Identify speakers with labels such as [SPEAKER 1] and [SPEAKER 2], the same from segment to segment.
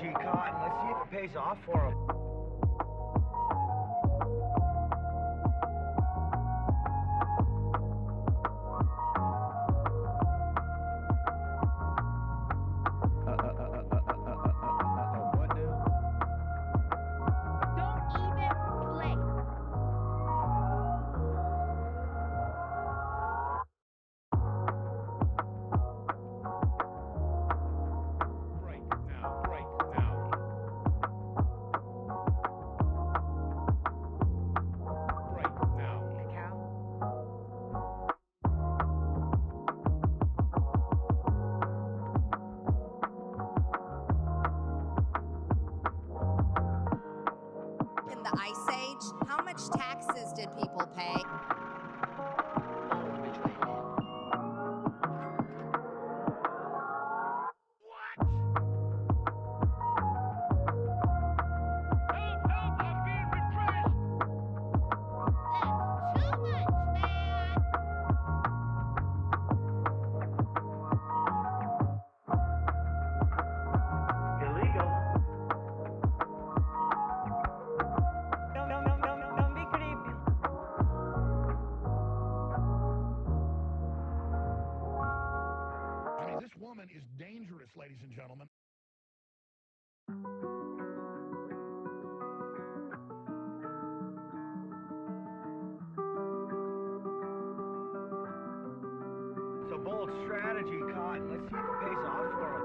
[SPEAKER 1] strategy, Cotton. Let's see if it pays off for him.
[SPEAKER 2] Is dangerous, ladies and gentlemen.
[SPEAKER 1] It's a bold strategy, Cotton. Let's see if it pays off for him.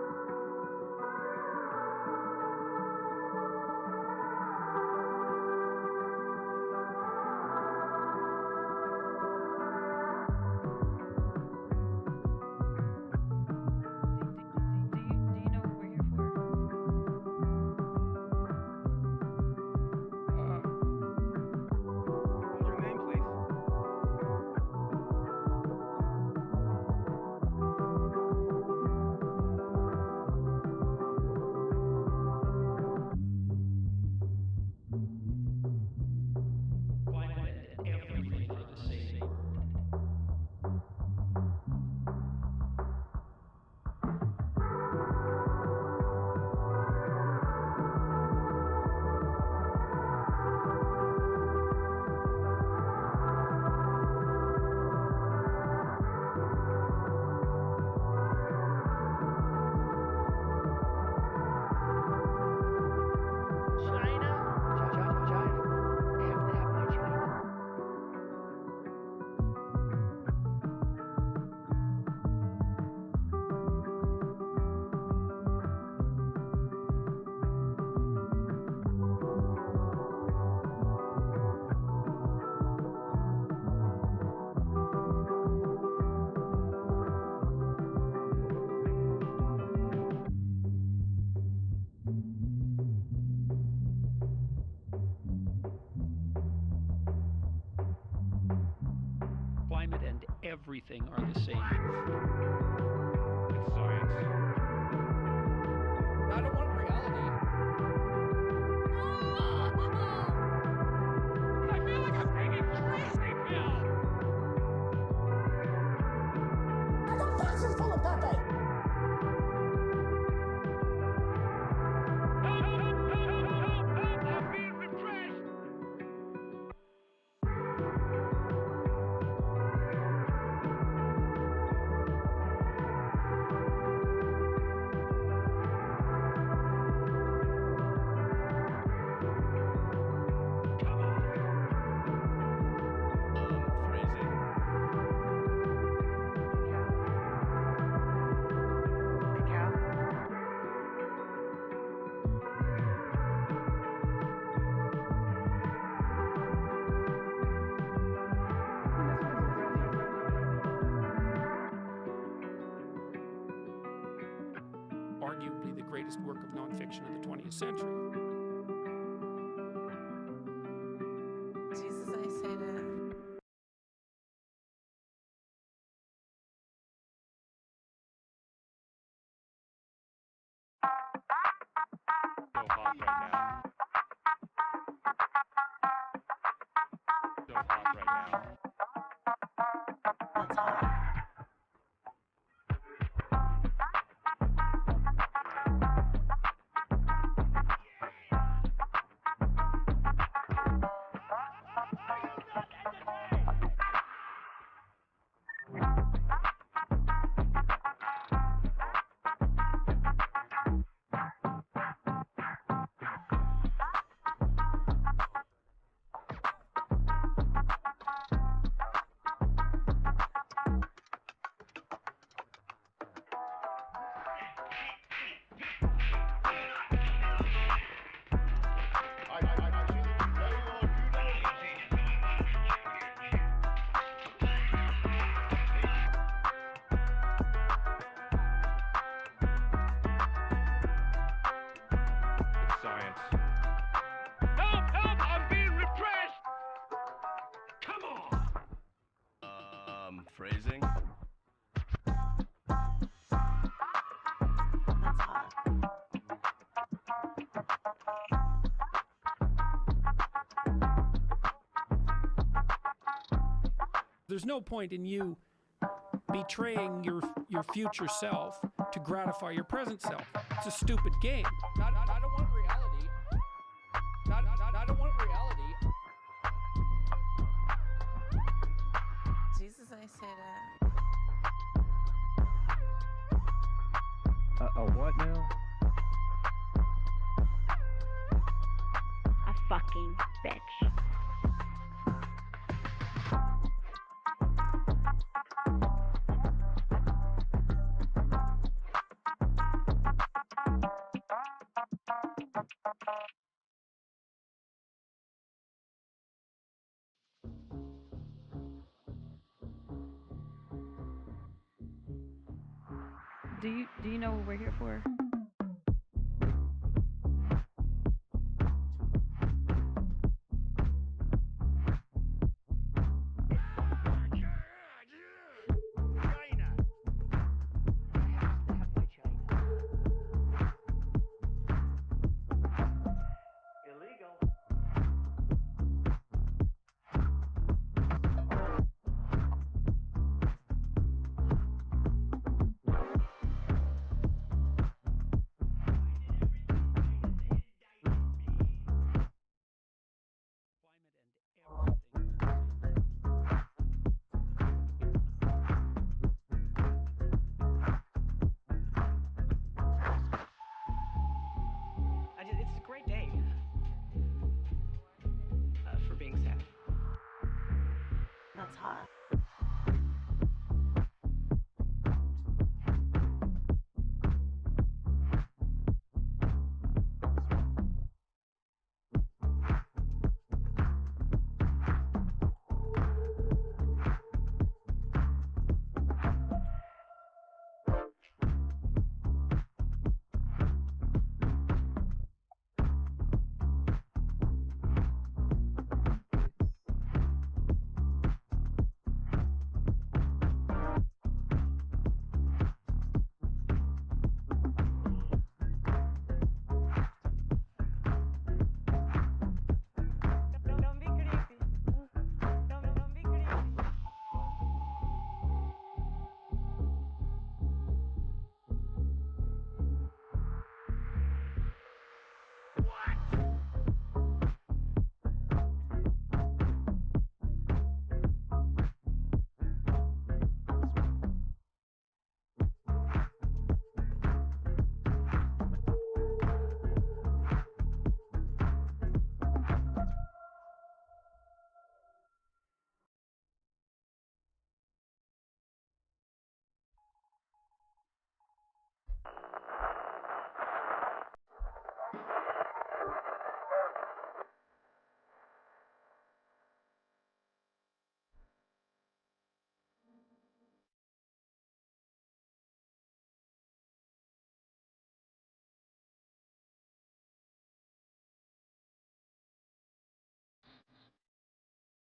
[SPEAKER 3] Climate and everything are the same.
[SPEAKER 2] It's science.
[SPEAKER 4] I don't want reality.
[SPEAKER 2] I feel like I'm taking crazy pills.
[SPEAKER 5] The box is full of Pepe.
[SPEAKER 2] Help, I'm being refreshed.
[SPEAKER 3] Arguably the greatest work of nonfiction of the 20th century.
[SPEAKER 6] Jesus, I say that.
[SPEAKER 2] So hot right now. So hot right now.
[SPEAKER 6] That's hot.
[SPEAKER 4] Phrasing.
[SPEAKER 6] That's hot.
[SPEAKER 3] There's no point in you betraying your future self to gratify your present self. It's a stupid game.
[SPEAKER 7] I don't want reality. I don't want reality.
[SPEAKER 6] Jesus, I say that.
[SPEAKER 1] A what now?
[SPEAKER 8] A fucking bitch. Do you know what we're here for?
[SPEAKER 9] It's a great day for being sad.
[SPEAKER 6] That's hot. Don't be creepy. Don't be creepy.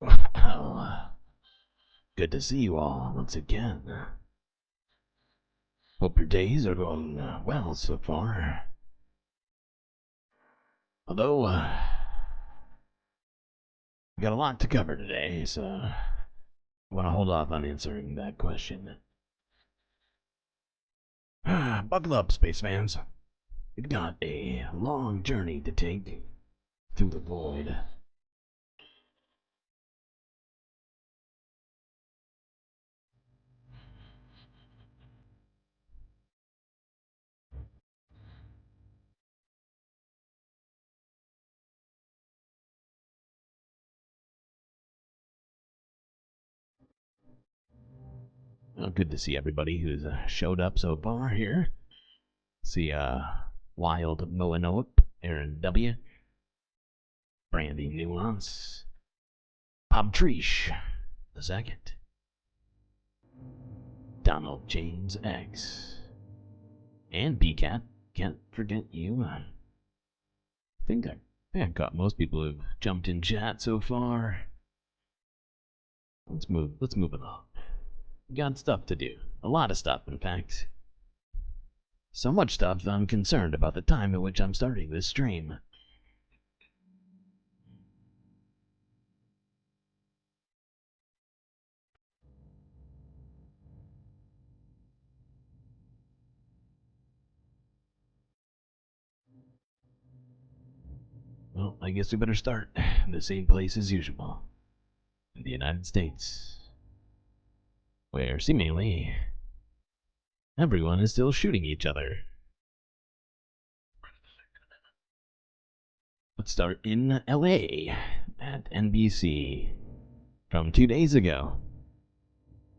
[SPEAKER 10] Well, good to see you all once again. Hope your days are going well so far. Although, we got a lot to cover today, so I want to hold off on answering that question. Buckle up, space fans. We've got a long journey to take through the void. Well, good to see everybody who's showed up so far here. See, Wild Moanope, Aaron W., Brandy Nuance, Pobtreesh the second, Donald James X, and BCat. Can't forget you. I think I've got most people who've jumped in chat so far. Let's move it along. got stuff to do. A lot of stuff, in fact. So much stuff that I'm concerned about the time at which I'm starting this stream. Well, I guess we better start in the same place as usual. In the United States. Where, seemingly, everyone is still shooting each other. Let's start in LA at NBC from 2 days ago,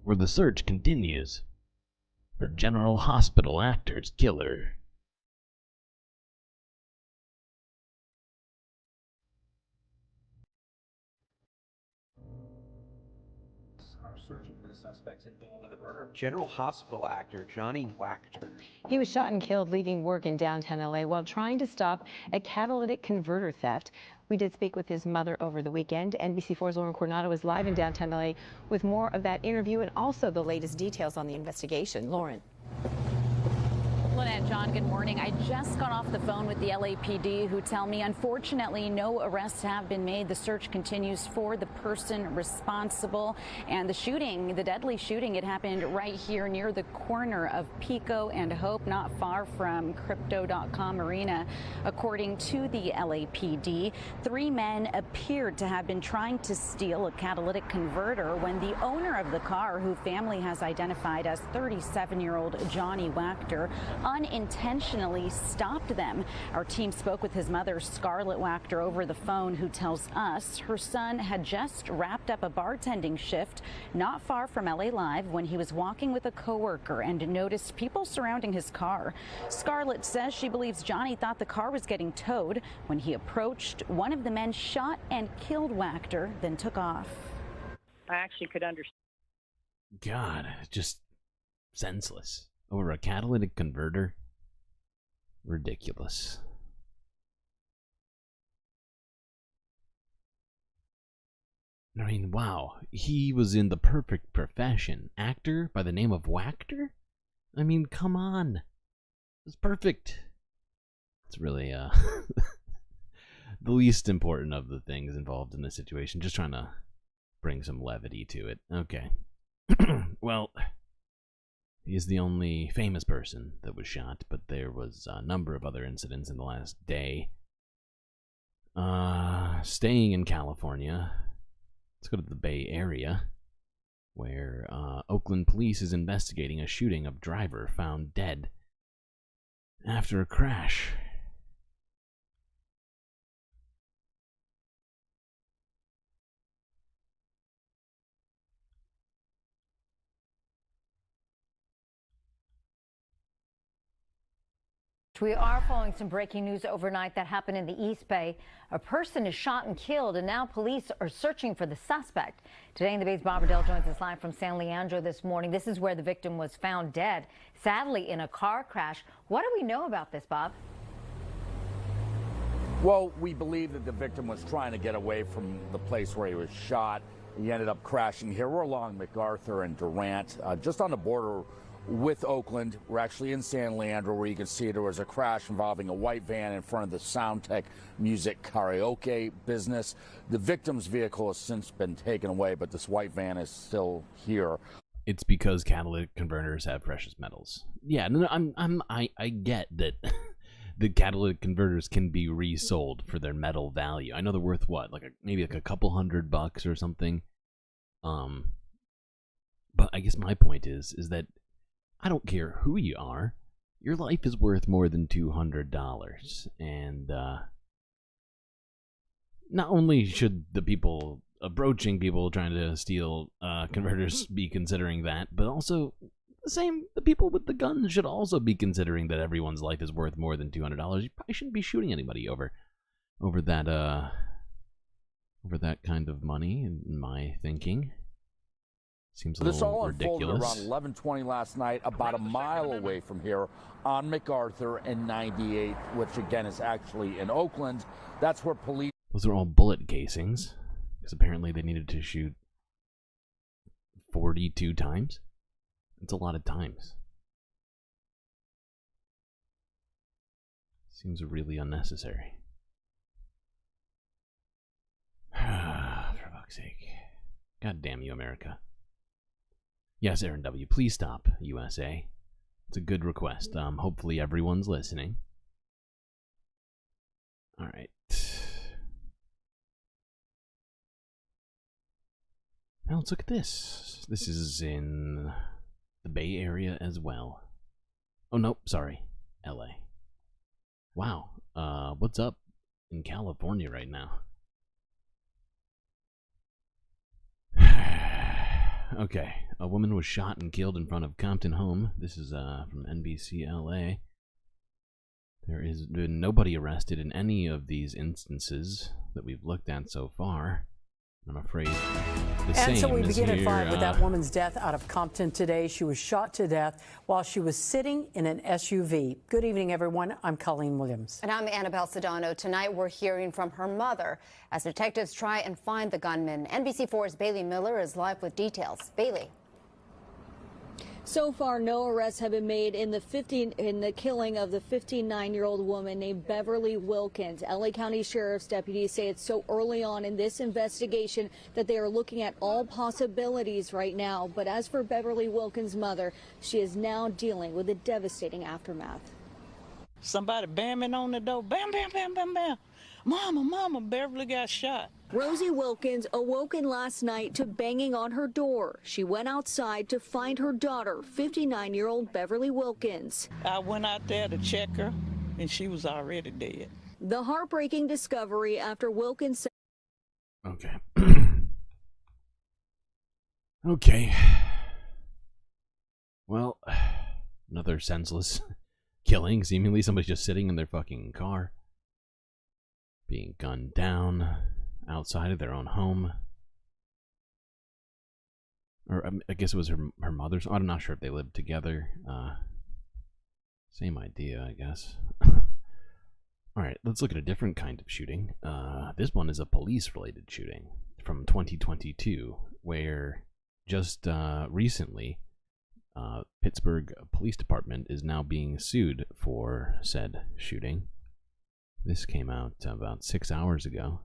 [SPEAKER 10] where the search continues for General Hospital actor's killer.
[SPEAKER 9] General Hospital actor Johnny Wachter.
[SPEAKER 4] He was shot and killed leaving work in downtown LA while trying to stop a catalytic converter theft. We did speak with his mother over the weekend. NBC4's Lauren Coronado is live in downtown LA with more of that interview and also the latest details on the investigation. Lauren.
[SPEAKER 11] Lynette, John, good morning. I just got off the phone with the LAPD who tell me, unfortunately, no arrests have been made. The search continues for the person responsible. And the shooting, the deadly shooting, it happened right here near the corner of Pico and Hope, not far from Crypto.com Arena. According to the LAPD, 3 men appeared to have been trying to steal a catalytic converter when the owner of the car, who family has identified as 37-year-old Johnny Wachter, unintentionally stopped them. Our team spoke with his mother, Scarlett Wachter, over the phone, who tells us her son had just wrapped up a bartending shift not far from LA Live when he was walking with a coworker and noticed people surrounding his car. Scarlett says she believes Johnny thought the car was getting towed. When he approached, one of the men shot and killed Wachter, then took off.
[SPEAKER 12] I actually could understand.
[SPEAKER 10] God, just senseless. Over a catalytic converter? Ridiculous. I mean, wow. He was in the perfect profession. Actor by the name of Wachter? I mean, come on. It's perfect. It's really, the least important of the things involved in this situation. Just trying to bring some levity to it. Okay. Well, he is the only famous person that was shot, but there was a number of other incidents in the last day. Staying in California, let's go to the Bay Area, where Oakland police is investigating a shooting of driver found dead after a crash.
[SPEAKER 13] We are following some breaking news overnight that happened in the East Bay. A person is shot and killed, and now police are searching for the suspect. Today in the Bay's Bob Riddell joins us live from San Leandro this morning. This is where the victim was found dead, sadly in a car crash. What do we know about this, Bob?
[SPEAKER 14] Well, we believe that the victim was trying to get away from the place where he was shot. He ended up crashing here. We're along MacArthur and Durant, just on the border with Oakland. We're actually in San Leandro, where you can see there was a crash involving a white van in front of the Soundtech Music Karaoke business. The victim's vehicle has since been taken away, but this white van is still here.
[SPEAKER 10] It's because catalytic converters have precious metals. Yeah, no, I get that the catalytic converters can be resold for their metal value. I know they're worth what, maybe a couple $100 or something. But I guess my point is that I don't care who you are, your life is worth more than $200. And not only should the people approaching people trying to steal converters be considering that, but also the people with the guns should also be considering that everyone's life is worth more than $200. You probably shouldn't be shooting anybody over that kind of money, in my thinking. Seems a little ridiculous.
[SPEAKER 14] This all unfolded around 11:20 last night, about a mile away from here on MacArthur and 98, which again is actually in Oakland. That's where police...
[SPEAKER 10] Those are all bullet casings, because apparently they needed to shoot 42 times. It's a lot of times. Seems really unnecessary. For fuck's sake. God damn you, America. Yes, Aaron W., please stop, USA. It's a good request. Hopefully everyone's listening. Alright. Now let's look at this. This is in the Bay Area as well. Oh, nope, sorry. LA. Wow. What's up in California right now? Okay. A woman was shot and killed in front of Compton home. This is from NBC LA. There has been nobody arrested in any of these instances that we've looked at so far. I'm afraid the same
[SPEAKER 15] And so we begin
[SPEAKER 10] is
[SPEAKER 15] at 5
[SPEAKER 10] here,
[SPEAKER 15] with that woman's death out of Compton today. She was shot to death while she was sitting in an SUV. Good evening, everyone. I'm Colleen Williams.
[SPEAKER 16] And I'm Annabelle Sedano. Tonight we're hearing from her mother as detectives try and find the gunman. NBC4's Bailey Miller is live with details. Bailey.
[SPEAKER 17] So far, no arrests have been made in the killing of the 59-year-old woman named Beverly Wilkins. LA County Sheriff's deputies say it's so early on in this investigation that they are looking at all possibilities right now. But as for Beverly Wilkins' mother, she is now dealing with the devastating aftermath.
[SPEAKER 18] Somebody bamming on the door. Bam, bam, bam, bam, bam. Mama, Beverly got shot.
[SPEAKER 17] Rosie Wilkins awoken last night to banging on her door. She went outside to find her daughter, 59-year-old Beverly Wilkins.
[SPEAKER 18] I went out there to check her, and she was already dead.
[SPEAKER 17] The heartbreaking discovery after Wilkins said...
[SPEAKER 10] Okay. Okay. Well, another senseless killing. Seemingly somebody's just sitting in their fucking car, being gunned down outside of their own home. Or I guess it was her mother's. I'm not sure if they lived together. Same idea, I guess. Alright, let's look at a different kind of shooting. This one is a police-related shooting from 2022, where just recently, Pittsburgh Police Department is now being sued for said shooting. This came out about 6 hours ago.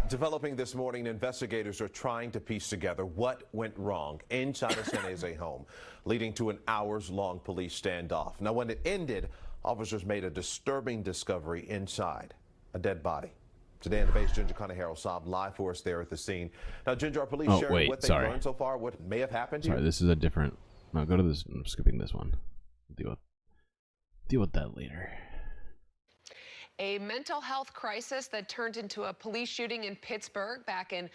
[SPEAKER 19] Developing this morning, investigators are trying to piece together what went wrong inside a San Jose home, leading to an hours-long police standoff. Now, when it ended, officers made a disturbing discovery inside, a dead body. Today in the base, Ginger Conahero-Saab live for us there at the scene. Now, Ginger, are police sharing what they've learned so far, what may have happened here?
[SPEAKER 10] Sorry, this is a different... No, go to this. I'm skipping this one. Deal with that later.
[SPEAKER 20] A mental health crisis that turned into a police shooting in Pittsburgh back in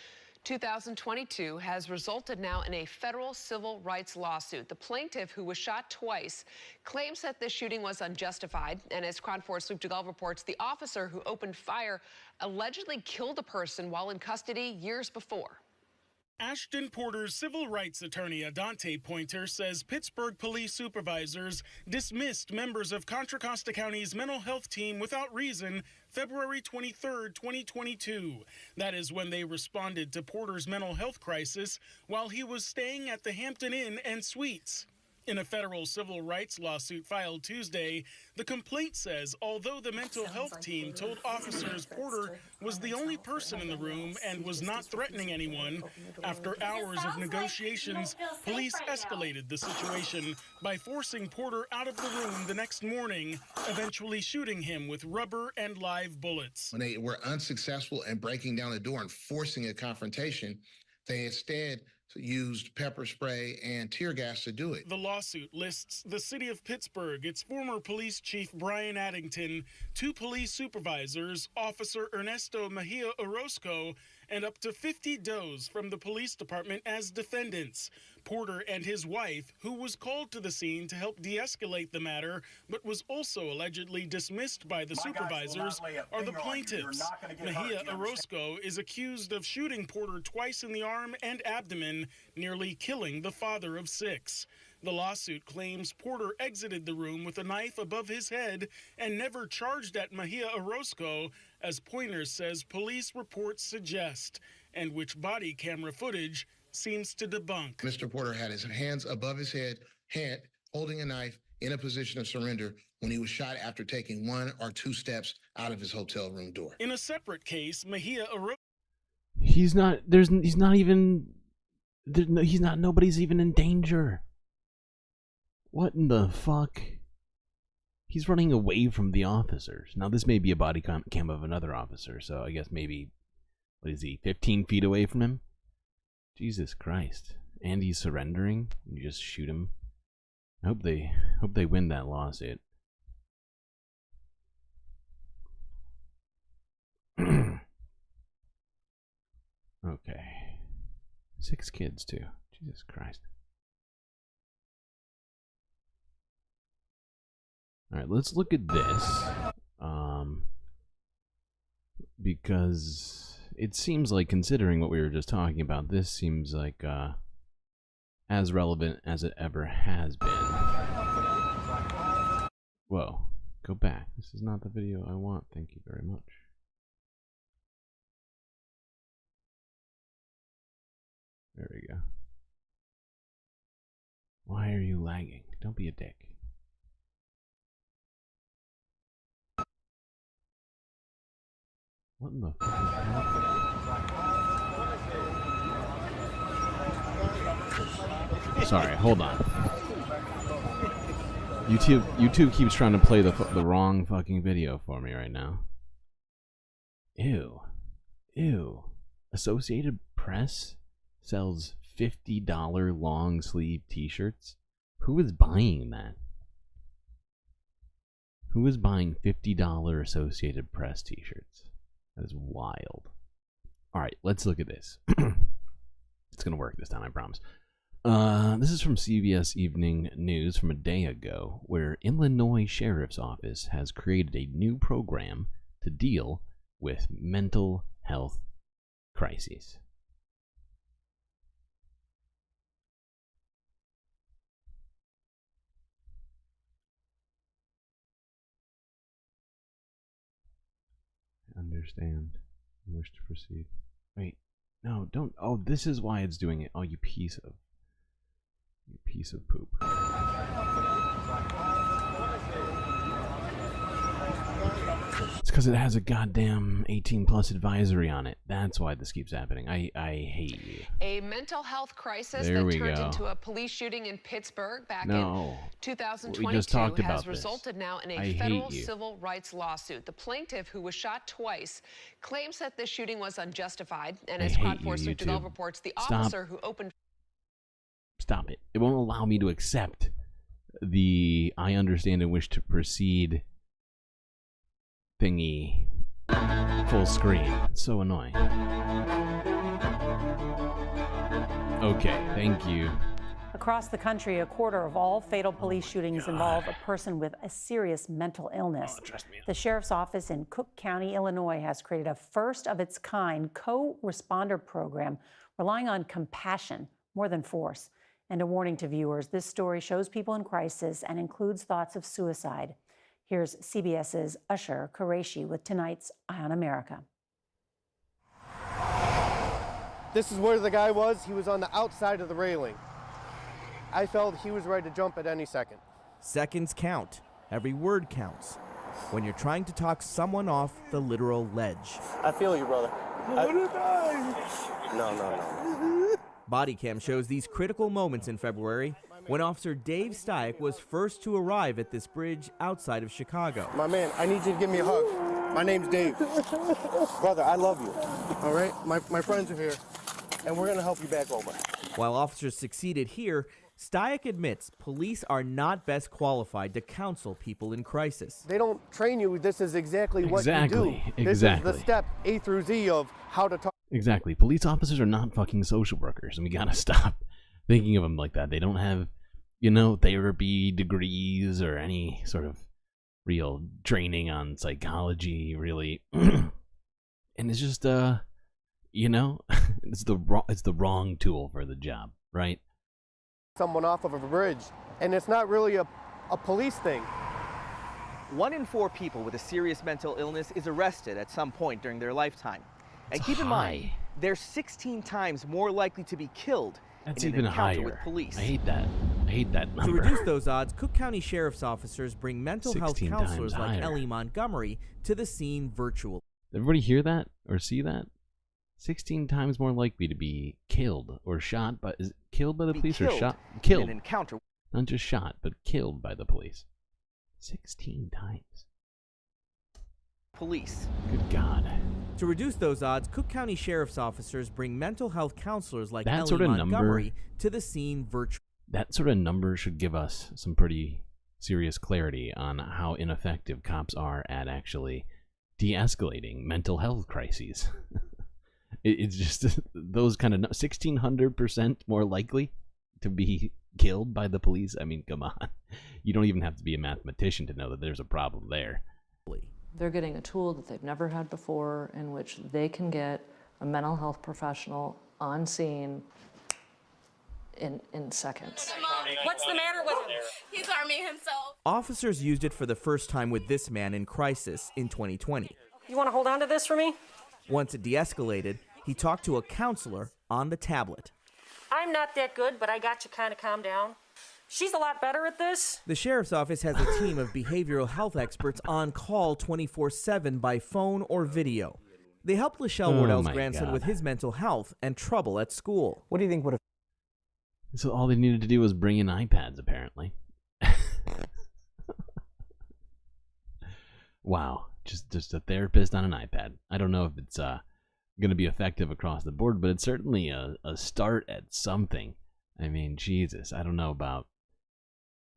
[SPEAKER 20] 2022 has resulted now in a federal civil rights lawsuit. The plaintiff, who was shot twice, claims that the shooting was unjustified. And as KRON 4's Luke DeGaulle reports, the officer who opened fire allegedly killed a person while in custody years before.
[SPEAKER 21] Ashton Porter's civil rights attorney Adante Pointer says Pittsburgh police supervisors dismissed members of Contra Costa County's mental health team without reason February 23, 2022. That is when they responded to Porter's mental health crisis while he was staying at the Hampton Inn and Suites. In a federal civil rights lawsuit filed Tuesday, the complaint says although the mental health team told officers Porter was the only person in the room and was not threatening anyone, after hours of negotiations, police escalated the situation by forcing Porter out of the room the next morning, eventually shooting him with rubber and live bullets.
[SPEAKER 22] When they were unsuccessful in breaking down the door and forcing a confrontation, they instead used pepper spray and tear gas to do it.
[SPEAKER 21] The lawsuit lists the city of Pittsburgh, its former police chief Brian Addington, 2 police supervisors, Officer Ernesto Mejia Orozco, and up to 50 does from the police department as defendants. Porter and his wife, who was called to the scene to help de-escalate the matter, but was also allegedly dismissed by the supervisors, are the plaintiffs. Mejia Orozco is accused of shooting Porter twice in the arm and abdomen, nearly killing the father of 6. The lawsuit claims Porter exited the room with a knife above his head and never charged at Mejia Orozco as Pointer says police reports suggest, and which body camera footage seems to debunk.
[SPEAKER 22] Mr. Porter had his hands above his head, holding a knife in a position of surrender when he was shot after taking 1 or 2 steps out of his hotel room door.
[SPEAKER 21] In a separate case, Mejia
[SPEAKER 10] He's not nobody's even in danger. What in the fuck? He's running away from the officers. Now this may be a body cam of another officer, so I guess maybe, what is he, 15 feet away from him? Jesus Christ. And he's surrendering? You just shoot him? I hope they win that lawsuit. Okay. 6 kids too. Jesus Christ. Alright, let's look at this. Because it seems like, considering what we were just talking about, this seems like as relevant as it ever has been. Whoa. Go back. This is not the video I want. Thank you very much. There we go. Why are you lagging? Don't be a dick. What in the fuck is happening? Sorry, hold on. YouTube keeps trying to play the wrong fucking video for me right now. Ew. Ew. Associated Press sells $50 long sleeve t-shirts. Who is buying that? Who is buying $50 Associated Press t-shirts? That is wild. Alright, let's look at this. It's gonna work this time, I promise. This is from CBS Evening News from a day ago, where Illinois Sheriff's Office has created a new program to deal with mental health crises. Understand. I wish to proceed. Wait. No, don't. Oh, this is why it's doing it. Oh, you piece of poop. It's because it has a goddamn 18+ advisory on it. That's why this keeps happening. I hate you.
[SPEAKER 20] A mental health crisis
[SPEAKER 10] there
[SPEAKER 20] that turned into a police shooting in Pittsburgh back in 2022
[SPEAKER 10] we just talked about
[SPEAKER 20] has resulted now in a federal civil rights lawsuit. The plaintiff, who was shot twice, claims that this shooting was unjustified, and as Quad 4 Street Develop reports, the officer who opened...
[SPEAKER 10] Stop it. It won't allow me to accept the I understand and wish to proceed thingy full screen. It's so annoying. Okay, thank you.
[SPEAKER 15] Across the country, a quarter of all fatal police shootings involve a person with a serious mental illness. The sheriff's office in Cook County, Illinois, has created a first-of-its-kind co-responder program relying on compassion more than force. And a warning to viewers, this story shows people in crisis and includes thoughts of suicide. Here's CBS's Usher Qureshi with tonight's Eye on America.
[SPEAKER 2] This is where the guy was. He was on the outside of the railing. I felt he was ready to jump at any second.
[SPEAKER 5] Seconds count. Every word counts. When you're trying to talk someone off the literal ledge.
[SPEAKER 2] I feel you, brother. No.
[SPEAKER 5] Body cam shows these critical moments in February when Officer Dave Steyck was first to arrive at this bridge outside of Chicago.
[SPEAKER 2] My man, I need you to give me a hug. My name's Dave. Brother, I love you. All right? My friends are here, and we're going to help you back over.
[SPEAKER 5] While officers succeeded here, Steyck admits police are not best qualified to counsel people in crisis.
[SPEAKER 2] They don't train you. This is exactly what you do. This is the step A through Z of how to talk.
[SPEAKER 10] Exactly. Police officers are not fucking social workers, and we gotta stop thinking of them like that. They don't have, therapy degrees or any sort of real training on psychology, really. And it's just, it's the wrong tool for the job, right?
[SPEAKER 2] Someone off of a bridge, and it's not really a police thing.
[SPEAKER 3] 1 in 4 people with a serious mental illness is arrested at some point during their lifetime. And keep in mind, they're 16 times more likely to be killed
[SPEAKER 10] That's
[SPEAKER 3] in an
[SPEAKER 10] even
[SPEAKER 3] encounter
[SPEAKER 10] higher.
[SPEAKER 3] with police.
[SPEAKER 10] I hate that. I hate that
[SPEAKER 5] To
[SPEAKER 10] number.
[SPEAKER 5] reduce those odds, Cook County Sheriff's officers bring mental health
[SPEAKER 10] 16
[SPEAKER 5] counselors
[SPEAKER 10] times
[SPEAKER 5] like
[SPEAKER 10] higher.
[SPEAKER 5] Ellie Montgomery to the scene virtually.
[SPEAKER 10] Everybody hear that or see that? 16 times more likely to be killed or shot by killed by the police or shot killed.
[SPEAKER 3] In an encounter.
[SPEAKER 10] Not just shot, but killed by the police. 16 times.
[SPEAKER 3] Police.
[SPEAKER 10] Good God.
[SPEAKER 5] To reduce those odds, Cook County Sheriff's officers bring mental health counselors like
[SPEAKER 10] That
[SPEAKER 5] Ellie
[SPEAKER 10] sort of
[SPEAKER 5] Montgomery
[SPEAKER 10] number-
[SPEAKER 5] to the scene virtually.
[SPEAKER 10] That sort of number should give us some pretty serious clarity on how ineffective cops are at actually de-escalating mental health crises. It's just those kind of 1,600% more likely to be killed by the police. I mean, come on. You don't even have to be a mathematician to know that there's a problem there.
[SPEAKER 7] They're getting a tool that they've never had before in which they can get a mental health professional on scene in seconds.
[SPEAKER 23] What's the matter with him? He's harming himself.
[SPEAKER 5] Officers used it for the first time with this man in crisis in 2020.
[SPEAKER 23] You want to hold on to this for me?
[SPEAKER 5] Once it de-escalated, he talked to a counselor on the tablet.
[SPEAKER 23] I'm not that good, but I got you kind of calm down. She's a lot better at this.
[SPEAKER 5] The sheriff's office has a team of behavioral health experts on call 24/7 by phone or video. They helped Lachelle
[SPEAKER 10] Oh
[SPEAKER 5] Wardell's
[SPEAKER 10] my
[SPEAKER 5] grandson
[SPEAKER 10] God.
[SPEAKER 5] with his mental health and trouble at school.
[SPEAKER 3] What do you think would have...
[SPEAKER 10] So all they needed to do was bring in iPads, apparently. Wow. Just a therapist on an iPad. I don't know if it's going to be effective across the board, but it's certainly a start at something. I mean, Jesus, I don't know about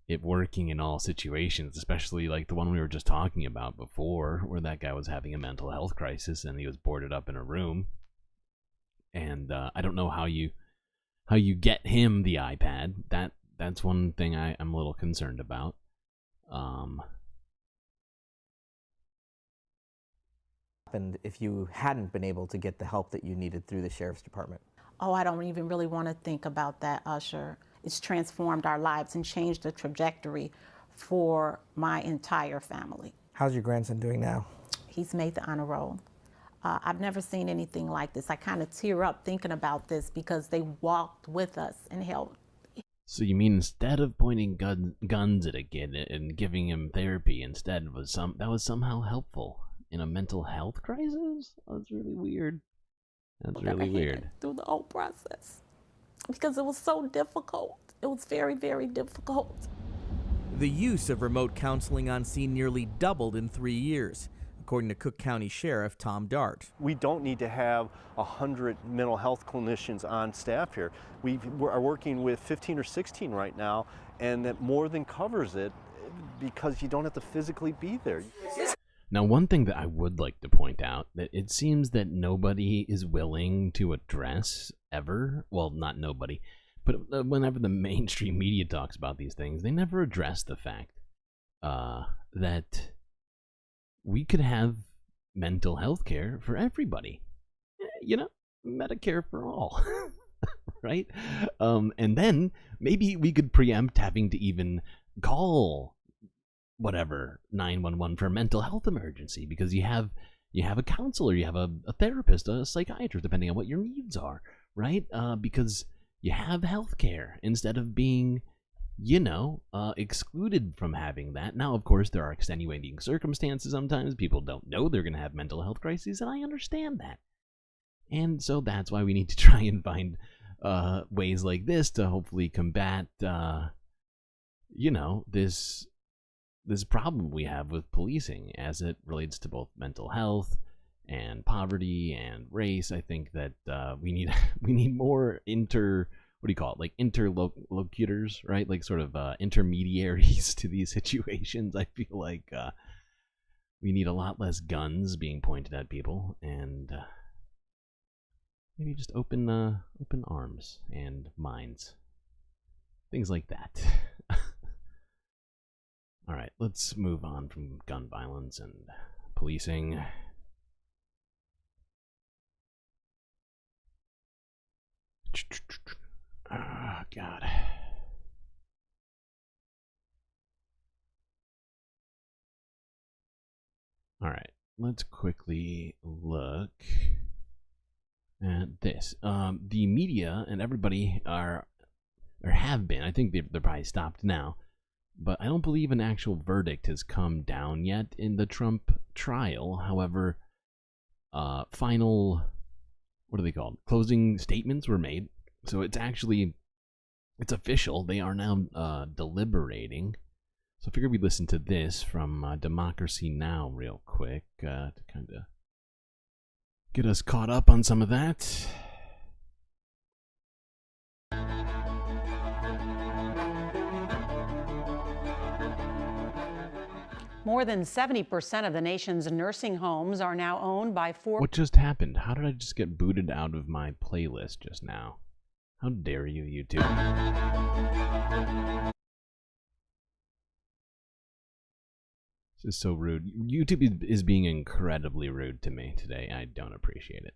[SPEAKER 10] it working in all situations, especially like the one we were just talking about before, where that guy was having a mental health crisis and he was boarded up in a room. And I don't know how you get him the iPad. That's one thing I'm a little concerned about.
[SPEAKER 3] Happened if you hadn't been able to get the help that you needed through the sheriff's department?
[SPEAKER 24] Oh, I don't even really want to think about that, Usher. It's transformed our lives and changed the trajectory for my entire family.
[SPEAKER 3] How's your grandson doing now?
[SPEAKER 24] He's made the honor roll. I've never seen anything like this. I kind of tear up thinking about this because they walked with us and helped.
[SPEAKER 10] So you mean instead of pointing guns at a kid and giving him therapy, instead that was somehow helpful in a mental health crisis? That's really weird. That's really weird.
[SPEAKER 24] Through the whole process because it was so difficult. It was very, very difficult.
[SPEAKER 5] The use of remote counseling on scene nearly doubled in 3 years, according to Cook County Sheriff Tom Dart.
[SPEAKER 2] We don't need to have 100 mental health clinicians on staff here. We are working with 15 or 16 right now, and that more than covers it because you don't have to physically be there.
[SPEAKER 10] Now, one thing that I would like to point out, that it seems that nobody is willing to address ever, well, not nobody, but whenever the mainstream media talks about these things, they never address the fact that we could have mental health care for everybody. You know, Medicare for all, right? And then maybe we could preempt having to even call whatever 911 for a mental health emergency, because you have a counselor, you have a therapist, a psychiatrist, depending on what your needs are, right? Because you have health care instead of being, excluded from having that. Now, of course, there are extenuating circumstances sometimes. People don't know they're going to have mental health crises, and I understand that. And so that's why we need to try and find ways like this to hopefully combat, this problem we have with policing as it relates to both mental health and poverty and race. I think that we need more interlocutors, right? Like sort of intermediaries to these situations. I feel like we need a lot less guns being pointed at people, and maybe just open arms and minds, things like that. All right, let's move on from gun violence and policing. Oh, God. All right, let's quickly look at this. The media and everybody are, or have been, I think they're probably stopped now, but I don't believe an actual verdict has come down yet in the Trump trial. However, final, what are they called? Closing statements were made. So it's official. They are now deliberating. So I figured we'd listen to this from Democracy Now! Real quick to kind of get us caught up on some of that.
[SPEAKER 15] More than 70% of the nation's nursing homes are now owned by
[SPEAKER 10] What just happened? How did I just get booted out of my playlist just now? How dare you, YouTube? This is so rude. YouTube is being incredibly rude to me today. I don't appreciate it.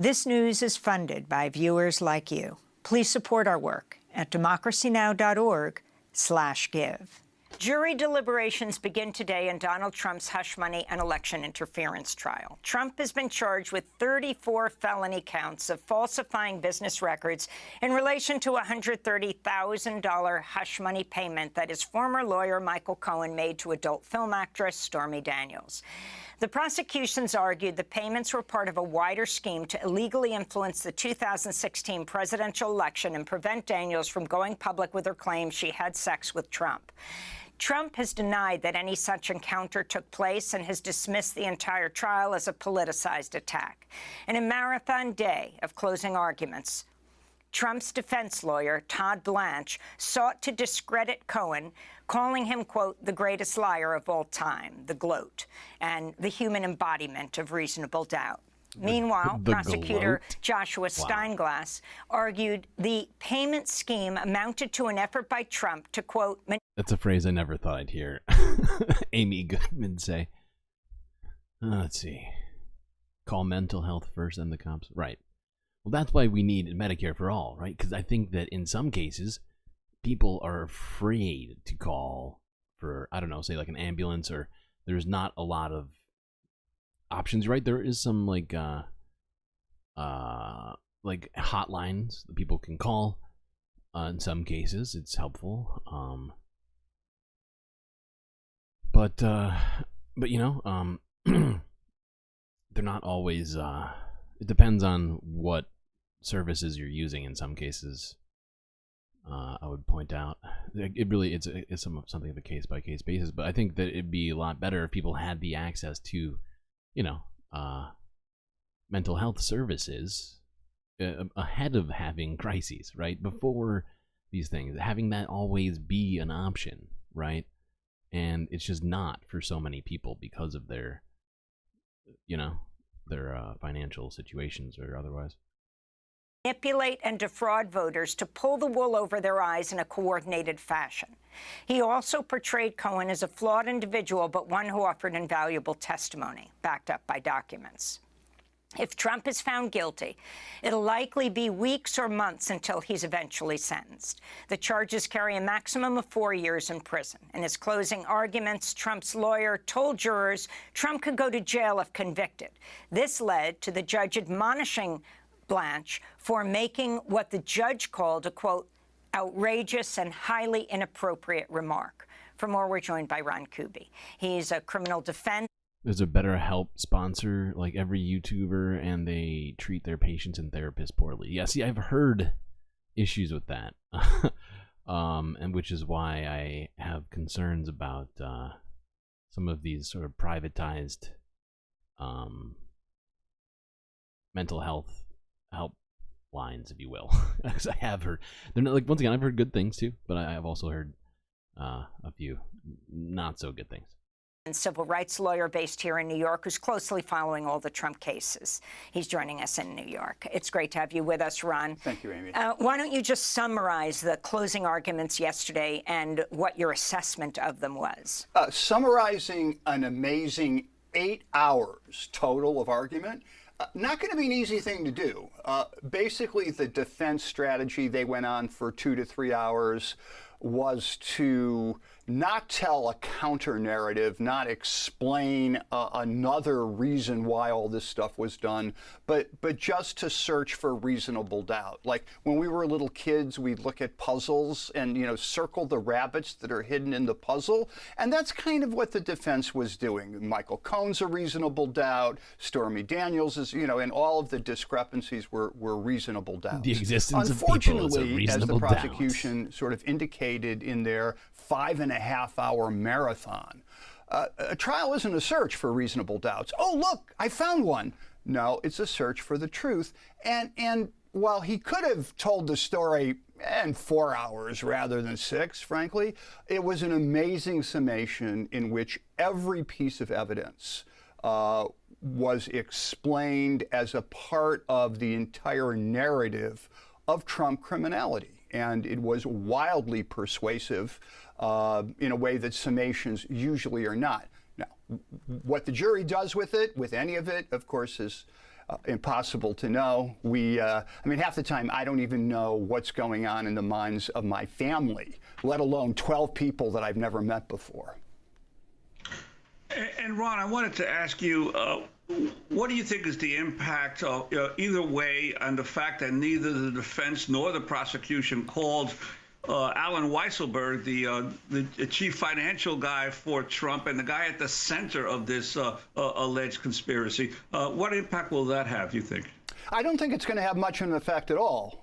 [SPEAKER 1] This news is funded by viewers like you. Please support our work at democracynow.org/give. Jury deliberations begin today in Donald Trump's hush money and election interference trial. Trump has been charged with 34 felony counts of falsifying business records in relation to a $130,000 hush money payment that his former lawyer Michael Cohen made to adult film actress Stormy Daniels. The prosecutions argued the payments were part of a wider scheme to illegally influence the 2016 presidential election and prevent Daniels from going public with her claim she had sex with Trump. Trump has denied that any such encounter took place and has dismissed the entire trial as a politicized attack. In a marathon day of closing arguments, Trump's defense lawyer, Todd Blanche, sought to discredit Cohen, calling him, quote, the greatest liar of all time, the gloat, and the human embodiment of reasonable doubt. Meanwhile, prosecutor Joshua Steinglass argued the payment scheme amounted to an effort by Trump to, quote...
[SPEAKER 10] That's a phrase I never thought I'd hear Amy Goodman say. Let's see. Call mental health first and the cops. Right. Well, that's why we need Medicare for all, right? Because I think that in some cases, people are afraid to call for, I don't know, say like an ambulance, or there's not a lot of options, right? There is some like hotlines that people can call. In some cases, it's helpful. But you know, they're not always. It depends on what services you're using. In some cases, I would point out it really it's something of a case by case basis. But I think that it'd be a lot better if people had the access to, you know, mental health services ahead of having crises, right? Before these things, having that always be an option, right? And it's just not for so many people because of their, you know, their financial situations or otherwise.
[SPEAKER 1] Manipulate and defraud voters to pull the wool over their eyes in a coordinated fashion. He also portrayed Cohen as a flawed individual, but one who offered invaluable testimony, backed up by documents. If Trump is found guilty, it'll likely be weeks or months until he's eventually sentenced. The charges carry a maximum of 4 years in prison. In his closing arguments, Trump's lawyer told jurors Trump could go to jail if convicted. This led to the judge admonishing Blanche for making what the judge called a, quote, outrageous and highly inappropriate remark. For more, we're joined by Ron Kuby. He's a criminal defense.
[SPEAKER 10] There's a BetterHelp sponsor, like every YouTuber, and they treat their patients and therapists poorly. Yeah, see, I've heard issues with that, and which is why I have concerns about some of these sort of privatized mental health help lines, if you will. Because I have heard, they're not, like, once again, I've heard good things too, but I've also heard a few not so good things.
[SPEAKER 1] And civil rights lawyer based here in New York who's closely following all the Trump cases. He's joining us in New York. It's great to have you with us, Ron.
[SPEAKER 6] Thank you, Amy.
[SPEAKER 1] Why don't you just summarize the closing arguments yesterday and what your assessment of them was?
[SPEAKER 6] Summarizing an amazing 8 hours total of argument. Not going to be an easy thing to do. Basically, the defense strategy they went on for 2 to 3 hours was to not tell a counter narrative, not explain another reason why all this stuff was done, but just to search for reasonable doubt. Like when we were little kids, we'd look at puzzles and, you know, circle the rabbits that are hidden in the puzzle. And that's kind of what the defense was doing. Michael Cohen's a reasonable doubt, Stormy Daniels is, you know, and all of the discrepancies were reasonable doubts.
[SPEAKER 10] The existence of people is a
[SPEAKER 6] Unfortunately, as the
[SPEAKER 10] reasonable doubt.
[SPEAKER 6] prosecution sort of indicated in their 5.5-hour marathon, a trial isn't a search for reasonable doubts. Oh, look, I found one. No, it's a search for the truth. And while he could have told the story in 4 hours rather than 6, frankly, it was an amazing summation in which every piece of evidence was explained as a part of the entire narrative of Trump criminality. And it was wildly persuasive in a way that summations usually are not. Now, what the jury does with it, with any of it, of course, is impossible to know. I mean, half the time I don't even know what's going on in the minds of my family, let alone 12 people that I've never met before.
[SPEAKER 4] And Ron, I wanted to ask you, what do you think is the impact of either way on the fact that neither the defense nor the prosecution called Alan Weisselberg, the chief financial guy for Trump and the guy at the center of this alleged conspiracy? What impact will that have, you think?
[SPEAKER 6] I don't think it's going to have much of an effect at all.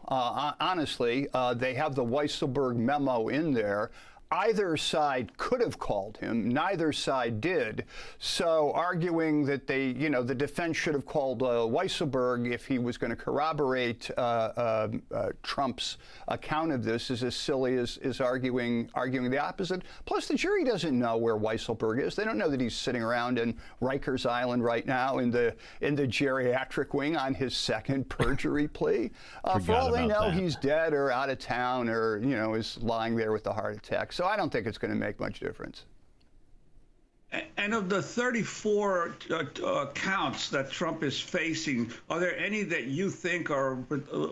[SPEAKER 6] Honestly, they have the Weisselberg memo in there. Either side could have called him. Neither side did. So arguing that the defense should have called Weisselberg if he was going to corroborate Trump's account of this is as silly as arguing the opposite. Plus, the jury doesn't know where Weisselberg is. They don't know that he's sitting around in Rikers Island right now in the geriatric wing on his second perjury plea. For all they know, he's dead or out of town or is lying there with a heart attack. So I don't think it's going to make much difference.
[SPEAKER 4] And of the 34 counts that Trump is facing, are there any that you think are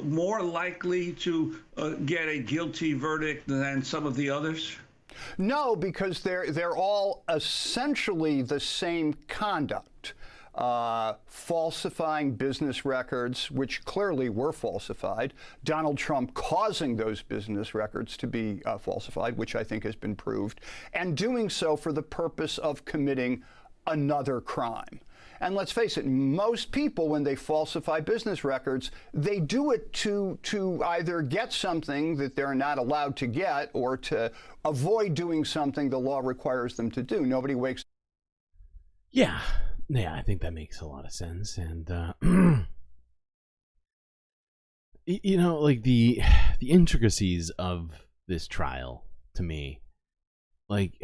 [SPEAKER 4] more likely to get a guilty verdict than some of the others?
[SPEAKER 6] No, because they're all essentially the same conduct. Falsifying business records, which clearly were falsified, Donald Trump causing those business records to be falsified, which I think has been proved, and doing so for the purpose of committing another crime. And let's face it, most people, when they falsify business records, they do it to either get something that they're not allowed to get or to avoid doing something the law requires them to do. Nobody wakes.
[SPEAKER 10] Yeah, I think that makes a lot of sense. And, like the intricacies of this trial, to me, like,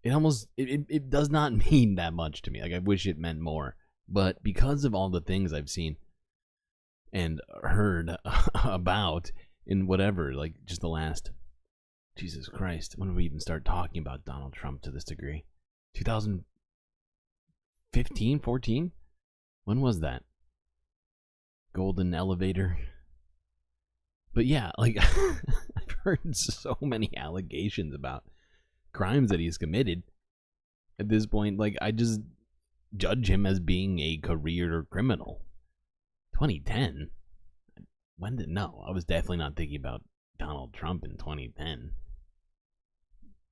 [SPEAKER 10] it does not mean that much to me. Like, I wish it meant more. But because of all the things I've seen and heard about in whatever, like, just the last, Jesus Christ, when did we even start talking about Donald Trump to this degree? 2015, 14? When was that? Golden elevator. But yeah, like, I've heard so many allegations about crimes that he's committed. At this point, like, I just judge him as being a career criminal. 2010? No, I was definitely not thinking about Donald Trump in 2010.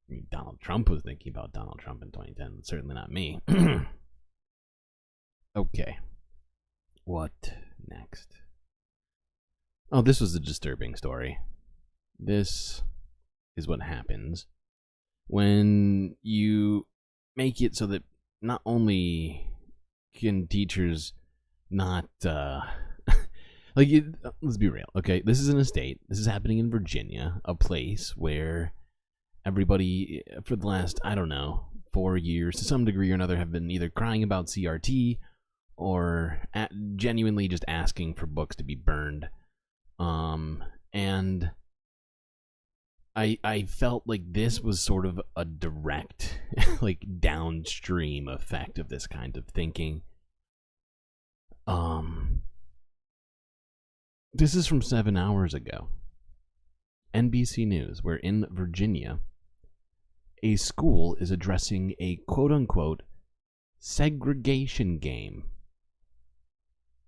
[SPEAKER 10] I mean, Donald Trump was thinking about Donald Trump in 2010, but certainly not me. Okay. What next? Oh, this was a disturbing story. This is what happens when you make it so that not only can teachers not let's be real, okay? This is an estate. This is happening in Virginia, a place where everybody for the last, 4 years to some degree or another have been either crying about CRT or genuinely just asking for books to be burned. And I felt like this was sort of a direct, like, downstream effect of this kind of thinking. This is from 7 hours ago. NBC News, where in Virginia, a school is addressing a quote-unquote segregation game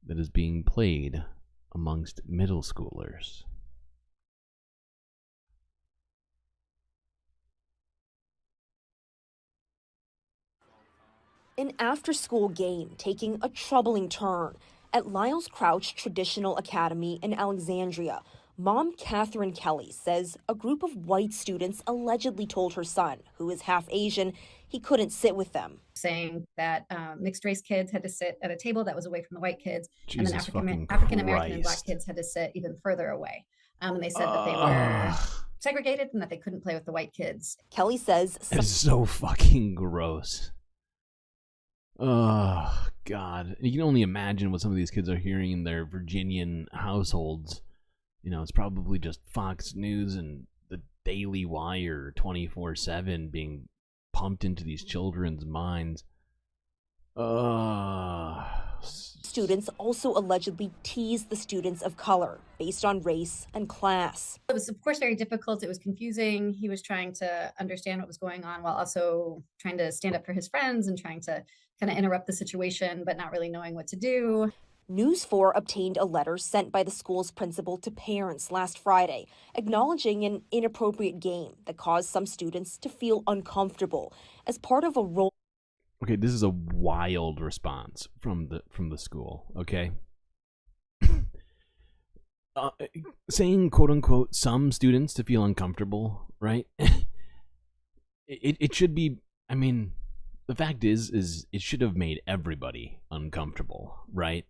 [SPEAKER 10] that is being played amongst middle schoolers.
[SPEAKER 8] An after-school game taking a troubling turn at Lyles Crouch Traditional Academy in Alexandria. Mom Catherine Kelly says a group of white students allegedly told her son, who is half Asian, he couldn't sit with them.
[SPEAKER 9] Saying that mixed race kids had to sit at a table that was away from the white kids, and then
[SPEAKER 10] Jesus fucking
[SPEAKER 9] African American and black
[SPEAKER 10] Christ.
[SPEAKER 9] kids had to sit even further away. And they said that they were segregated and that they couldn't play with the white kids.
[SPEAKER 8] Kelly says
[SPEAKER 10] It's so fucking gross. Oh, God. You can only imagine what some of these kids are hearing in their Virginian households. You know, it's probably just Fox News and the Daily Wire 24/7 being pumped into these children's minds.
[SPEAKER 8] students also allegedly teased the students of color based on race and class.
[SPEAKER 9] It was, of course, very difficult. It was confusing. He was trying to understand what was going on while also trying to stand up for his friends and trying to kind of interrupt the situation, but not really knowing what to do.
[SPEAKER 8] News 4 obtained a letter sent by the school's principal to parents last Friday, acknowledging an inappropriate game that caused some students to feel uncomfortable as part of a role.
[SPEAKER 10] Okay, this is a wild response from the school, okay? Saying, quote unquote, some students to feel uncomfortable, right? it should be, I mean, the fact is it should have made everybody uncomfortable, right?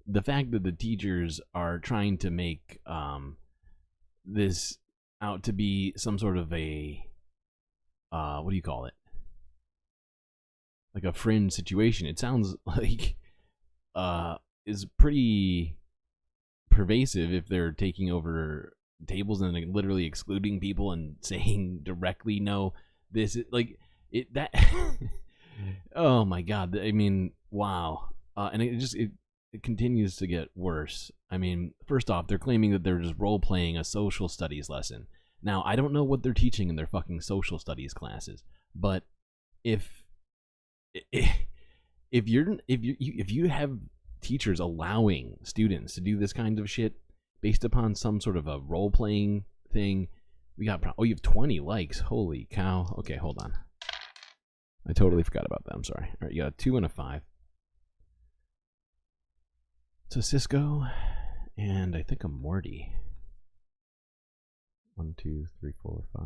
[SPEAKER 10] The fact that the teachers are trying to make this out to be some sort of a, what do you call it? Like a fringe situation. It sounds like is pretty pervasive if they're taking over tables and like, literally excluding people and saying directly no. This is like it that. Oh my God! I mean, wow. And it continues to get worse. I mean, first off, they're claiming that they're just role playing a social studies lesson. Now, I don't know what they're teaching in their fucking social studies classes, but if you have teachers allowing students to do this kind of shit based upon some sort of a role playing thing, we got you have 20 likes. Holy cow. Okay, hold on. I totally forgot about that. I'm sorry. All right, you got a 2 and a 5. It's a Cisco and I think a Morty. 1, 2, 3, 4, 5.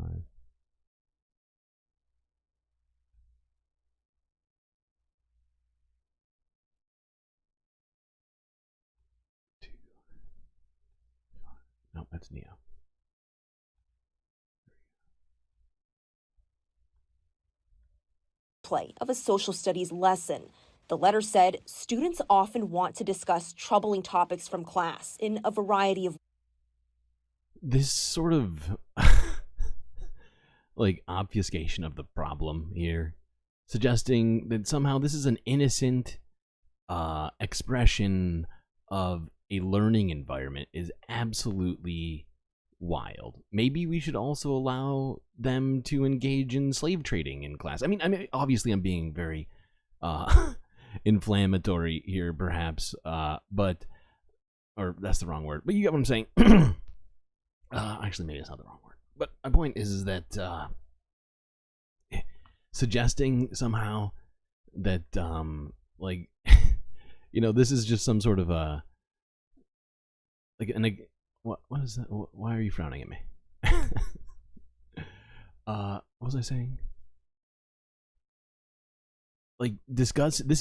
[SPEAKER 10] No, that's Neo.
[SPEAKER 8] Play of a social studies lesson. The letter said students often want to discuss troubling topics from class in a variety of.
[SPEAKER 10] This sort of like obfuscation of the problem here, suggesting that somehow this is an innocent expression of a learning environment is absolutely wild. Maybe we should also allow them to engage in slave trading in class. I mean, obviously I'm being very inflammatory here, perhaps, but, or that's the wrong word, but you get what I'm saying. Actually, maybe that's not the wrong word. But my point is that suggesting somehow that, like, you know, this is just some sort of a, like, what is that? Why are you frowning at me? What was I saying? Like, this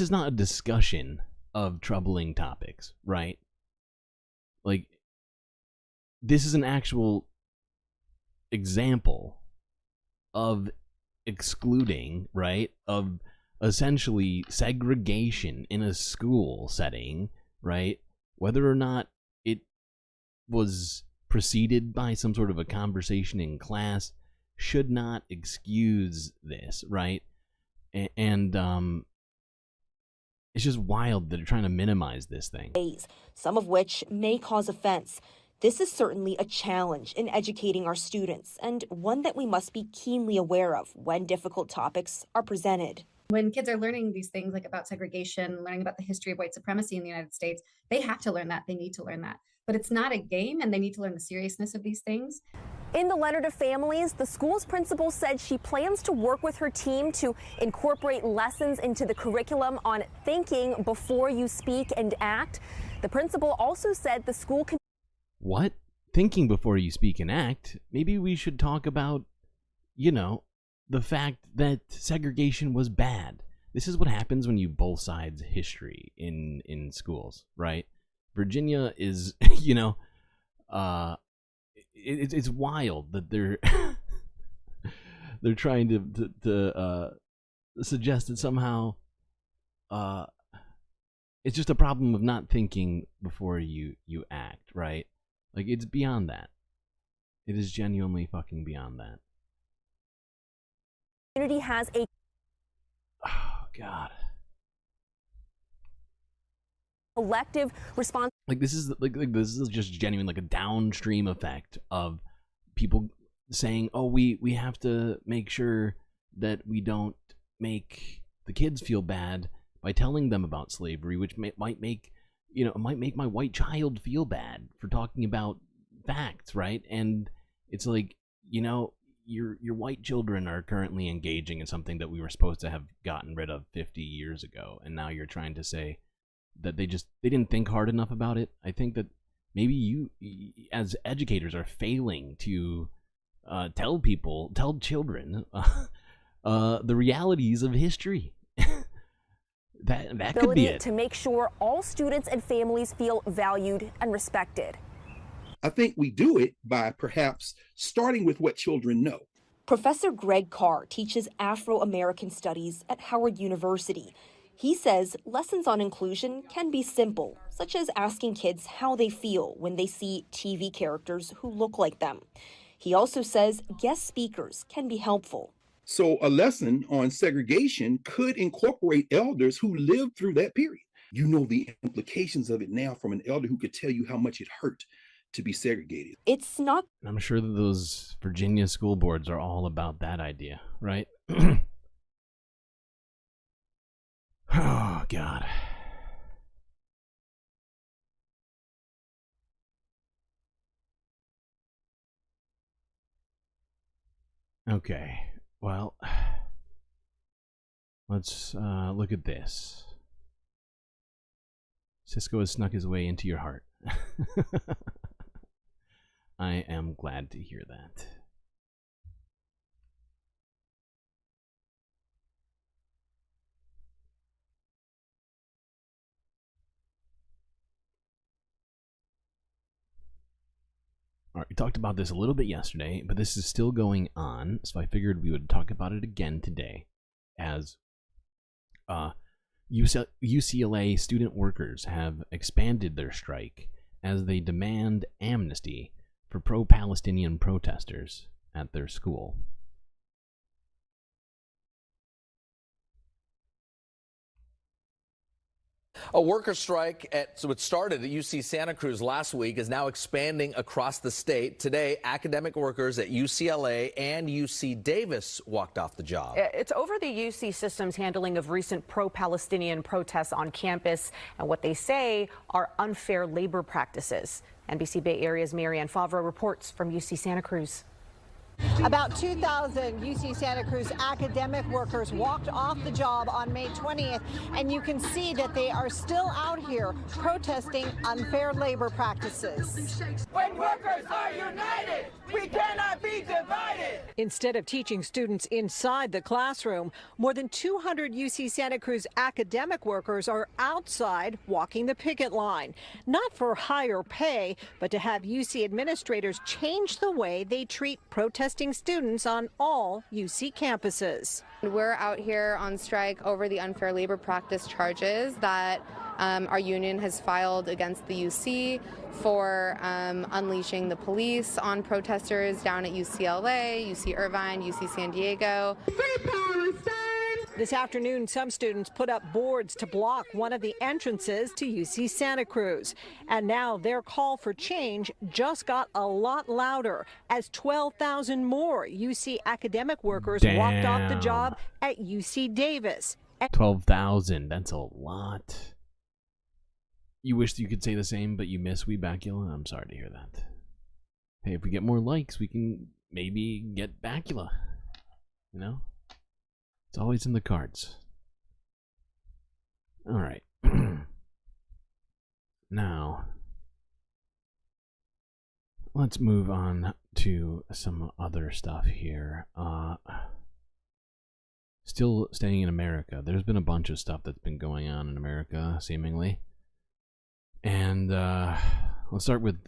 [SPEAKER 10] is not a discussion of troubling topics, right? Like, this is an actual example of excluding, right? Of essentially segregation in a school setting, right? Whether or not it was preceded by some sort of a conversation in class should not excuse this, right? And it's just wild that they're trying to minimize this thing.
[SPEAKER 8] Some of which may cause offense. This is certainly a challenge in educating our students, and one that we must be keenly aware of when difficult topics are presented.
[SPEAKER 9] When kids are learning these things like about segregation, learning about the history of white supremacy in the United States, they have to learn that. They need to learn that. But it's not a game, and they need to learn the seriousness of these things.
[SPEAKER 11] In the letter to families, the school's principal said she plans to work with her team to incorporate lessons into the curriculum on thinking before you speak and act. The principal also said the school can...
[SPEAKER 10] What? Thinking before you speak and act? Maybe we should talk about, you know, the fact that segregation was bad. This is what happens when you both sides history in schools, right? Virginia is, you know, it's wild that they're they're trying to suggest that somehow it's just a problem of not thinking before you act, right? Like, it's beyond that. It is genuinely fucking beyond that.
[SPEAKER 11] Community has a...
[SPEAKER 10] Oh, God.
[SPEAKER 11] Collective response.
[SPEAKER 10] Like, this is this is just genuine, like a downstream effect of people saying, oh, we have to make sure that we don't make the kids feel bad by telling them about slavery, which might make, you know, might make my white child feel bad for talking about facts, right? And it's like, you know, your white children are currently engaging in something that we were supposed to have gotten rid of 50 years ago, and now you're trying to say that they didn't think hard enough about it. I think that maybe you, as educators, are failing to tell children the realities of history. that could be it.
[SPEAKER 11] To make sure all students and families feel valued and respected.
[SPEAKER 12] I think we do it by perhaps starting with what children know.
[SPEAKER 8] Professor Greg Carr teaches Afro-American studies at Howard University. He says lessons on inclusion can be simple, such as asking kids how they feel when they see TV characters who look like them. He also says guest speakers can be helpful.
[SPEAKER 12] So a lesson on segregation could incorporate elders who lived through that period. You know the implications of it now from an elder who could tell you how much it hurt to be segregated.
[SPEAKER 8] It's not...
[SPEAKER 10] I'm sure that those Virginia school boards are all about that idea, right? Oh, God. Okay, well, let's look at this. Cisco has snuck his way into your heart. I am glad to hear that. All right, we talked about this a little bit yesterday, but this is still going on, so I figured we would talk about it again today, as UCLA student workers have expanded their strike as they demand amnesty for pro-Palestinian protesters at their school.
[SPEAKER 13] A worker strike it started at UC Santa Cruz last week is now expanding across the state. Today, academic workers at UCLA and UC Davis walked off the job.
[SPEAKER 14] It's over the UC system's handling of recent pro-Palestinian protests on campus and what they say are unfair labor practices. NBC Bay Area's Marianne Favreau reports from UC Santa Cruz.
[SPEAKER 25] About 2,000 UC Santa Cruz academic workers walked off the job on May 20th, and you can see that they are still out here protesting unfair labor practices.
[SPEAKER 26] When workers are united, we cannot be divided.
[SPEAKER 25] Instead of teaching students inside the classroom, more than 200 UC Santa Cruz academic workers are outside walking the picket line, not for higher pay, but to have UC administrators change the way they treat protesting students on all UC campuses.
[SPEAKER 27] We're out here on strike over the unfair labor practice charges that our union has filed against the UC for unleashing the police on protesters down at UCLA, UC Irvine, UC San Diego.
[SPEAKER 26] Free Palestine!
[SPEAKER 25] This afternoon, some students put up boards to block one of the entrances to UC Santa Cruz. And now their call for change just got a lot louder as 12,000 more UC academic workers walked off the job at UC Davis.
[SPEAKER 10] 12,000. That's a lot. You wish you could say the same, but you miss Webacula? I'm sorry to hear that. Hey, if we get more likes, we can maybe get Bacula. You know? It's always in the cards. Alright. Now, let's move on to some other stuff here. Still staying in America. There's been a bunch of stuff that's been going on in America, seemingly. And let's start with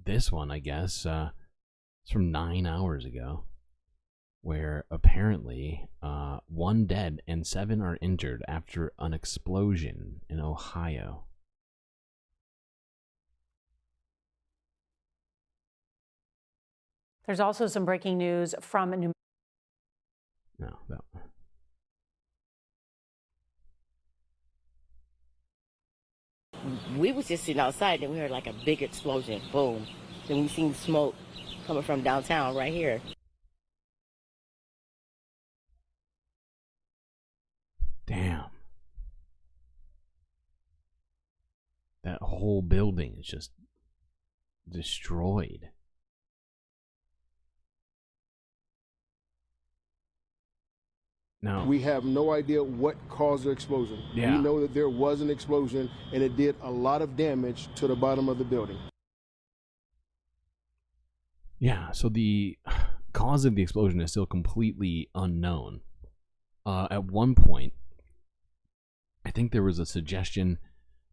[SPEAKER 10] this one, I guess. It's from 9 hours ago, where apparently 1 dead and 7 are injured after an explosion in Ohio.
[SPEAKER 15] There's also some breaking news from New.
[SPEAKER 10] No, that one.
[SPEAKER 16] We was just sitting outside, and we heard like a big explosion, boom. Then we seen smoke coming from downtown right here.
[SPEAKER 10] Damn. That whole building is just destroyed. No.
[SPEAKER 17] We have no idea what caused the explosion.
[SPEAKER 10] Yeah.
[SPEAKER 17] We know that there was an explosion, and it did a lot of damage to the bottom of the building.
[SPEAKER 10] Yeah, so the cause of the explosion is still completely unknown. At one point, I think there was a suggestion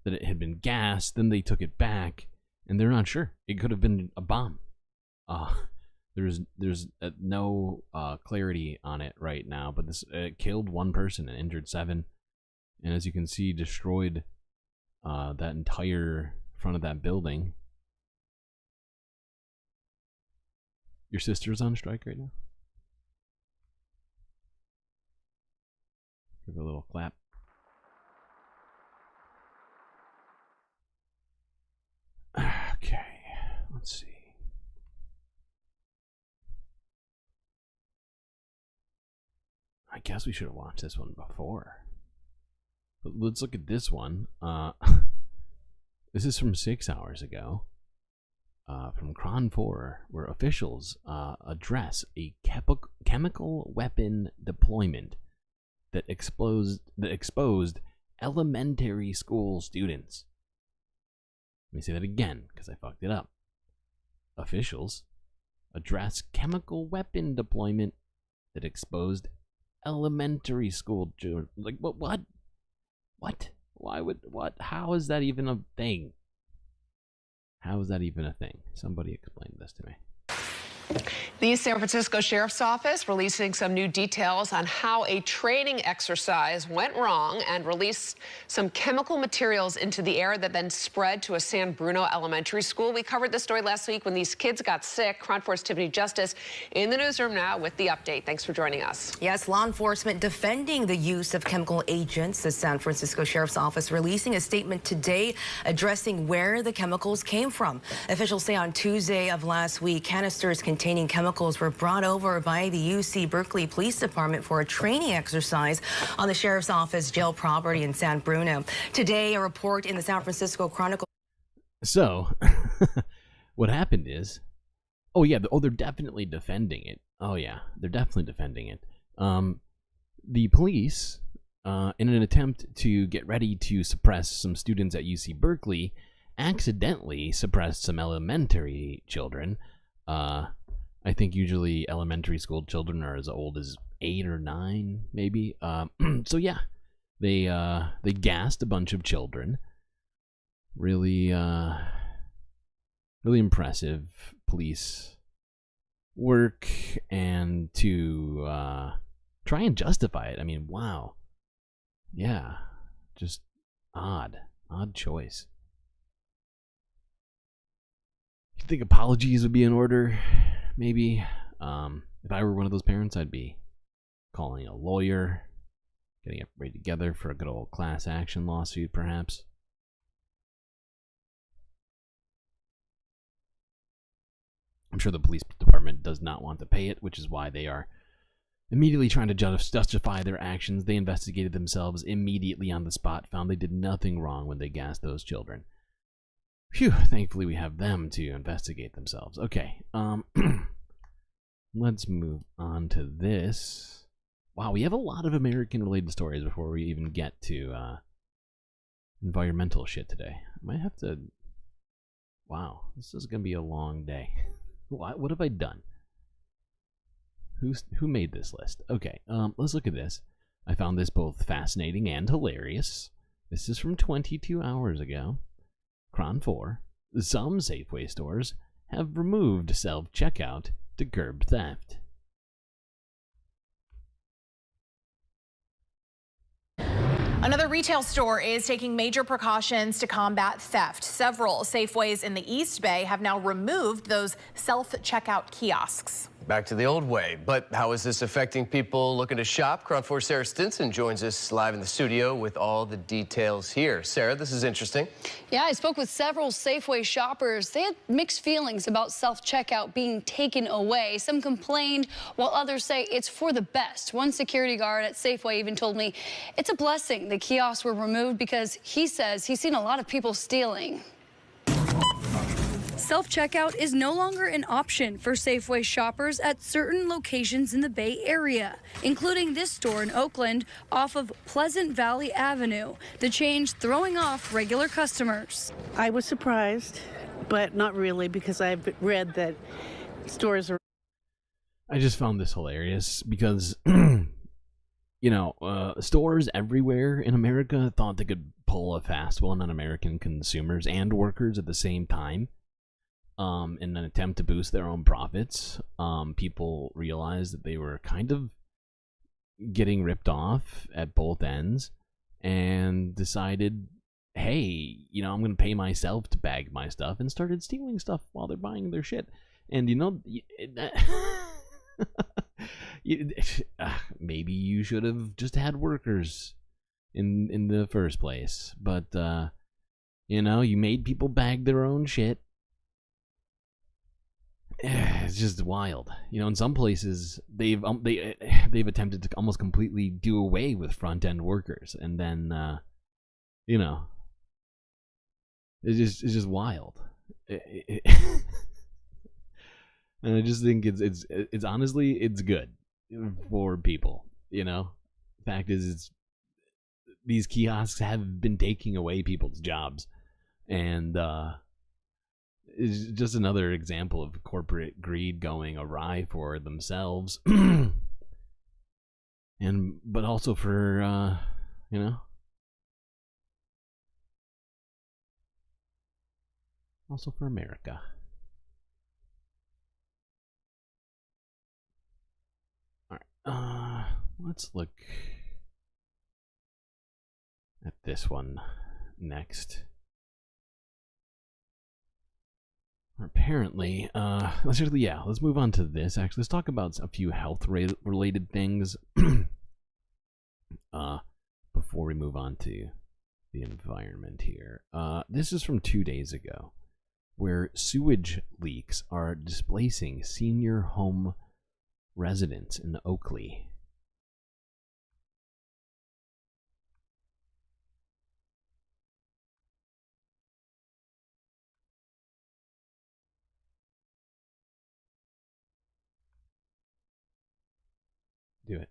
[SPEAKER 10] that it had been gas, then they took it back, and they're not sure. It could have been a bomb. There's no clarity on it right now, but this killed 1 person and injured 7, and as you can see, destroyed that entire front of that building. Your sister's on strike right now? Give her a little clap. Okay, let's see. I guess we should have watched this one before. But let's look at this one. This is from 6 hours ago. From Cron 4, where officials address a chemical weapon deployment that exposed elementary school students. Let me say that again, because I fucked it up. Officials address chemical weapon deployment that exposed elementary school children. Like, what? Why would, what? How is that even a thing? How is that even a thing? Somebody explain this to me.
[SPEAKER 18] The San Francisco Sheriff's Office releasing some new details on how a training exercise went wrong and released some chemical materials into the air that then spread to a San Bruno elementary school. We covered this story last week when these kids got sick. Cron 4's Tiffany Justice in the newsroom now with the update. Thanks for joining us.
[SPEAKER 19] Yes, law enforcement defending the use of chemical agents. The San Francisco Sheriff's Office releasing a statement today addressing where the chemicals came from. Officials say on Tuesday of last week, canisters containing chemicals were brought over by the UC Berkeley Police Department for a training exercise on the Sheriff's Office jail property in San Bruno. Today, a report in the San Francisco Chronicle.
[SPEAKER 10] So, what happened is, they're definitely defending it. Oh yeah, they're definitely defending it. The police, in an attempt to get ready to suppress some students at UC Berkeley, accidentally suppressed some elementary children. I think usually elementary school children are as old as 8 or 9, maybe. So yeah, they gassed a bunch of children. Really, really impressive police work, and to try and justify it. I mean, wow. Yeah, just odd choice. You think apologies would be in order? Maybe. If I were one of those parents, I'd be calling a lawyer, Getting everybody together for a good old class action lawsuit, perhaps. I'm sure the police department does not want to pay it, which is why they are immediately trying to justify their actions. They investigated themselves immediately on the spot, found they did nothing wrong when they gassed those children. Phew, thankfully we have them to investigate themselves. Okay, let's move on to this. Wow, we have a lot of American-related stories before we even get to environmental shit today. I might have to... Wow, this is going to be a long day. What have I done? Who made this list? Okay, let's look at this. I found this both fascinating and hilarious. This is from 22 hours ago. Cron 4. Some Safeway stores have removed self-checkout to curb theft.
[SPEAKER 3] Another retail store is taking major precautions to combat theft. Several Safeways in the East Bay have now removed those self-checkout kiosks.
[SPEAKER 7] Back to the old way. But how is this affecting people looking to shop? Cron 4's Sarah Stinson joins us live in the studio with all the details here. Sarah, this is interesting.
[SPEAKER 20] Yeah, I spoke with several Safeway shoppers. They had mixed feelings about self-checkout being taken away. Some complained, while others say it's for the best. One security guard at Safeway even told me it's a blessing the kiosks were removed because he says he's seen a lot of people stealing. Self-checkout is no longer an option for Safeway shoppers at certain locations in the Bay Area, including this store in Oakland off of Pleasant Valley Avenue. The change throwing off regular customers.
[SPEAKER 21] I was surprised, but not really, because I've read that stores are...
[SPEAKER 10] I just found this hilarious because, stores everywhere in America thought they could pull a fast one on American consumers and workers at the same time. In an attempt to boost their own profits. People realized that they were kind of getting ripped off at both ends and decided, hey, I'm going to pay myself to bag my stuff, and started stealing stuff while they're buying their shit. And maybe you should have just had workers in the first place. But, you made people bag their own shit. It's just wild. In some places they've attempted to almost completely do away with front end workers, and then it's just wild. And I just think it's honestly it's good for people. Fact is, these kiosks have been taking away people's jobs, and is just another example of corporate greed going awry for themselves, but also for also for America. All right, let's look at this one next. Apparently, let's move on to this. Actually, let's talk about a few health-related things before we move on to the environment here. This is from 2 days ago, where sewage leaks are displacing senior home residents in Oakley. Do it.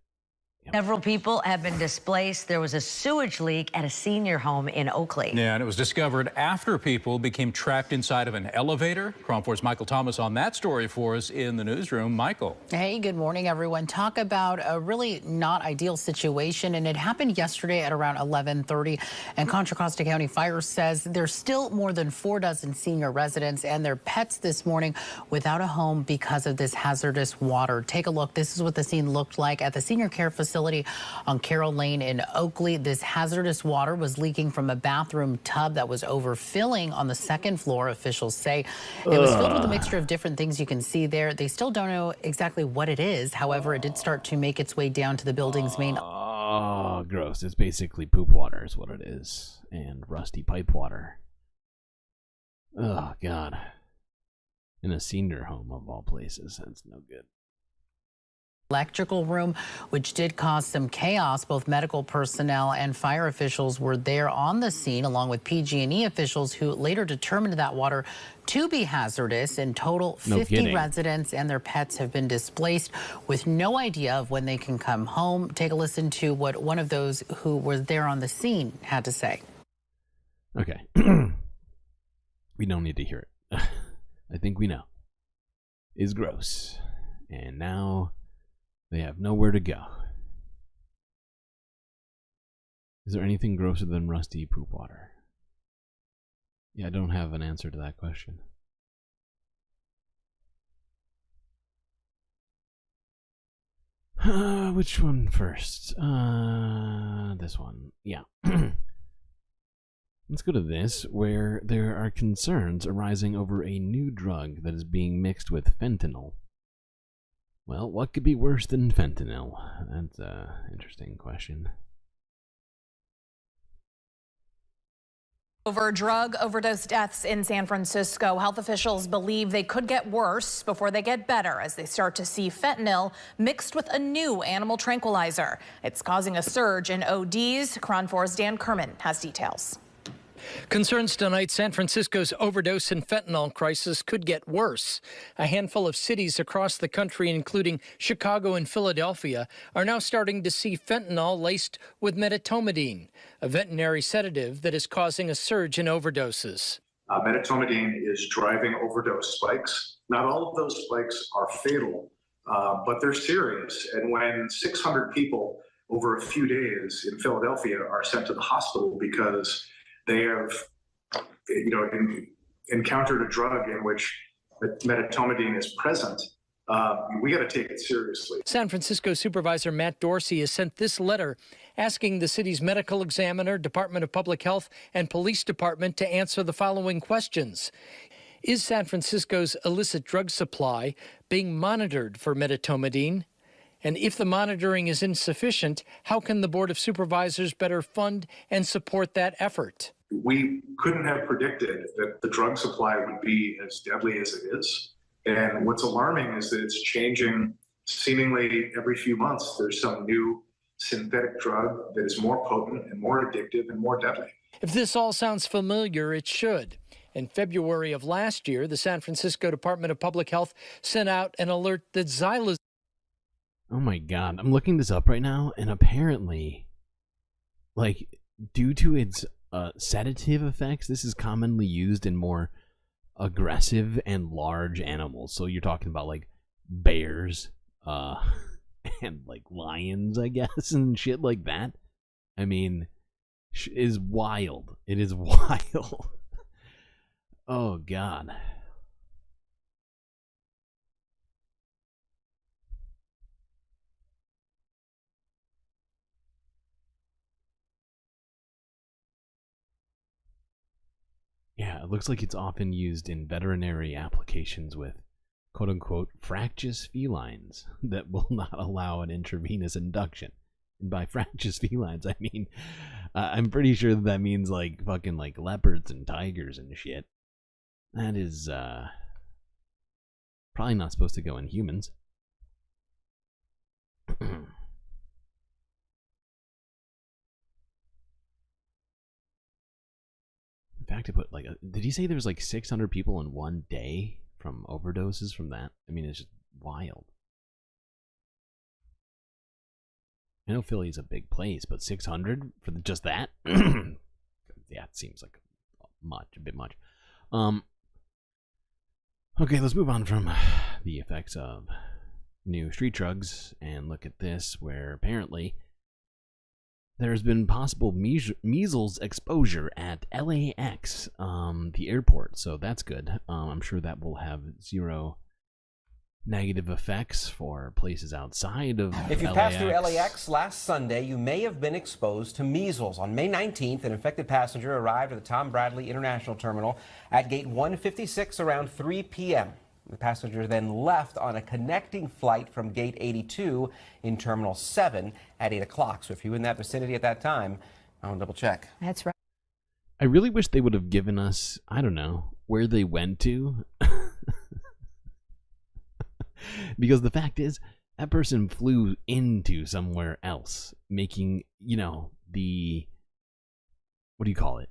[SPEAKER 22] Several people have been displaced. There was a sewage leak at a senior home in Oakley.
[SPEAKER 23] Yeah, and it was discovered after people became trapped inside of an elevator. Cron 4's Michael Thomas on that story for us in the newsroom. Michael.
[SPEAKER 24] Hey, good morning, everyone. Talk about a really not ideal situation, and it happened yesterday at around 11:30. And Contra Costa County Fire says there's still more than 4 dozen senior residents and their pets this morning without a home because of this hazardous water. Take a look. This is what the scene looked like at the senior care facility on Carroll Lane in Oakley. This hazardous water was leaking from a bathroom tub that was overfilling on the second floor, officials say. It was filled with a mixture of different things you can see there. They still don't know exactly what it is. However, it did start to make its way down to the building's main.
[SPEAKER 10] Oh, gross. It's basically poop water is what it is. And rusty pipe water. Oh, God. In a senior home of all places. That's no good.
[SPEAKER 24] Electrical room, which did cause some chaos. Both medical personnel and fire officials were there on the scene, along with PG&E officials who later determined that water to be hazardous. In total, 50 residents and their pets have been displaced with no idea of when they can come home. Take a listen to what one of those who were there on the scene had to say.
[SPEAKER 10] Okay. We don't need to hear it. I think we know. It's gross. And now they have nowhere to go. Is there anything grosser than rusty poop water? Yeah, I don't have an answer to that question. Which one first? This one. Yeah. Let's go to this, where there are concerns arising over a new drug that is being mixed with fentanyl. Well, what could be worse than fentanyl? That's an interesting question.
[SPEAKER 3] Over drug overdose deaths in San Francisco, health officials believe they could get worse before they get better as they start to see fentanyl mixed with a new animal tranquilizer. It's causing a surge in ODs. KRON 4's Dan Kerman has details.
[SPEAKER 1] Concerns tonight, San Francisco's overdose and fentanyl crisis could get worse. A handful of cities across the country, including Chicago and Philadelphia, are now starting to see fentanyl laced with medetomidine, a veterinary sedative that is causing a surge in overdoses.
[SPEAKER 2] Medetomidine is driving overdose spikes. Not all of those spikes are fatal, but they're serious. And when 600 people over a few days in Philadelphia are sent to the hospital because they have, encountered a drug in which medetomidine is present, we got to take it seriously.
[SPEAKER 1] San Francisco Supervisor Matt Dorsey has sent this letter asking the city's medical examiner, Department of Public Health, and police department to answer the following questions. Is San Francisco's illicit drug supply being monitored for medetomidine? And if the monitoring is insufficient, how can the Board of Supervisors better fund and support that effort?
[SPEAKER 2] We couldn't have predicted that the drug supply would be as deadly as it is. And what's alarming is that it's changing seemingly every few months. There's some new synthetic drug that is more potent and more addictive and more deadly.
[SPEAKER 1] If this all sounds familiar, it should. In February of last year, the San Francisco Department of Public Health sent out an alert that xylazine.
[SPEAKER 10] Oh my God, I'm looking this up right now, and apparently, due to its sedative effects, this is commonly used in more aggressive and large animals. So you're talking about bears, and lions, I guess, and shit like that. I mean, is wild. It is wild. Oh God. Yeah, it looks like it's often used in veterinary applications with quote-unquote fractious felines that will not allow an intravenous induction. And by fractious felines, I mean, I'm pretty sure that means fucking leopards and tigers and shit. That is probably not supposed to go in humans. In fact, to put did he say there was 600 people in one day from overdoses from that? I mean, it's just wild. I know Philly's a big place, but 600 for just that? Yeah, it seems like a bit much. Okay, let's move on from the effects of new street drugs and look at this, where apparently there's been possible measles exposure at LAX, the airport, so that's good. I'm sure that will have zero negative effects for places outside of
[SPEAKER 4] If you
[SPEAKER 10] LAX.
[SPEAKER 4] passed through LAX last Sunday, you may have been exposed to measles. On May 19th, an infected passenger arrived at the Tom Bradley International Terminal at gate 156 around 3 p.m. The passenger then left on a connecting flight from Gate 82 in Terminal 7 at 8 o'clock. So if you were in that vicinity at that time, I want to double check.
[SPEAKER 22] That's right.
[SPEAKER 10] I really wish they would have given us, I don't know, where they went to. Because the fact is, that person flew into somewhere else, making, the, what do you call it?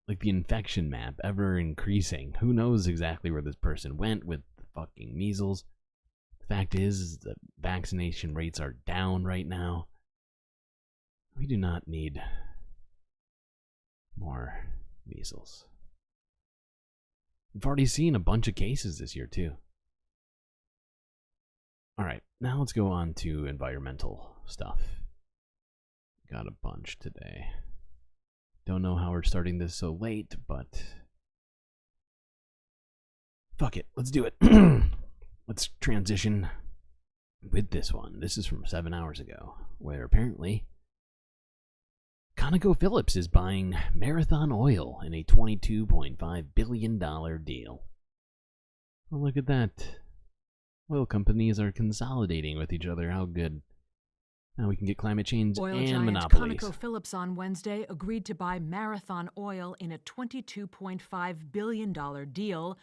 [SPEAKER 10] Like the infection map ever increasing. Who knows exactly where this person went with the fucking measles. The fact is the vaccination rates are down right now. We do not need more measles. We've already seen a bunch of cases this year too. Alright, now let's go on to environmental stuff. Got a bunch today. Don't know how we're starting this so late, but fuck it, let's do it. Let's transition with this one. This is from 7 hours ago, where apparently ConocoPhillips is buying Marathon Oil in a $22.5 billion deal. Well, look at that. Oil companies are consolidating with each other. How good. Now we can get climate change
[SPEAKER 5] Oil
[SPEAKER 10] and
[SPEAKER 5] giant
[SPEAKER 10] monopolies.
[SPEAKER 5] ConocoPhillips on Wednesday agreed to buy Marathon Oil in a $22.5 billion deal,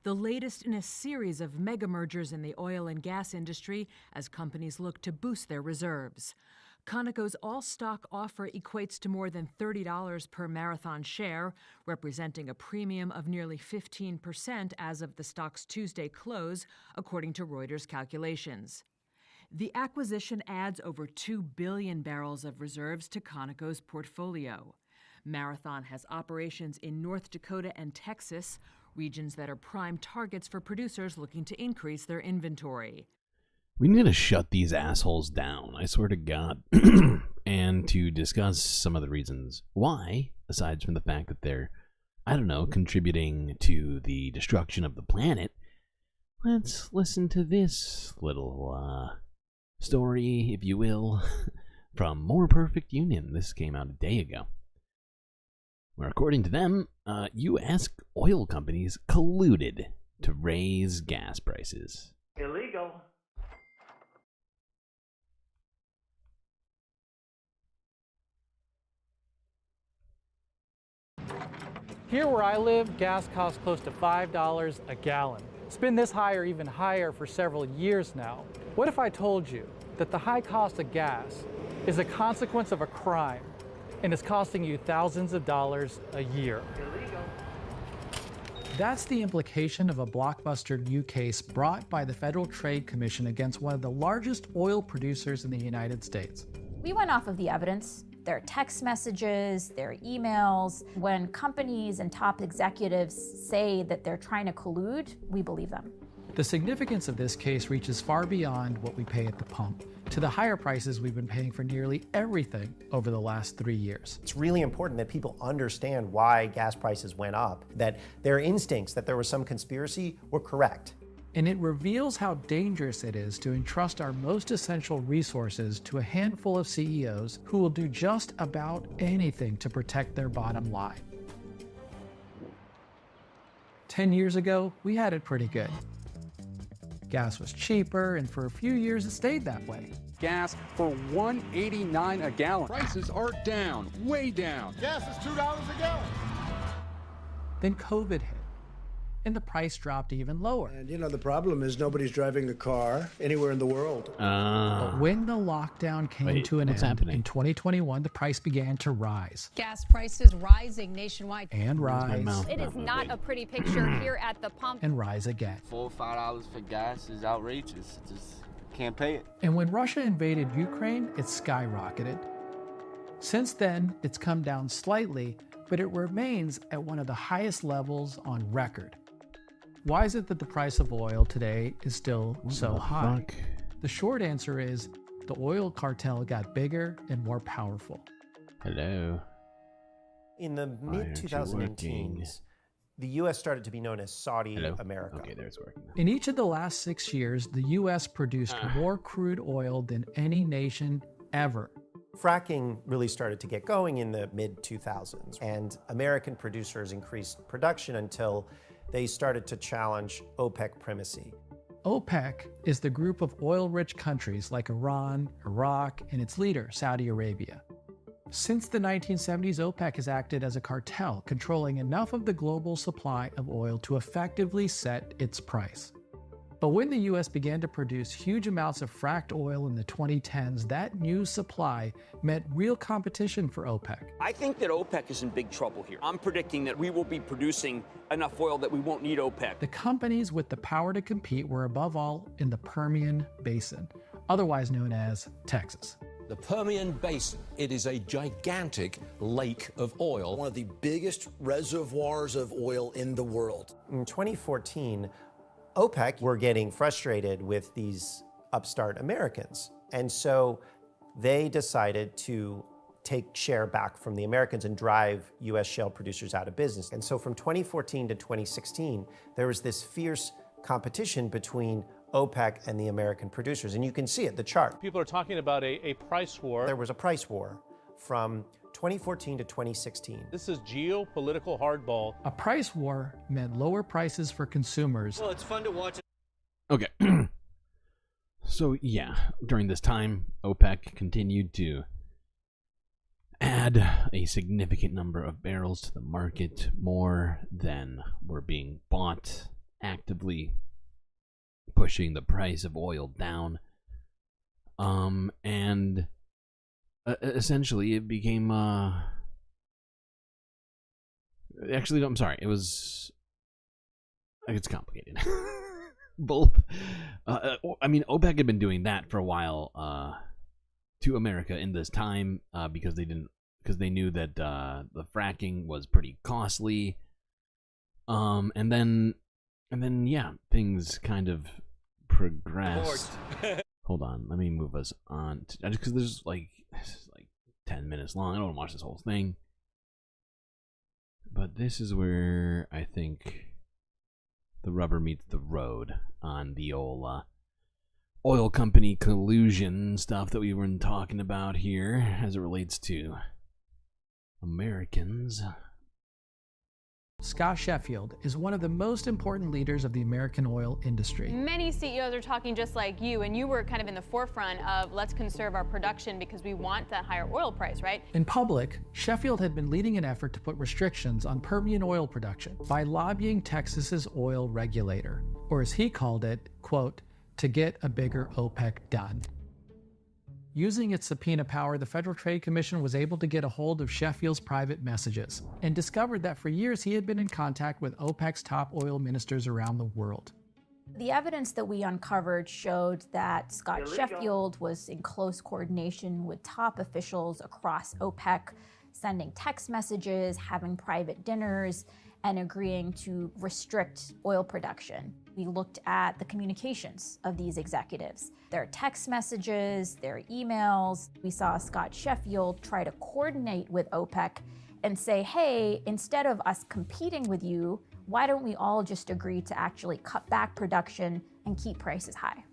[SPEAKER 5] the latest in a series of mega mergers in the oil and gas industry as companies look to boost their reserves. Conoco's all-stock offer equates to more than $30 per Marathon share, representing a premium of nearly 15% as of the stock's Tuesday close, according to Reuters calculations. The acquisition adds over 2 billion barrels of reserves to Conoco's portfolio. Marathon has operations in North Dakota and Texas, regions that are prime targets for producers looking to increase their inventory.
[SPEAKER 10] We need to shut these assholes down, I swear to God. And to discuss some of the reasons why, aside from the fact that they're, I don't know, contributing to the destruction of the planet, let's listen to this little story, if you will, from More Perfect Union. This came out a day ago, where according to them, U.S. oil companies colluded to raise gas prices.
[SPEAKER 6] Illegal.
[SPEAKER 8] Here where I live, gas costs close to $5 a gallon. It's been this high or even higher for several years now. What if I told you that the high cost of gas is a consequence of a crime and is costing you thousands of dollars a year?
[SPEAKER 6] Illegal.
[SPEAKER 8] That's the implication of a blockbuster new case brought by the Federal Trade Commission against one of the largest oil producers in the United States.
[SPEAKER 9] We went off of the evidence. Their text messages, their emails. When companies and top executives say that they're trying to collude, we believe them.
[SPEAKER 8] The significance of this case reaches far beyond what we pay at the pump, to the higher prices we've been paying for nearly everything over the last 3 years.
[SPEAKER 11] It's really important that people understand why gas prices went up, that their instincts that there was some conspiracy were correct.
[SPEAKER 8] And it reveals how dangerous it is to entrust our most essential resources to a handful of CEOs who will do just about anything to protect their bottom line. 10 years ago, we had it pretty good. Gas was cheaper, and for a few years it stayed that way.
[SPEAKER 12] Gas for $1.89 a gallon. Prices are down, way down.
[SPEAKER 17] Gas is $2 a gallon.
[SPEAKER 8] Then COVID hit, and the price dropped even lower.
[SPEAKER 13] And the problem is nobody's driving a car anywhere in the world.
[SPEAKER 8] But when the lockdown came to an end in 2021, the price began to rise.
[SPEAKER 28] Gas prices rising nationwide.
[SPEAKER 8] And rise.
[SPEAKER 28] It is not a pretty picture here at the pump.
[SPEAKER 8] And rise again.
[SPEAKER 29] $4 or $5 for gas is outrageous. Just can't pay it.
[SPEAKER 8] And when Russia invaded Ukraine, it skyrocketed. Since then, it's come down slightly, but it remains at one of the highest levels on record. Why is it that the price of oil today is still so high? The short answer is the oil cartel got bigger and more powerful.
[SPEAKER 10] Hello.
[SPEAKER 11] In the mid-2010s, the U.S. started to be known as Saudi America.
[SPEAKER 10] Okay, there's working.
[SPEAKER 8] In each of the last 6 years, the U.S. produced more crude oil than any nation ever.
[SPEAKER 11] Fracking really started to get going in the mid-2000s, and American producers increased production until they started to challenge OPEC primacy.
[SPEAKER 8] OPEC is the group of oil-rich countries like Iran, Iraq, and its leader, Saudi Arabia. Since the 1970s, OPEC has acted as a cartel, controlling enough of the global supply of oil to effectively set its price. But when the U.S. began to produce huge amounts of fracked oil in the 2010s, that new supply meant real competition for OPEC.
[SPEAKER 6] I think that OPEC is in big trouble here. I'm predicting that we will be producing enough oil that we won't need OPEC.
[SPEAKER 8] The companies with the power to compete were above all in the Permian Basin, otherwise known as Texas.
[SPEAKER 14] The Permian Basin, it is a gigantic lake of oil.
[SPEAKER 15] One of the biggest reservoirs of oil in the world.
[SPEAKER 11] In 2014, OPEC were getting frustrated with these upstart Americans. And so they decided to take share back from the Americans and drive U.S. shale producers out of business. And so from 2014 to 2016, there was this fierce competition between OPEC and the American producers. And you can see it, the chart.
[SPEAKER 16] People are talking about a price war.
[SPEAKER 11] There was a price war from 2014 to 2016.
[SPEAKER 16] This is geopolitical hardball.
[SPEAKER 8] A price war meant lower prices for consumers.
[SPEAKER 16] Well, it's fun to watch.
[SPEAKER 10] Okay. So, yeah, during this time, OPEC continued to add a significant number of barrels to the market, more than were being bought, actively pushing the price of oil down. And essentially it became actually, I'm sorry, it's complicated. Both I mean, OPEC had been doing that for a while to America in this time because they knew that the fracking was pretty costly, and then yeah, things kind of progressed. Hold on, let me move us on just because this is like 10 minutes long. I don't want to watch this whole thing, but this is where I think the rubber meets the road on the old oil company collusion stuff that we were talking about here as it relates to Americans.
[SPEAKER 8] Scott Sheffield is one of the most important leaders of the American oil industry.
[SPEAKER 28] Many CEOs are talking just like you, and you were kind of in the forefront of let's conserve our production because we want that higher oil price, right?
[SPEAKER 8] In public, Sheffield had been leading an effort to put restrictions on Permian oil production by lobbying Texas's oil regulator, or as he called it, quote, to get a bigger OPEC done. Using its subpoena power, the Federal Trade Commission was able to get a hold of Sheffield's private messages and discovered that for years he had been in contact with OPEC's top oil ministers around the world.
[SPEAKER 9] The evidence that we uncovered showed that Scott Sheffield was in close coordination with top officials across OPEC, sending text messages, having private dinners, and agreeing to restrict oil production. We looked at the communications of these executives, their text messages, their emails. We saw Scott Sheffield try to coordinate with OPEC and say, hey, instead of us competing with you, why don't we all just agree to actually cut back production and keep prices high?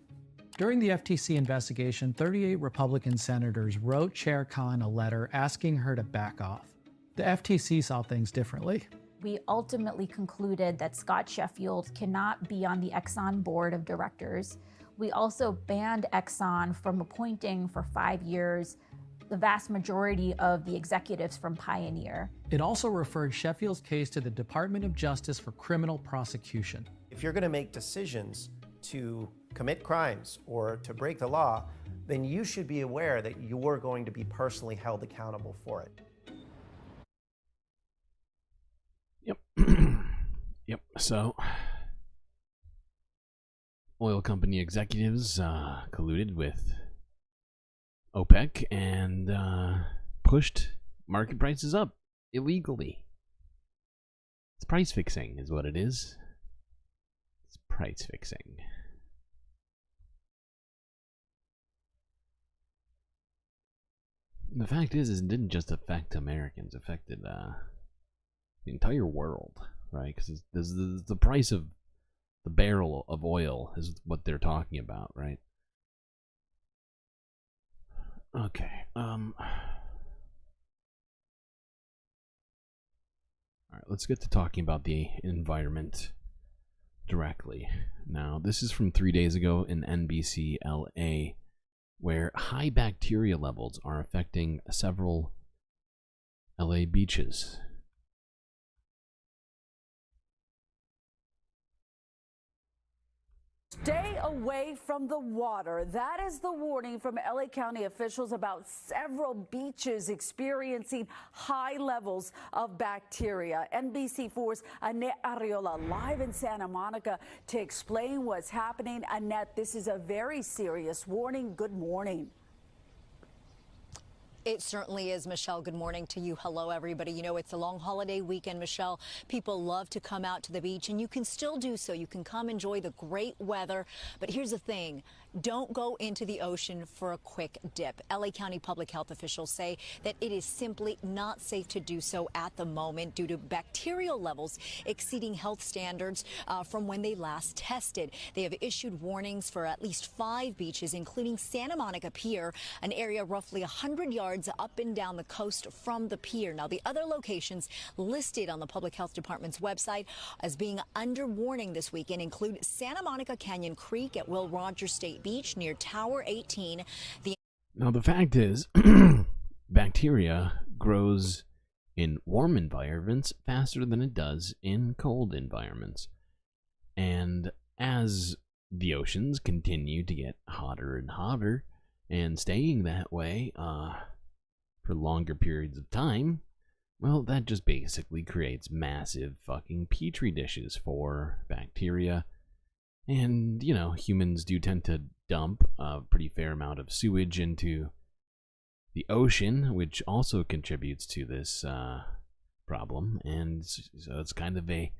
[SPEAKER 8] During the FTC investigation, 38 Republican senators wrote Chair Khan a letter asking her to back off. The FTC saw things differently.
[SPEAKER 9] We ultimately concluded that Scott Sheffield cannot be on the Exxon board of directors. We also banned Exxon from appointing for 5 years the vast majority of the executives from Pioneer.
[SPEAKER 8] It also referred Sheffield's case to the Department of Justice for criminal prosecution.
[SPEAKER 11] If you're going to make decisions to commit crimes or to break the law, then you should be aware that you're going to be personally held accountable for it.
[SPEAKER 10] Yep, so oil company executives colluded with OPEC and pushed market prices up illegally. It's price fixing is what it is. It's price fixing. The fact is it didn't just affect Americans, it affected the entire world. Right, because the price of the barrel of oil is what they're talking about, right? Okay. All right, let's get to talking about the environment directly. Now, this is from 3 days ago in NBC LA, where high bacteria levels are affecting several LA beaches.
[SPEAKER 7] Stay away from the water. That is the warning from LA County officials about several beaches experiencing high levels of bacteria. NBC4's Annette Arriola live in Santa Monica to explain what's happening. Annette, this is a very serious warning. Good morning.
[SPEAKER 18] It certainly is, Michelle. Good morning to you. Hello, everybody. You know, it's a long holiday weekend, Michelle. People love to come out to the beach, and you can still do so. You can come enjoy the great weather. But here's the thing. Don't go into the ocean for a quick dip. LA County public health officials say that it is simply not safe to do so at the moment due to bacterial levels exceeding health standards from when they last tested. They have issued warnings for at least 5 beaches, including Santa Monica Pier, an area roughly 100 yards up and down the coast from the pier. Now, the other locations listed on the Public Health Department's website as being under warning this weekend include Santa Monica Canyon Creek at Will Rogers State Beach near Tower 18.
[SPEAKER 10] Now, the fact is, bacteria grows in warm environments faster than it does in cold environments. And as the oceans continue to get hotter and hotter and staying that way for longer periods of time, well, that just basically creates massive fucking petri dishes for bacteria. And, you know, humans do tend to dump a pretty fair amount of sewage into the ocean, which also contributes to this problem. And so it's kind of a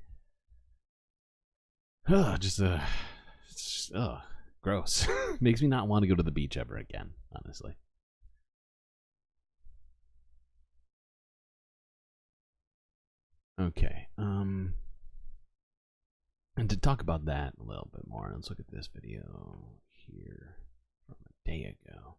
[SPEAKER 10] gross. Makes me not want to go to the beach ever again, honestly. Okay, and to talk about that a little bit more, let's look at this video here from a day ago.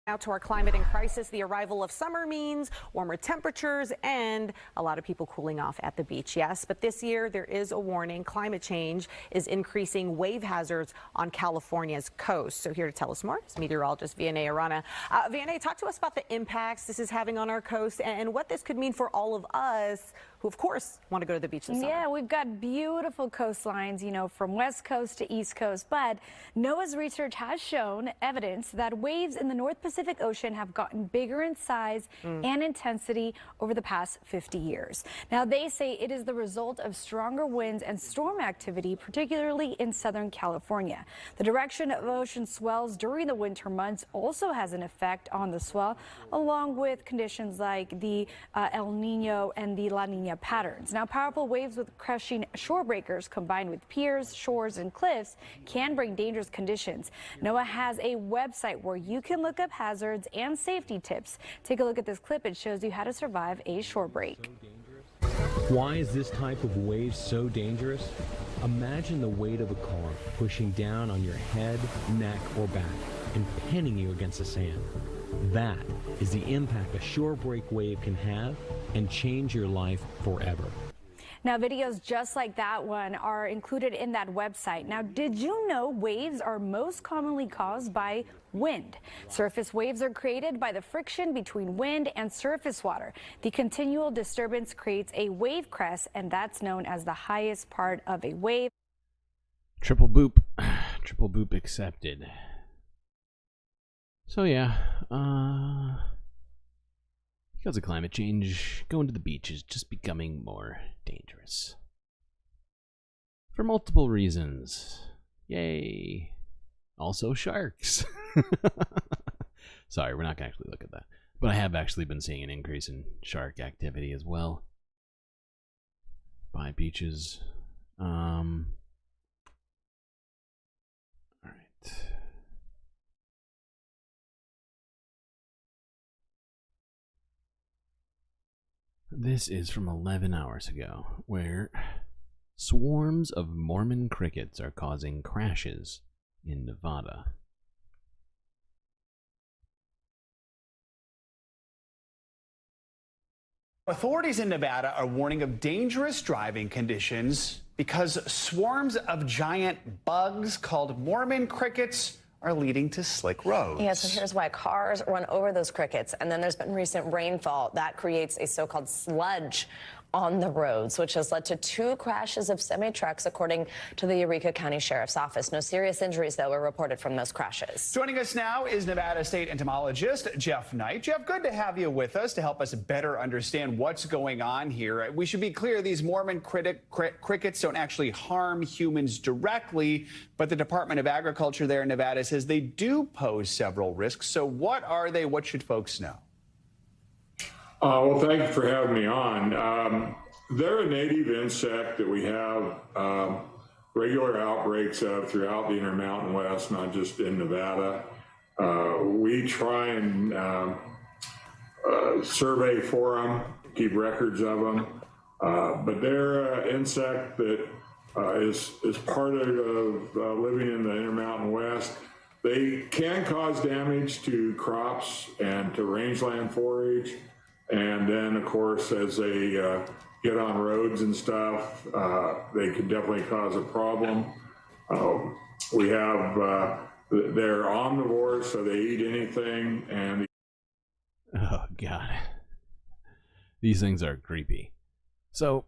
[SPEAKER 19] Now to our climate in crisis, the arrival of summer means warmer temperatures and a lot of people cooling off at the beach. Yes, but this year there is a warning. Climate change is increasing wave hazards on California's coast. So here to tell us more is meteorologist Vianney Arana. Vianney, talk to us about the impacts this is having on our coast and what this could mean for all of us who, of course, want to go to the beach this summer.
[SPEAKER 20] Yeah, we've got beautiful coastlines, you know, from west coast to east coast. But NOAA's research has shown evidence that waves in the North Pacific Ocean have gotten bigger in size and intensity over the past 50 years. Now, they say it is the result of stronger winds and storm activity, particularly in Southern California. The direction of ocean swells during the winter months also has an effect on the swell, along with conditions like the El Nino and the La Nina patterns. Now, powerful waves with crushing shore breakers combined with piers, shores, and cliffs can bring dangerous conditions. NOAA has a website where you can look up hazards and safety tips. Take a look at this clip. It shows you how to survive a shore break.
[SPEAKER 21] Why is this type of wave so dangerous? Imagine the weight of a car pushing down on your head, neck, or back and pinning you against the sand. That is the impact a shore break wave can have and change your life forever.
[SPEAKER 20] Now, videos just like that one are included in that website. Now, did you know waves are most commonly caused by wind? Surface waves are created by the friction between wind and surface water. The continual disturbance creates a wave crest, and that's known as the highest part of a wave.
[SPEAKER 10] Triple boop. Triple boop accepted. So yeah, because of climate change, going to the beach is just becoming more dangerous. For multiple reasons. Yay. Also sharks. Sorry, we're not going to actually look at that. But I have actually been seeing an increase in shark activity as well. By beaches. Alright. This is from 11 hours ago, where swarms of Mormon crickets are causing crashes in Nevada.
[SPEAKER 23] Authorities in Nevada are warning of dangerous driving conditions
[SPEAKER 1] because swarms of giant bugs called Mormon crickets are leading to slick roads.
[SPEAKER 2] Yeah, so here's why. Cars run over those crickets, and then there's been recent rainfall that creates a so-called sludge on the roads, which has led to 2 crashes of semi-trucks, according to the Eureka County Sheriff's Office. No serious injuries, though, were reported from those crashes.
[SPEAKER 1] Joining us now is Nevada State entomologist Jeff Knight. Jeff, good to have you with us to help us better understand what's going on here. We should be clear, these Mormon crickets don't actually harm humans directly, but the Department of Agriculture there in Nevada says they do pose several risks. So what are they? What should folks know?
[SPEAKER 3] Well, thank you for having me on. They're a native insect that we have regular outbreaks of throughout the Intermountain West, not just in Nevada. We try and survey for them, keep records of them, but they're an insect that is part of living in the Intermountain West. They can cause damage to crops and to rangeland forage. And then, of course, as they get on roads and stuff, they can definitely cause a problem. We have, they're omnivores, so they eat anything. And
[SPEAKER 10] oh, God. These things are creepy. So,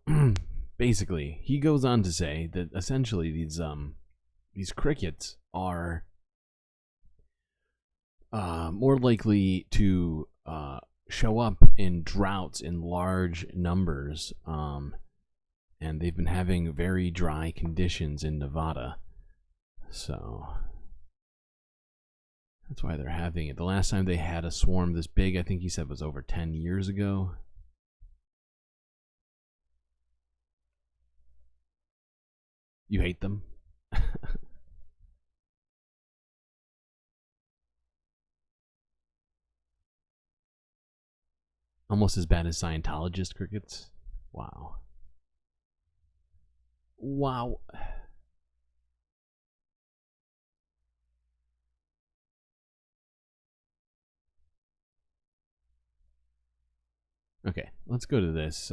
[SPEAKER 10] basically, he goes on to say that essentially these crickets are more likely to show up in droughts in large numbers, and they've been having very dry conditions in Nevada, so that's why they're having it. The last time they had a swarm this big, I think he said, was over 10 years ago. You hate them? Almost as bad as Scientologist crickets. Wow. Wow. Okay, let's go to this.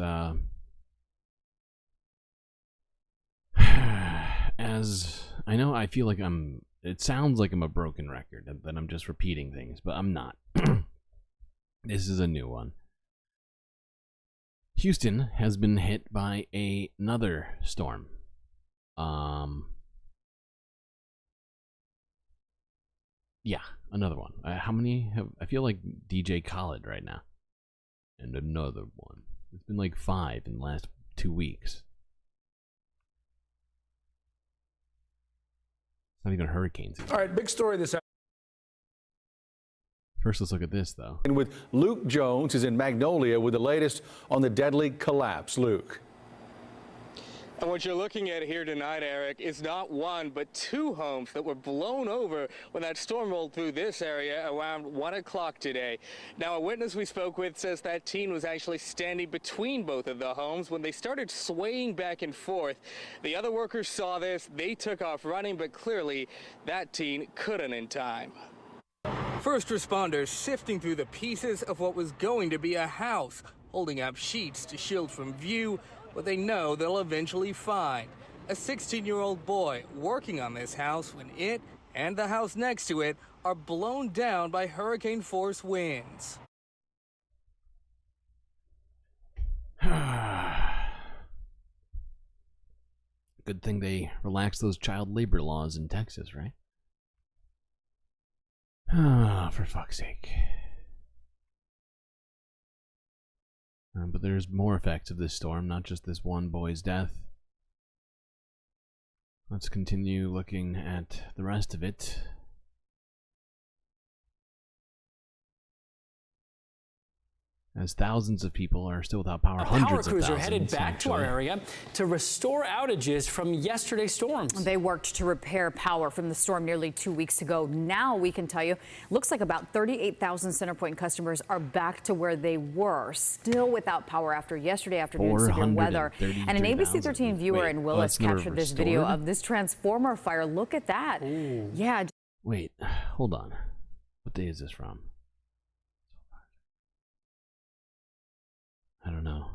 [SPEAKER 10] As I know, I feel like it sounds like I'm a broken record, and that I'm just repeating things, but I'm not. This is a new one. Houston has been hit by another storm. Yeah, another one. How many have... I feel like DJ Khaled right now. And another one. It's been like 5 in the last 2 weeks. It's not even hurricanes.
[SPEAKER 4] All right, big story this.
[SPEAKER 10] First, let's look at this, though.
[SPEAKER 4] And with Luke Jones is in Magnolia with the latest on the deadly collapse. Luke.
[SPEAKER 23] And what you're looking at here tonight, Eric, is not 1, but 2 homes that were blown over when that storm rolled through this area around 1 o'clock today. Now, a witness we spoke with says that teen was actually standing between both of the homes when they started swaying back and forth. The other workers saw this. They took off running, but clearly that teen couldn't in time.
[SPEAKER 24] First responders sifting through the pieces of what was going to be a house, holding up sheets to shield from view what they know they'll eventually find. A 16-year-old boy working on this house when it and the house next to it are blown down by hurricane-force winds.
[SPEAKER 10] Good thing they relaxed those child labor laws in Texas, right? Ah, for fuck's sake. But there's more effects of this storm, not just this one boy's death. Let's continue looking at the rest of it. As thousands of people are still without power, hundreds of thousands.
[SPEAKER 25] Power crews are headed back to our area to restore outages from yesterday's storms.
[SPEAKER 26] They worked to repair power from the storm nearly 2 weeks ago. Now we can tell you, looks like about 38,000 CenterPoint customers are back to where they were, still without power after yesterday afternoon's severe weather. And an ABC 13 viewer in Willis captured this video of this transformer fire. Look at that.
[SPEAKER 10] Ooh.
[SPEAKER 26] Yeah.
[SPEAKER 10] Wait, hold on. What day is this from? I don't know.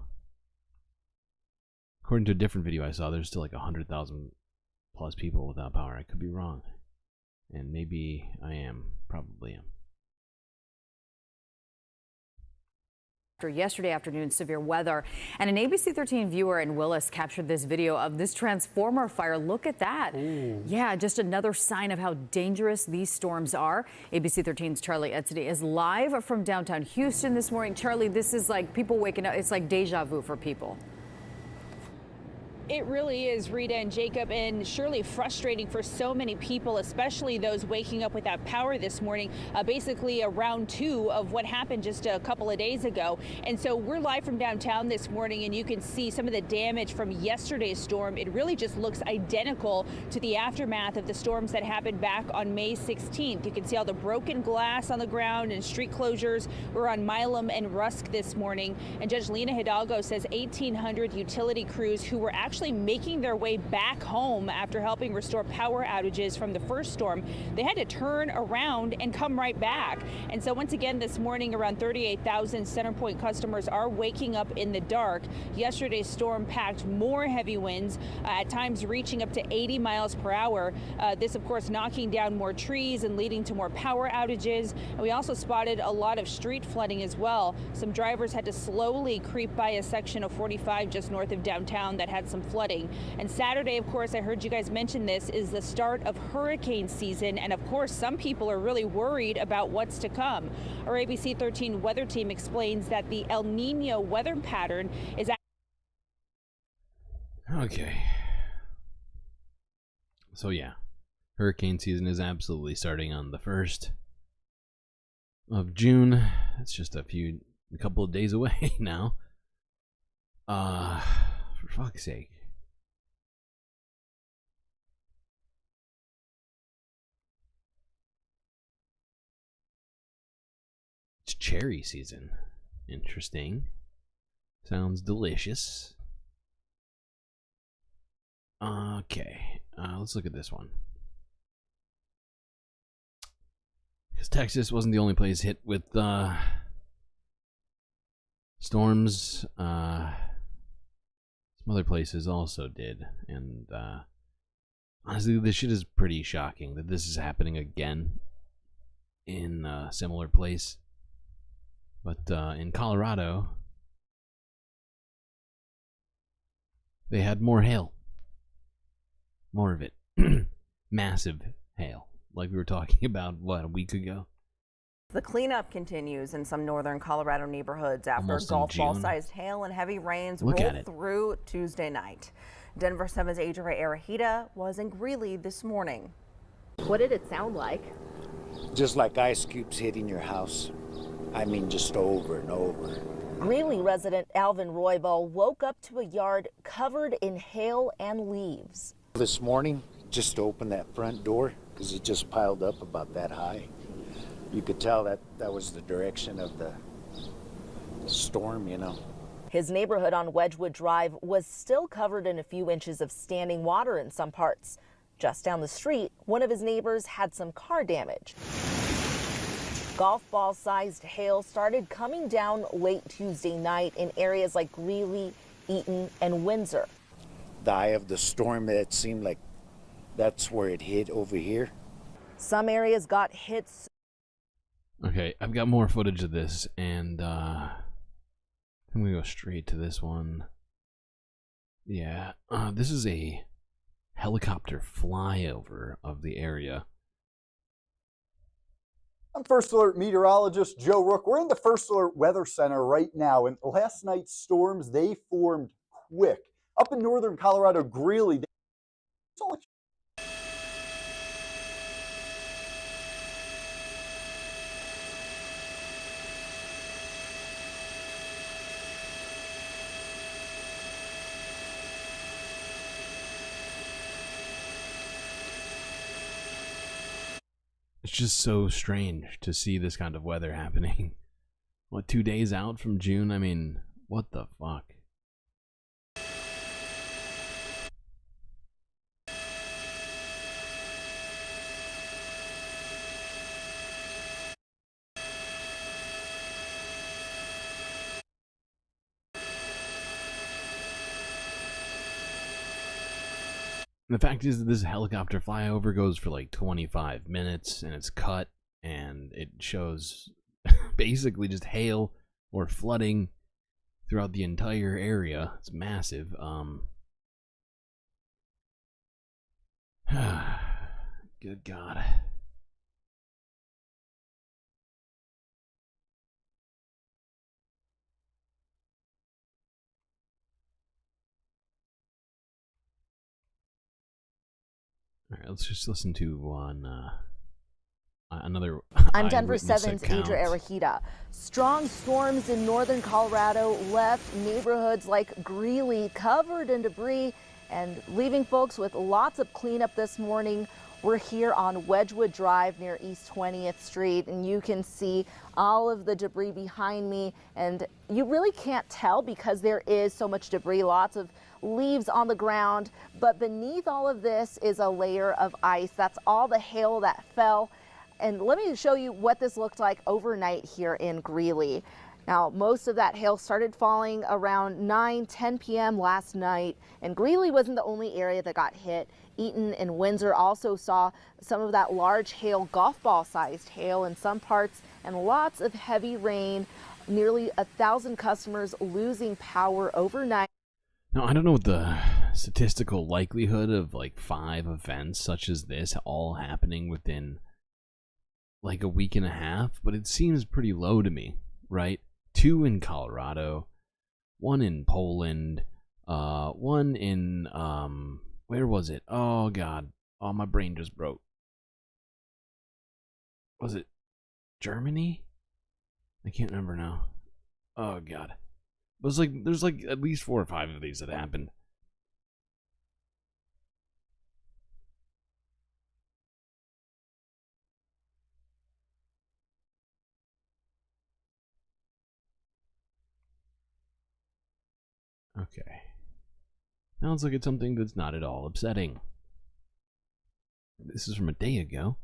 [SPEAKER 10] According to a different video I saw, there's still like 100,000 plus people without power. I could be wrong. And maybe I am. Probably am.
[SPEAKER 26] After yesterday afternoon's severe weather, and an ABC 13 viewer in Willis captured this video of this transformer fire. Look at that. Ooh. Yeah, just another sign of how dangerous these storms are. ABC 13's Charlie Etzedy is live from downtown Houston this morning. Charlie, this is like people waking up. It's like deja vu for people.
[SPEAKER 5] It really is, Rita and Jacob, and surely frustrating for so many people, especially those waking up without power this morning, basically a round two of what happened just a couple of days ago. And so we're live from downtown this morning, and you can see some of the damage from yesterday's storm. It really just looks identical to the aftermath of the storms that happened back on May 16th. You can see all the broken glass on the ground and street closures. We're on Milam and Rusk this morning, and Judge Lena Hidalgo says 1,800 utility crews who were actually making their way back home after helping restore power outages from the first storm, they had to turn around and come right back. And so once again this morning, around 38,000 CenterPoint customers are waking up in the dark. Yesterday's storm packed more heavy winds, at times reaching up to 80 miles per hour. This, of course, knocking down more trees and leading to more power outages. And we also spotted a lot of street flooding as well. Some drivers had to slowly creep by a section of 45 just north of downtown that had some flooding. And Saturday, of course, I heard you guys mention this, is the start of hurricane season. And of course, some people are really worried about what's to come. Our ABC 13 weather team explains that the El Nino weather pattern is...
[SPEAKER 10] Okay. So yeah, hurricane season is absolutely starting on the 1st of June. It's just a couple of days away now. For fuck's sake. It's cherry season. Interesting. Sounds delicious. Okay, let's look at this one. Because Texas wasn't the only place hit with storms. Some other places also did. And honestly, this shit is pretty shocking that this is happening again in a similar place. But in Colorado, they had more hail. More of it. Massive hail. Like we were talking about, what, a week ago?
[SPEAKER 6] The cleanup continues in some northern Colorado neighborhoods after golf ball-sized hail and heavy rains rolled through Tuesday night. Denver 7's Adria Arahita was in Greeley this morning.
[SPEAKER 12] What did it sound like?
[SPEAKER 13] Just like ice cubes hitting your house. I mean, just over and over.
[SPEAKER 12] Greeley resident Alvin Roybal woke up to a yard covered in hail and leaves.
[SPEAKER 13] This morning, just opened that front door because it just piled up about that high. You could tell that was the direction of the storm, you know.
[SPEAKER 12] His neighborhood on Wedgwood Drive was still covered in a few inches of standing water in some parts. Just down the street, one of his neighbors had some car damage. Golf ball-sized hail started coming down late Tuesday night in areas like Greeley, Eaton, and Windsor.
[SPEAKER 13] The eye of the storm, it seemed like that's where it hit over here.
[SPEAKER 12] Some areas got hits.
[SPEAKER 10] Okay, I've got more footage of this, and I'm gonna go straight to this one. Yeah, this is a helicopter flyover of the area.
[SPEAKER 14] I'm First Alert meteorologist Joe Rook. We're in the First Alert Weather Center right now, and last night's storms, they formed quick. Up in northern Colorado, Greeley,
[SPEAKER 10] It's just so strange to see this kind of weather happening. What, 2 days out from June? I mean, what the fuck? the fact is that this helicopter flyover goes for like 25 minutes and it's cut and it shows basically just hail or flooding throughout the entire area. It's massive. Good God. All right, let's just listen to one, another.
[SPEAKER 12] I'm Denver 7's Adria Arahita. Strong storms in northern Colorado left neighborhoods like Greeley covered in debris and leaving folks with lots of cleanup this morning. We're here on Wedgwood Drive near East 20th Street, and you can see all of the debris behind me, and you really can't tell because there is so much debris, lots of leaves on the ground, but beneath all of this is a layer of ice. That's all the hail that fell. And let me show you what this looked like overnight here in Greeley. Now, most of that hail started falling around 9-10 p.m. last night, and Greeley wasn't the only area that got hit. Eaton and Windsor also saw some of that large hail, golf ball sized hail in some parts, and lots of heavy rain. Nearly 1,000 customers losing power overnight.
[SPEAKER 10] Now, I don't know what the statistical likelihood of like 5 events such as this all happening within like a week and a half, but it seems pretty low to me, right? 2 in Colorado, 1 in Poland, 1 in, where was it? Oh, God. Oh, my brain just broke. Was it Germany? I can't remember now. Oh, God. It was like, there's like at least 4 or 5 of these that happened. Okay. Now let's look at something that's not at all upsetting. This is from a day ago,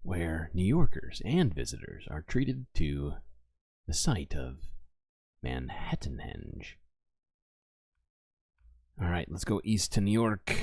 [SPEAKER 10] where New Yorkers and visitors are treated to the sight of Manhattanhenge. Alright, let's go east to New York.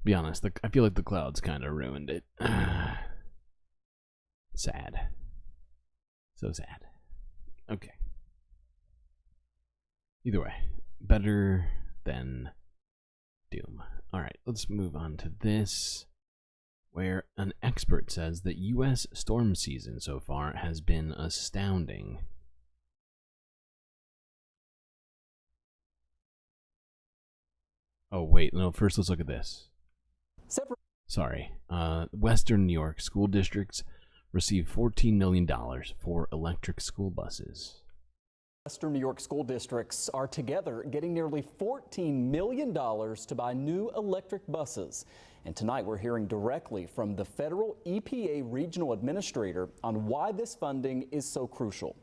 [SPEAKER 10] Be honest, I feel like the clouds kind of ruined it. Sad. So sad. Okay. Either way, better than doom. Alright, let's move on to this, where an expert says that U.S. storm season so far has been astounding. Oh, wait, no, first let's look at this. Sorry. Western New York school districts receive $14 million for electric school buses.
[SPEAKER 8] Western New York school districts are together getting nearly $14 million to buy new electric buses. And tonight we're hearing directly from the federal EPA regional administrator on why this funding is so crucial.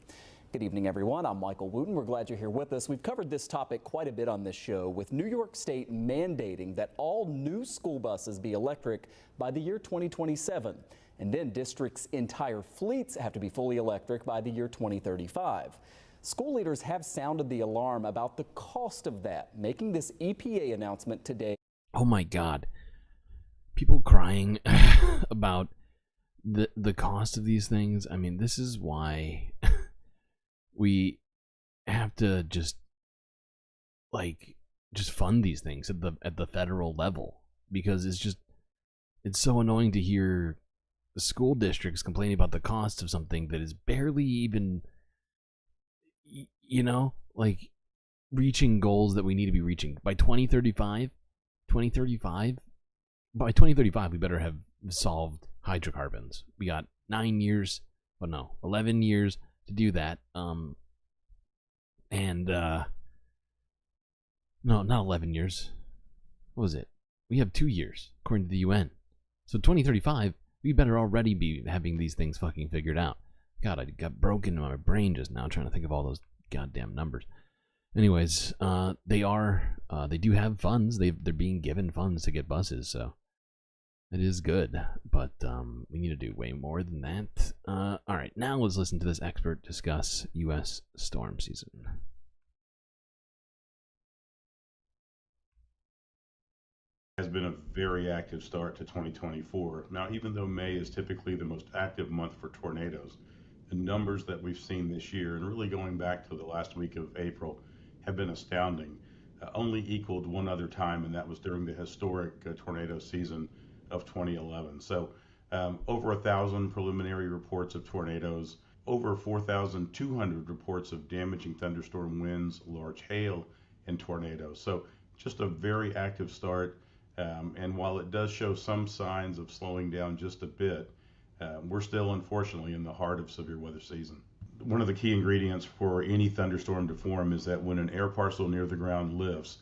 [SPEAKER 8] Good evening, everyone. I'm Michael Wooten. We're glad you're here with us. We've covered this topic quite a bit on this show, with New York State mandating that all new school buses be electric by the year 2027. And then districts' entire fleets have to be fully electric by the year 2035. School leaders have sounded the alarm about the cost of that, making this EPA announcement today.
[SPEAKER 10] Oh my God. People crying about the cost of these things. I mean, this is why we have to just fund these things at the federal level, because it's so annoying to hear the school districts complaining about the cost of something that is barely even, you know, like reaching goals that we need to be reaching by 2035. By 2035 we better have solved hydrocarbons. We got 11 years to do that. No, not 11 years. What was it? We have 2 years, according to the UN. So 2035, we better already be having these things fucking figured out. God, I got broken in my brain just now trying to think of all those goddamn numbers. Anyways, they do have funds. They're being given funds to get buses, so it is good. But we need to do way more than that. All right, now let's listen to this expert discuss U.S. storm season.
[SPEAKER 9] Has been a very active start to 2024. Now, even though May is typically the most active month for tornadoes, the numbers that we've seen this year, and really going back to the last week of April, have been astounding. Only equaled one other time, and that was during the historic tornado season of 2011. So over 1,000 preliminary reports of tornadoes, over 4,200 reports of damaging thunderstorm winds, large hail, and tornadoes. So just a very active start. And while it does show some signs of slowing down just a bit, we're still unfortunately in the heart of severe weather season. One of the key ingredients for any thunderstorm to form is that when an air parcel near the ground lifts,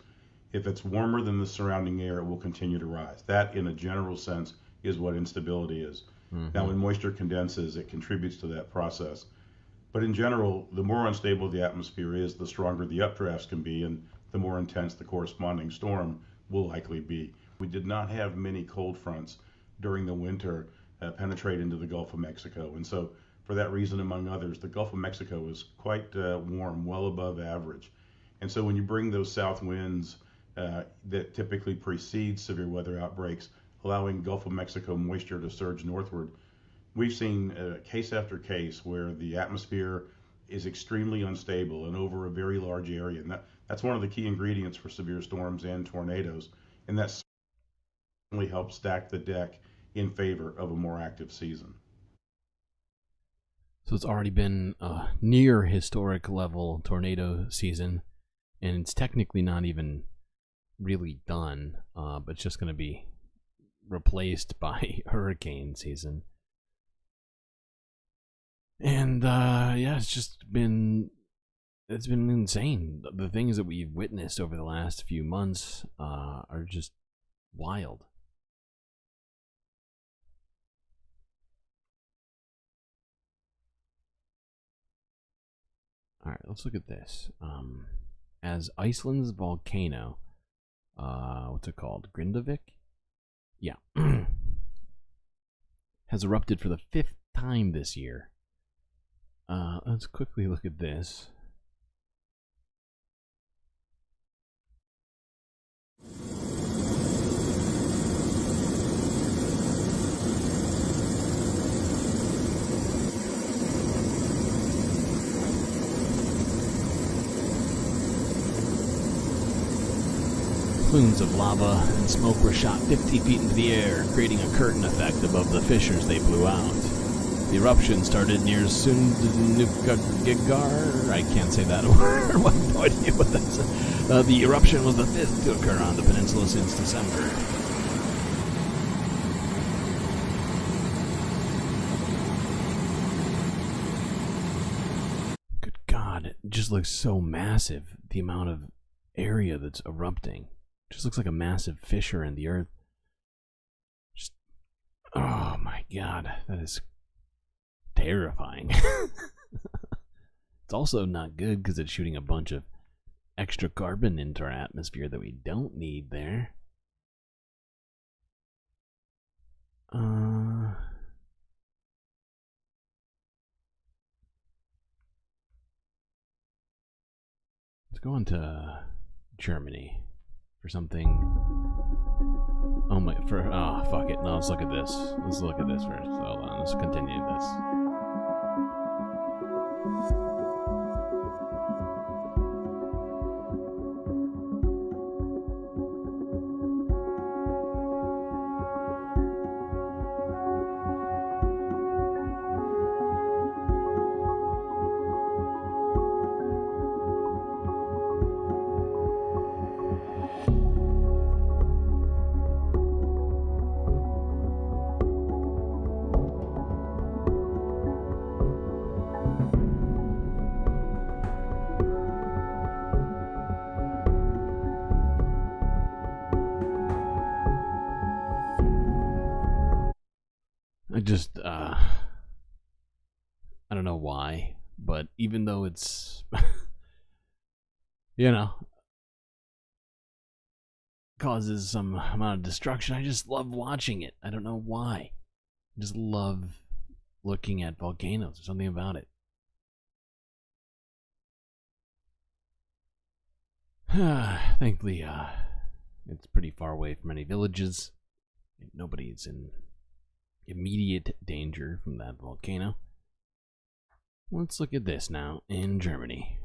[SPEAKER 9] if it's warmer than the surrounding air, it will continue to rise. That, in a general sense, is what instability is. Now, when moisture condenses, it contributes to that process. But in general, the more unstable the atmosphere is, the stronger the updrafts can be, and the more intense the corresponding storm will likely be. We did not have many cold fronts during the winter penetrate into the Gulf of Mexico. And so for that reason, among others, the Gulf of Mexico is quite warm, well above average. And so when you bring those south winds that typically precede severe weather outbreaks, allowing Gulf of Mexico moisture to surge northward, we've seen case after case where the atmosphere is extremely unstable and over a very large area. And that's one of the key ingredients for severe storms and tornadoes. And that certainly helps stack the deck in favor of a more active season.
[SPEAKER 10] So it's already been a near historic level tornado season, and it's technically not even really done, but it's just going to be replaced by hurricane season. And yeah, it's been insane. The things that we've witnessed over the last few months are just wild. All right, let's look at this. As Iceland's volcano, what's it called? Grindavik? Yeah. Has erupted for the 5th time this year. Let's quickly look at this. Plumes of lava and smoke were shot 50 feet into the air, creating a curtain effect above the fissures they blew out. The eruption started near Sundukagigar. I can't say that word. I have no idea what that's. The eruption was the 5th to occur on the peninsula since December. Good God, it just looks so massive. The amount of area that's erupting. Just looks like a massive fissure in the earth. Just, oh my God, that is terrifying. It's also not good because it's shooting a bunch of extra carbon into our atmosphere that we don't need there. Let's go on to Germany for something. Oh my, fuck it. No, let's look at this. Let's look at this first. Hold on, let's continue this. I just, I don't know why, but even though it's, you know, causes some amount of destruction, I just love watching it. I don't know why. I just love looking at volcanoes. There's something about it. Thankfully, it's pretty far away from any villages. Nobody's in immediate danger from that volcano. Let's look at this now in Germany,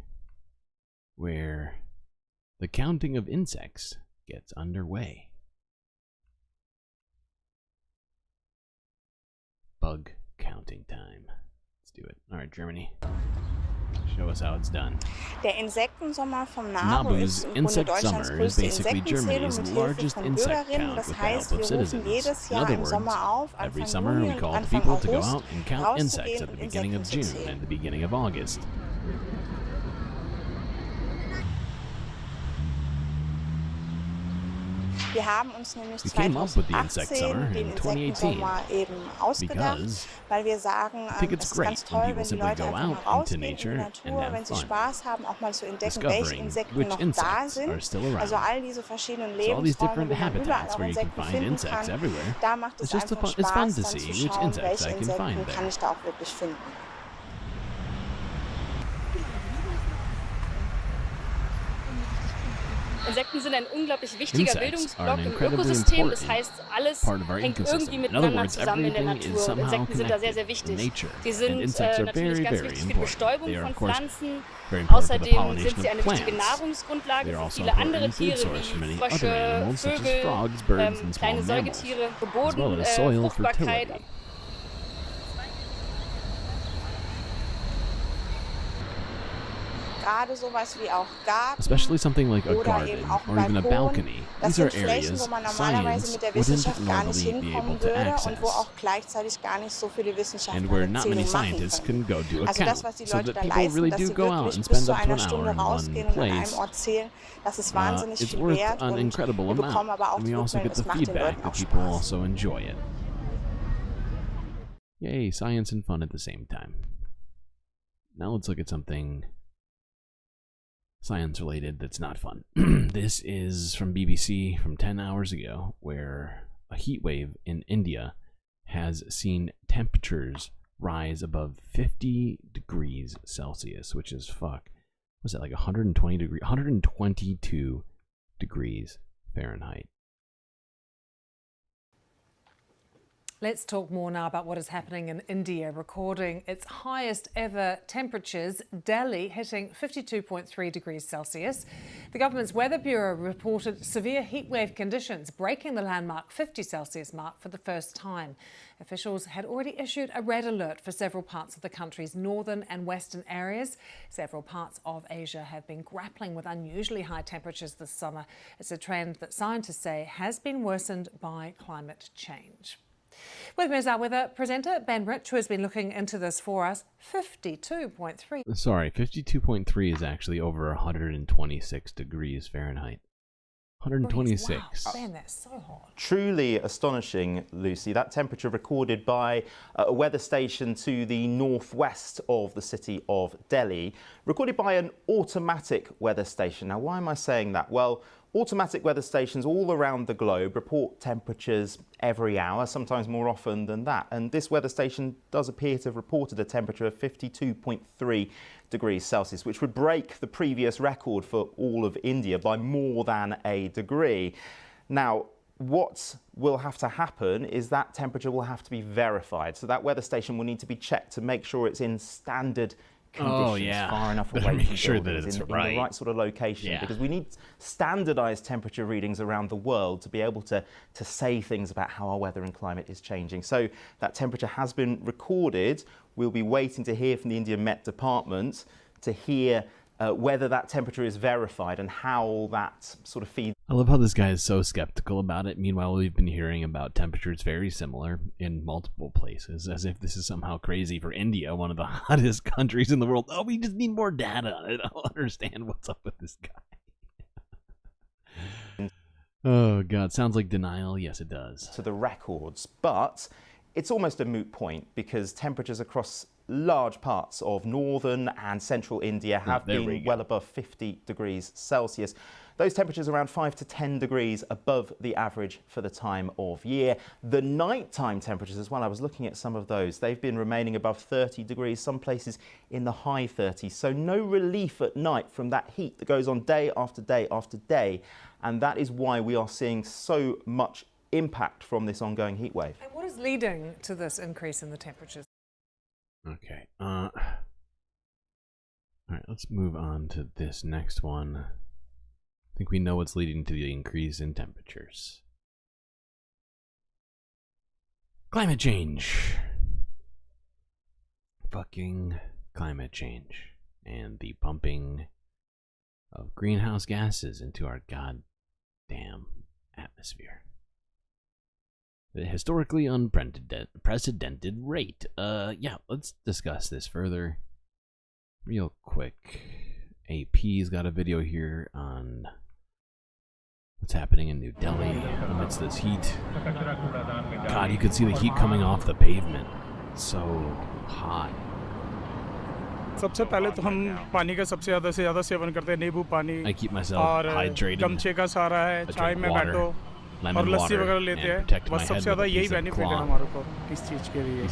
[SPEAKER 10] where the counting of insects gets underway. Bug counting time. Let's do it. All right, Germany. Show us how it's done.
[SPEAKER 7] Der Insektensommer vom NABU ist im Grunde
[SPEAKER 10] Insect
[SPEAKER 7] Deutschlands
[SPEAKER 10] Summer is
[SPEAKER 7] größte
[SPEAKER 10] basically
[SPEAKER 7] Insektenzählung
[SPEAKER 10] Germany's
[SPEAKER 7] mit Hilfe
[SPEAKER 10] largest
[SPEAKER 7] von
[SPEAKER 10] insect
[SPEAKER 7] Bürgerinnen.
[SPEAKER 10] count
[SPEAKER 7] Das
[SPEAKER 10] with the help
[SPEAKER 7] heißt,
[SPEAKER 10] of
[SPEAKER 7] wir rufen
[SPEAKER 10] citizens.
[SPEAKER 7] jedes
[SPEAKER 10] In
[SPEAKER 7] Jahr
[SPEAKER 10] other
[SPEAKER 7] im
[SPEAKER 10] words,
[SPEAKER 7] Sommer auf,
[SPEAKER 10] every
[SPEAKER 7] Anfang
[SPEAKER 10] summer
[SPEAKER 7] Juni
[SPEAKER 10] we
[SPEAKER 7] und
[SPEAKER 10] call the
[SPEAKER 7] Anfang
[SPEAKER 10] people to go
[SPEAKER 7] August,
[SPEAKER 10] out and count insects
[SPEAKER 7] rauszugehen
[SPEAKER 10] at the
[SPEAKER 7] und
[SPEAKER 10] beginning of
[SPEAKER 7] Insekten zu
[SPEAKER 10] June
[SPEAKER 7] zählen.
[SPEAKER 10] and the beginning of August.
[SPEAKER 7] Wir haben uns nämlich
[SPEAKER 10] We came up with the insect summer
[SPEAKER 7] 2018 den
[SPEAKER 10] in 2018
[SPEAKER 7] Insektensommer eben ausgedacht,
[SPEAKER 10] because
[SPEAKER 7] weil wir sagen,
[SPEAKER 10] I think it's
[SPEAKER 7] es ist
[SPEAKER 10] great
[SPEAKER 7] ganz
[SPEAKER 10] when
[SPEAKER 7] toll,
[SPEAKER 10] people
[SPEAKER 7] wenn die
[SPEAKER 10] simply
[SPEAKER 7] Leute
[SPEAKER 10] go
[SPEAKER 7] einfach mal
[SPEAKER 10] out into
[SPEAKER 7] rausgehen in die
[SPEAKER 10] nature and
[SPEAKER 7] Natur,
[SPEAKER 10] have
[SPEAKER 7] wenn sie
[SPEAKER 10] fun,
[SPEAKER 7] Spaß haben, auch mal zu entdecken, welche
[SPEAKER 10] discovering
[SPEAKER 7] Insekten
[SPEAKER 10] which
[SPEAKER 7] noch da
[SPEAKER 10] insects
[SPEAKER 7] sind.
[SPEAKER 10] are still around.
[SPEAKER 7] Also all diese verschiedenen
[SPEAKER 10] So all these
[SPEAKER 7] Lebensräume,
[SPEAKER 10] different
[SPEAKER 7] wo man überall
[SPEAKER 10] habitats
[SPEAKER 7] auch
[SPEAKER 10] where you can
[SPEAKER 7] Insekten
[SPEAKER 10] find
[SPEAKER 7] finden
[SPEAKER 10] insects
[SPEAKER 7] kann,
[SPEAKER 10] everywhere.
[SPEAKER 7] da macht es
[SPEAKER 10] It's just
[SPEAKER 7] einfach
[SPEAKER 10] it's fun
[SPEAKER 7] Spaß,
[SPEAKER 10] to
[SPEAKER 7] dann
[SPEAKER 10] see
[SPEAKER 7] zu
[SPEAKER 10] which
[SPEAKER 7] schauen,
[SPEAKER 10] insects
[SPEAKER 7] welche
[SPEAKER 10] I can find
[SPEAKER 7] Insekten kann
[SPEAKER 10] there.
[SPEAKER 7] ich da auch wirklich finden.
[SPEAKER 11] Insekten sind ein unglaublich wichtiger
[SPEAKER 10] Insects
[SPEAKER 11] Bildungsblock
[SPEAKER 10] are an
[SPEAKER 11] im
[SPEAKER 10] incredibly
[SPEAKER 11] Ökosystem. Das
[SPEAKER 10] important
[SPEAKER 11] heißt, alles
[SPEAKER 10] part of our
[SPEAKER 11] hängt
[SPEAKER 10] ecosystem.
[SPEAKER 11] irgendwie
[SPEAKER 10] In other
[SPEAKER 11] miteinander
[SPEAKER 10] words,
[SPEAKER 11] zusammen in der
[SPEAKER 10] everything is
[SPEAKER 11] Natur. Und
[SPEAKER 10] somehow
[SPEAKER 11] Insekten sind da sehr,
[SPEAKER 10] connected
[SPEAKER 11] sehr
[SPEAKER 10] in
[SPEAKER 11] wichtig.
[SPEAKER 10] nature.
[SPEAKER 11] Sie
[SPEAKER 10] And
[SPEAKER 11] sind
[SPEAKER 10] insects are
[SPEAKER 11] natürlich
[SPEAKER 10] very,
[SPEAKER 11] ganz
[SPEAKER 10] very
[SPEAKER 11] wichtig für die
[SPEAKER 10] important.
[SPEAKER 11] Bestäubung
[SPEAKER 10] They are,
[SPEAKER 11] von
[SPEAKER 10] of course,
[SPEAKER 11] Pflanzen.
[SPEAKER 10] very important for the
[SPEAKER 11] Außerdem
[SPEAKER 10] pollination
[SPEAKER 11] sind sie
[SPEAKER 10] of
[SPEAKER 11] eine wichtige
[SPEAKER 10] plants.
[SPEAKER 11] Nahrungsgrundlage
[SPEAKER 10] They're
[SPEAKER 11] für
[SPEAKER 10] also
[SPEAKER 11] viele
[SPEAKER 10] important
[SPEAKER 11] andere
[SPEAKER 10] food
[SPEAKER 11] Tiere
[SPEAKER 10] source for
[SPEAKER 11] wie
[SPEAKER 10] many other
[SPEAKER 11] Frösche,
[SPEAKER 10] animals, such as
[SPEAKER 11] Vögel,
[SPEAKER 10] frogs, birds, and small
[SPEAKER 11] kleine
[SPEAKER 10] mammals,
[SPEAKER 11] Säugetiere,
[SPEAKER 10] as well as soil
[SPEAKER 11] Bodenfruchtbarkeit.
[SPEAKER 10] fertility.
[SPEAKER 7] Gerade sowas wie auch Garten
[SPEAKER 10] Especially something like a
[SPEAKER 7] oder
[SPEAKER 10] garden
[SPEAKER 7] eben auch
[SPEAKER 10] or even a balcony.
[SPEAKER 7] Das
[SPEAKER 10] These are
[SPEAKER 7] sind Flächen, wo
[SPEAKER 10] areas
[SPEAKER 7] man normalerweise
[SPEAKER 10] science
[SPEAKER 7] mit der
[SPEAKER 10] wouldn't
[SPEAKER 7] Wissenschaft gar nicht
[SPEAKER 10] normally be able
[SPEAKER 7] hinkommen
[SPEAKER 10] to
[SPEAKER 7] würde und
[SPEAKER 10] access,
[SPEAKER 7] wo auch gleichzeitig gar nicht so viele Wissenschaftler
[SPEAKER 10] and where
[SPEAKER 7] eine
[SPEAKER 10] not many
[SPEAKER 7] Zählung machen
[SPEAKER 10] scientists
[SPEAKER 7] können.
[SPEAKER 10] can go do a
[SPEAKER 7] Also
[SPEAKER 10] count.
[SPEAKER 7] das, was die
[SPEAKER 10] So
[SPEAKER 7] Leute
[SPEAKER 10] that
[SPEAKER 7] da
[SPEAKER 10] people
[SPEAKER 7] leisten,
[SPEAKER 10] really
[SPEAKER 7] dass
[SPEAKER 10] do
[SPEAKER 7] sie
[SPEAKER 10] go out
[SPEAKER 7] wirklich
[SPEAKER 10] and
[SPEAKER 7] bis
[SPEAKER 10] spend
[SPEAKER 7] zu
[SPEAKER 10] up to
[SPEAKER 7] einer
[SPEAKER 10] an hour
[SPEAKER 7] Stunde
[SPEAKER 10] in one
[SPEAKER 7] rausgehen und an einem
[SPEAKER 10] place.
[SPEAKER 7] Ort zählen, das ist wahnsinnig
[SPEAKER 10] It's
[SPEAKER 7] viel
[SPEAKER 10] worth
[SPEAKER 7] wert
[SPEAKER 10] an
[SPEAKER 7] und
[SPEAKER 10] incredible
[SPEAKER 7] wir bekommen
[SPEAKER 10] amount.
[SPEAKER 7] aber auch
[SPEAKER 10] And
[SPEAKER 7] die
[SPEAKER 10] we also
[SPEAKER 7] Rückmeldung,
[SPEAKER 10] get the
[SPEAKER 7] es macht den
[SPEAKER 10] feedback
[SPEAKER 7] Leuten
[SPEAKER 10] that
[SPEAKER 7] auch
[SPEAKER 10] people
[SPEAKER 7] Spaß.
[SPEAKER 10] also enjoy it. Yay, science and fun at the same time. Now let's look at something science related that's not fun. This is from BBC from 10 hours ago, where a heat wave in India has seen temperatures rise above 50 degrees Celsius, which is was that like 122 degrees Fahrenheit.
[SPEAKER 15] Let's talk more now about what is happening in India, recording its highest ever temperatures, Delhi hitting 52.3 degrees Celsius. The government's Weather Bureau reported severe heatwave conditions, breaking the landmark 50 Celsius mark for the first time. Officials had already issued a red alert for several parts of the country's northern and western areas. Several parts of Asia have been grappling with unusually high temperatures this summer. It's a trend that scientists say has been worsened by climate change. With me is our weather presenter, Ben Rich, who has been looking into this for us. 52.3.
[SPEAKER 10] Sorry, 52.3 is actually over 126 degrees Fahrenheit. 126.
[SPEAKER 15] Wow, Ben, that's so hot.
[SPEAKER 16] Truly astonishing, Lucy. That temperature recorded by a weather station to the northwest of the city of Delhi, recorded by an automatic weather station. Now, why am I saying that? Well, automatic weather stations all around the globe report temperatures every hour, sometimes more often than that. And this weather station does appear to have reported a temperature of 52.3 degrees Celsius, which would break the previous record for all of India by more than a degree. Now, what will have to happen is that temperature will have to be verified. So that weather station will need to be checked to make sure it's in standard conditions, far enough
[SPEAKER 10] Better
[SPEAKER 16] away
[SPEAKER 10] make
[SPEAKER 16] from
[SPEAKER 10] sure that
[SPEAKER 16] buildings,
[SPEAKER 10] it's
[SPEAKER 16] in the
[SPEAKER 10] right.
[SPEAKER 16] right sort of location,
[SPEAKER 10] Yeah.
[SPEAKER 16] because we need standardized temperature readings around the world to be able to say things about how our weather and climate is changing. So that temperature has been recorded. We'll be waiting to hear from the Indian Met Department to hear whether that temperature is verified and how that sort of feeds.
[SPEAKER 10] I love how this guy is so skeptical about it. Meanwhile, we've been hearing about temperatures very similar in multiple places, as if this is somehow crazy for India, one of the hottest countries in the world. Oh, we just need more data. I don't understand what's up with this guy. Oh, God. Sounds like denial. Yes, it does.
[SPEAKER 16] To the records. But it's almost a moot point because temperatures across large parts of northern and central India have been well above 50 degrees Celsius. Those temperatures around 5 to 10 degrees above the average for the time of year. The nighttime temperatures as well, I was looking at some of those. They've been remaining above 30 degrees, some places in the high 30s. So no relief at night from that heat that goes on day after day after day. And that is why we are seeing so much impact from this ongoing heat wave.
[SPEAKER 15] And what is leading to this increase in the temperatures?
[SPEAKER 10] Okay. All right, let's move on to this next one. I think we know what's leading to the increase in temperatures. Climate change. Fucking climate change. And the pumping of greenhouse gases into our goddamn atmosphere. At a historically unprecedented rate. Yeah, let's discuss this further real quick. AP's got a video here on what's happening in New Delhi amidst this heat. God, you could see the heat coming off the pavement. So hot.
[SPEAKER 17] सबसे पहले तो हम पानी का सबसे ज़्यादा seven करते हैं नींबू पानी
[SPEAKER 10] I keep myself hydrated.
[SPEAKER 17] गमछे का सहारा है चाय में बैठो और लस्सी वगैरह लेते हैं बस सबसे ज़्यादा यही बेनिफिट है हमारे को इस चीज़ के लिए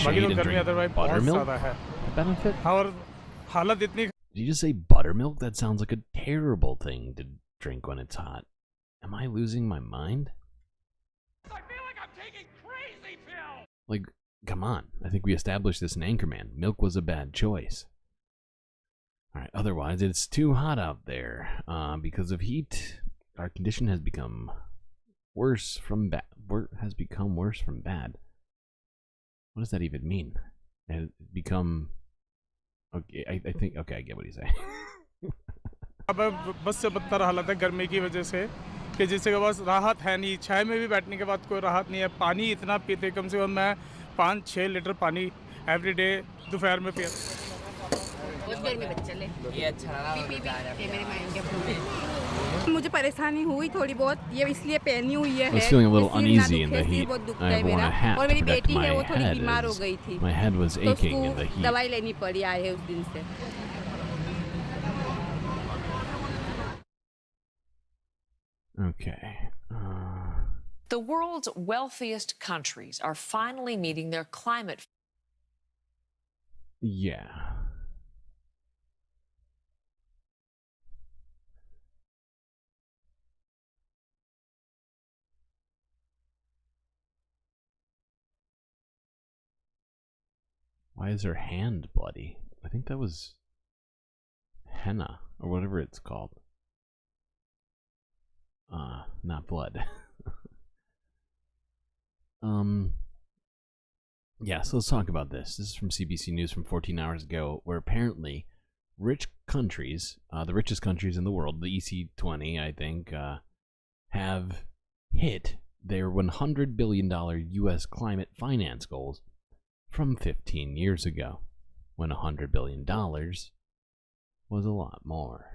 [SPEAKER 17] बाकी तो गर्मी अदरवाइज बहुत ज़्यादा है और हालत इतनी
[SPEAKER 10] Did you just say buttermilk? That sounds like a terrible thing to drink when it's hot. Am I losing my mind?
[SPEAKER 18] I feel like I'm taking crazy pills!
[SPEAKER 10] Like, come on. I think we established this in Anchorman. Milk was a bad choice. Alright, otherwise, it's too hot out there. Because of heat, our condition has become worse from bad. Has become worse from bad. What does that even mean? It has become... Okay, I think, okay, I get what he's saying.
[SPEAKER 17] अब बस से बदतर हालत है गर्मी की वजह से कि जिससे के पास राहत है नहीं छाया में भी बैठने के बाद कोई राहत नहीं है पानी इतना पीते कम से कम मैं 5-6 लीटर पानी एवरीडे दोपहर में पीता
[SPEAKER 19] मुझे परेशानी हुई थोड़ी बहुत ये इसलिए पहनी हुई है
[SPEAKER 10] I was feeling a little uneasy in the heat. I wore a hat to protect my head as my head was aching in the heat.
[SPEAKER 19] दवाई लेनी पड़ी आए है उस दिन से
[SPEAKER 10] Okay.
[SPEAKER 20] The world's wealthiest countries are finally meeting their climate.
[SPEAKER 10] Yeah. Why is her hand bloody? I think that was henna or whatever it's called. Not blood. Yeah, so let's talk about this. This is from CBC News from 14 hours ago, where apparently rich countries, the richest countries in the world, the EC20, I think, have hit their $100 billion U.S. climate finance goals from 15 years ago, when $100 billion was a lot more.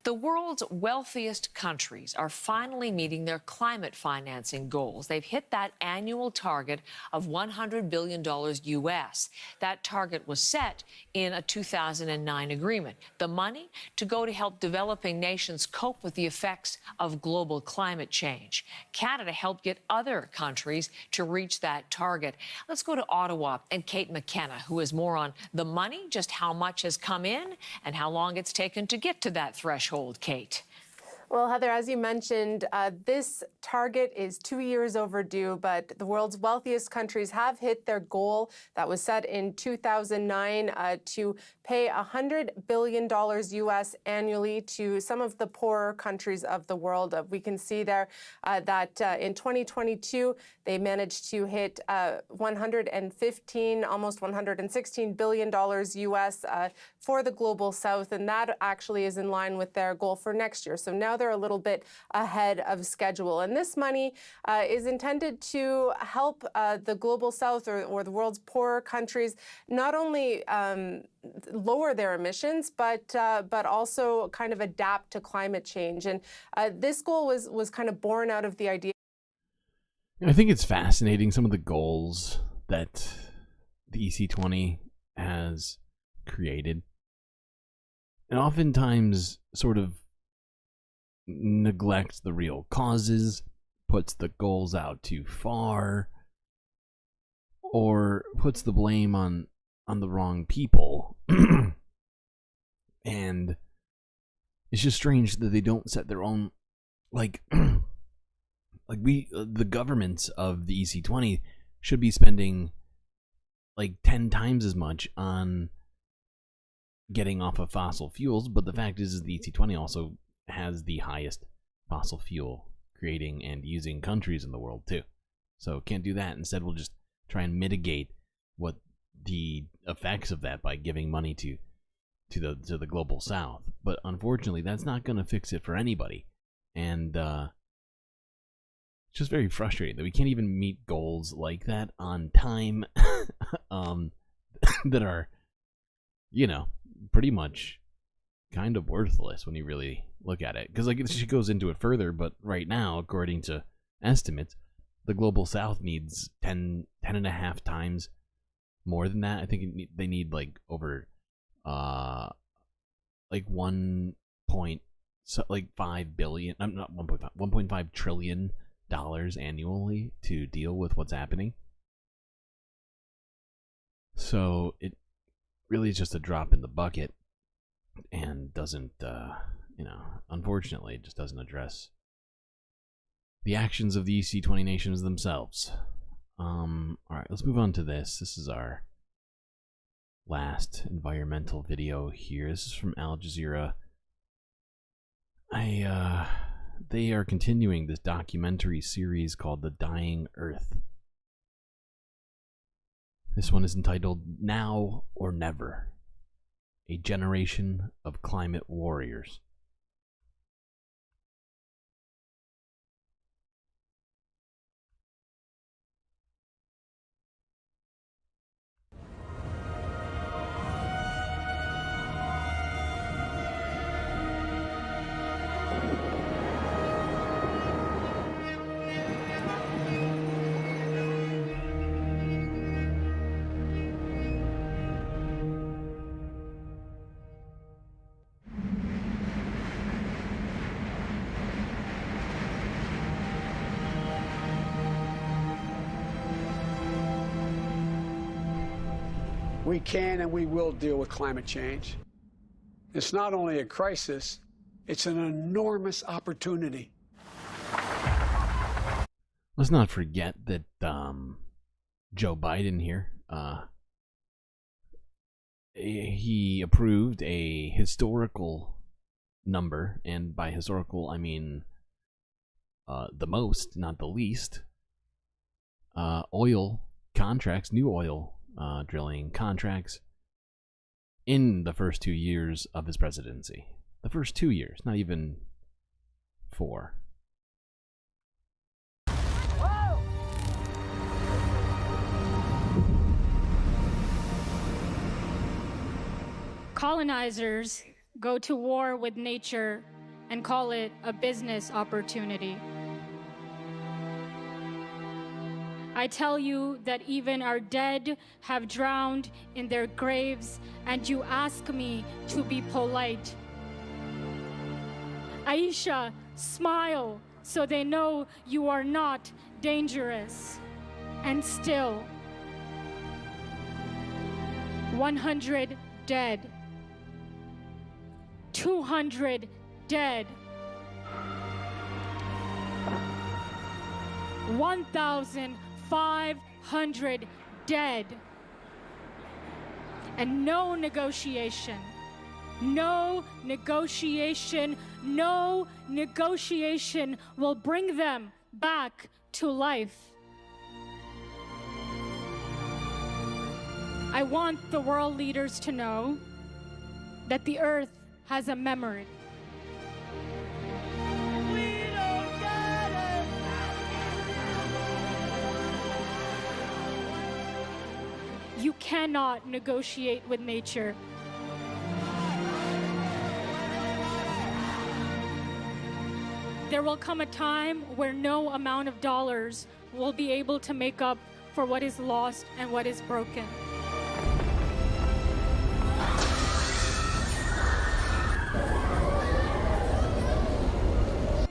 [SPEAKER 20] The world's wealthiest countries are finally meeting their climate financing goals. They've hit that annual target of $100 billion U.S. That target was set in a 2009 agreement. The money to go to help developing nations cope with the effects of global climate change. Canada helped get other countries to reach that target. Let's go to Ottawa and Kate McKenna, who has more on the money, just how much has come in, and how long it's taken to get to that threshold. Kate.
[SPEAKER 21] Well, Heather, as you mentioned, this target is 2 years overdue, but the world's wealthiest countries have hit their goal that was set in 2009 to pay $100 billion U.S. annually to some of the poorer countries of the world. We can see there that in 2022, they managed to hit almost $116 billion U.S. For the global south, and that actually is in line with their goal for next year. So now they're a little bit ahead of schedule. And this money is intended to help the global south or the world's poorer countries not only lower their emissions, but also kind of adapt to climate change. And this goal was kind of born out of the idea.
[SPEAKER 10] I think it's fascinating, some of the goals that the EC20 has created, and oftentimes sort of neglects the real causes, puts the goals out too far, or puts the blame on the wrong people. And it's just strange that they don't set their own, like the governments of the EC20 should be spending like 10 times as much on getting off of fossil fuels, but the fact is the EC20 also has the highest fossil fuel creating and using countries in the world too. So can't do that. Instead, we'll just try and mitigate what the effects of that by giving money to the global south. But unfortunately, that's not going to fix it for anybody. And it's just very frustrating that we can't even meet goals like that on time. That are, you know, pretty much kind of worthless when you really look at it. Because like she goes into it further, but right now, according to estimates, the global south needs 10 and a half times more than that. I think they need like over like 5 billion, I'm not 1.5 trillion dollars annually to deal with what's happening. So it really is just a drop in the bucket and doesn't, unfortunately, it just doesn't address the actions of the EC20 nations themselves. Alright, let's move on to this. This is our last environmental video here. This is from Al Jazeera. They are continuing this documentary series called The Dying Earth. This one is entitled Now or Never, A Generation of Climate Warriors.
[SPEAKER 1] We can and we will deal with climate change. It's not only a crisis, it's an enormous opportunity.
[SPEAKER 10] Let's not forget that Joe Biden here, he approved a historical number, and by historical I mean the most, not the least, oil contracts, new oil drilling contracts in the first 2 years of his presidency. The first 2 years, not even 4.
[SPEAKER 2] Colonizers go to war with nature and call it a business opportunity. I tell you that even our dead have drowned in their graves, and you ask me to be polite. Aisha, smile so they know you are not dangerous. And still, 100 dead. 200 dead. 1,500 dead. And no negotiation. No negotiation. No negotiation will bring them back to life. I want the world leaders to know that the earth has a memory. You cannot negotiate with nature. There will come a time where no amount of dollars will be able to make up for what is lost and what is broken.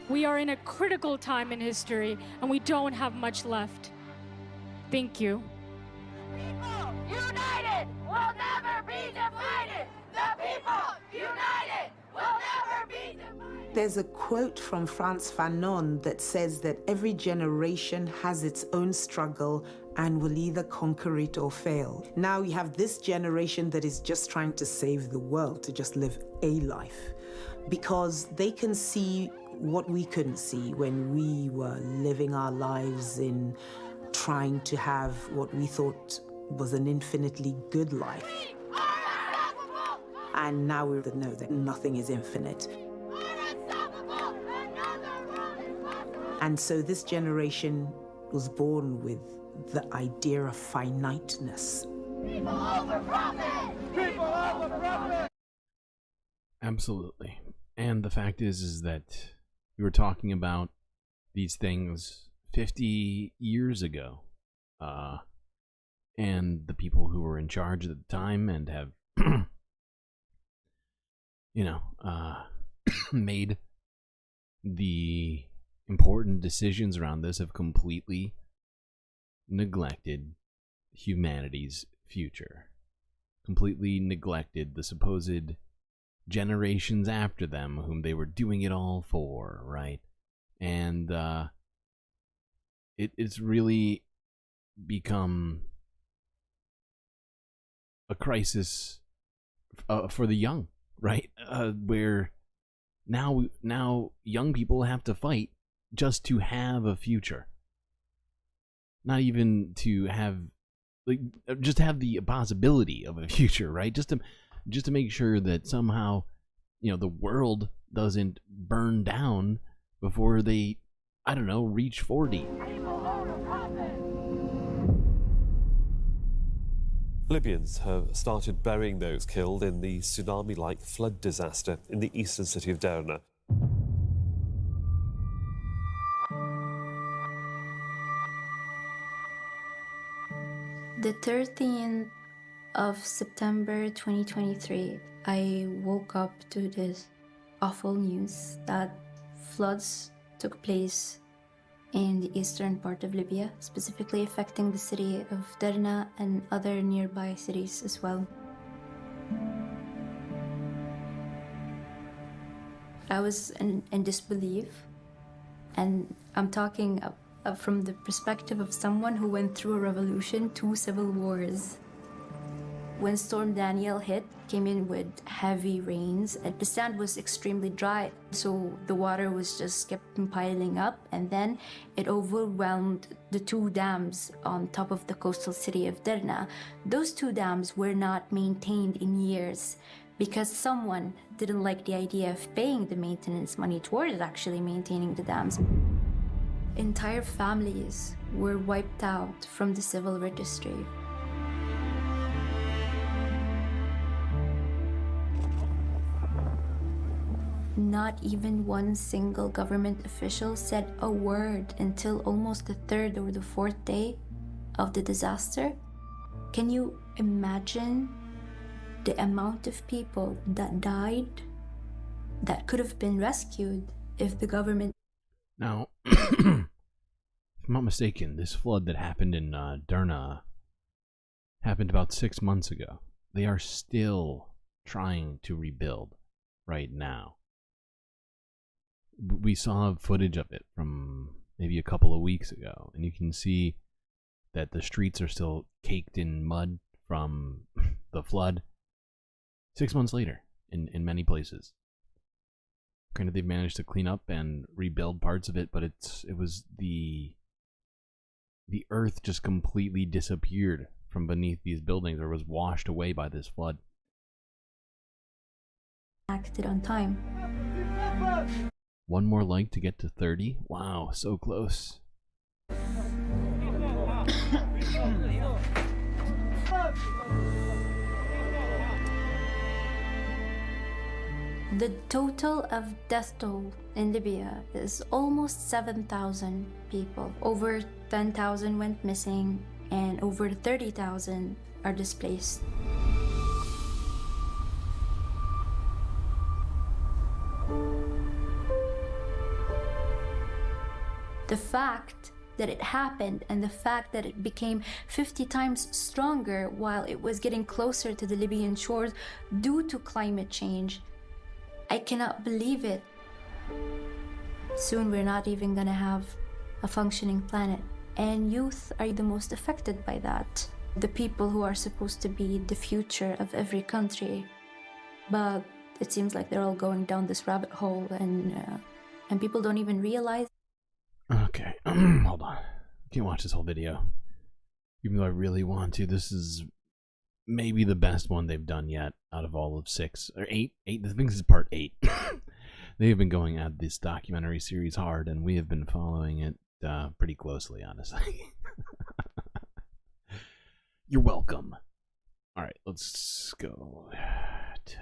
[SPEAKER 2] We are in a critical time in history, and we don't have much left. Thank you.
[SPEAKER 18] People united will never be divided. The people united will never be divided.
[SPEAKER 3] There's a quote from Frantz Fanon that says that every generation has its own struggle and will either conquer it or fail. Now you have this generation that is just trying to save the world, to just live a life, because they can see what we couldn't see when we were living our lives in trying to have what we thought was an infinitely good life. And now we know that nothing is infinite. And so this generation was born with the idea of finiteness.
[SPEAKER 18] People over profit! People over profit!
[SPEAKER 10] Absolutely. And the fact is that we were talking about these things 50 years ago. And the people who were in charge at the time and have, made the important decisions around this have completely neglected humanity's future. Completely neglected the supposed generations after them whom they were doing it all for, right? And it's really become a crisis for the young, right? Where now young people have to fight just to have a future. Not even to have, just have the possibility of a future, right? Just to make sure that somehow, the world doesn't burn down before they, reach 40.
[SPEAKER 4] Libyans have started burying those killed in the tsunami-like flood disaster in the eastern city of Derna.
[SPEAKER 22] The 13th of September 2023, I woke up to this awful news that floods took place in the eastern part of Libya, specifically affecting the city of Derna and other nearby cities as well. I was in disbelief, and I'm talking from the perspective of someone who went through a revolution, 2 civil wars. When Storm Daniel hit, came in with heavy rains, and the sand was extremely dry, so the water was just kept piling up, and then it overwhelmed the 2 dams on top of the coastal city of Derna. Those 2 dams were not maintained in years because someone didn't like the idea of paying the maintenance money towards actually maintaining the dams. Entire families were wiped out from the civil registry. Not even one single government official said a word until almost the 3rd or the 4th day of the disaster. Can you imagine the amount of people that died that could have been rescued if the government...
[SPEAKER 10] Now, if I'm not mistaken, this flood that happened in Derna happened about 6 months ago. They are still trying to rebuild right now. We saw footage of it from maybe a couple of weeks ago, and you can see that the streets are still caked in mud from the flood 6 months later in many places. Granted, they've managed to clean up and rebuild parts of it, but it was the earth just completely disappeared from beneath these buildings, or was washed away by this flood.
[SPEAKER 22] acted on time.
[SPEAKER 10] One more like to get to 30. Wow, so close.
[SPEAKER 22] The total of death toll in Libya is almost 7,000 people. Over 10,000 went missing and over 30,000 are displaced. The fact that it happened and the fact that it became 50 times stronger while it was getting closer to the Libyan shores due to climate change, I cannot believe it. Soon we're not even gonna have a functioning planet, and youth are the most affected by that. The people who are supposed to be the future of every country. But it seems like they're all going down this rabbit hole, and people don't even realize.
[SPEAKER 10] Okay, hold on. Can't watch this whole video. Even though I really want to. This is maybe the best one they've done yet out of all of 6 or 8. I think this is part 8. They've been going at this documentary series hard, and we have been following it pretty closely, honestly. You're welcome. All right, let's go to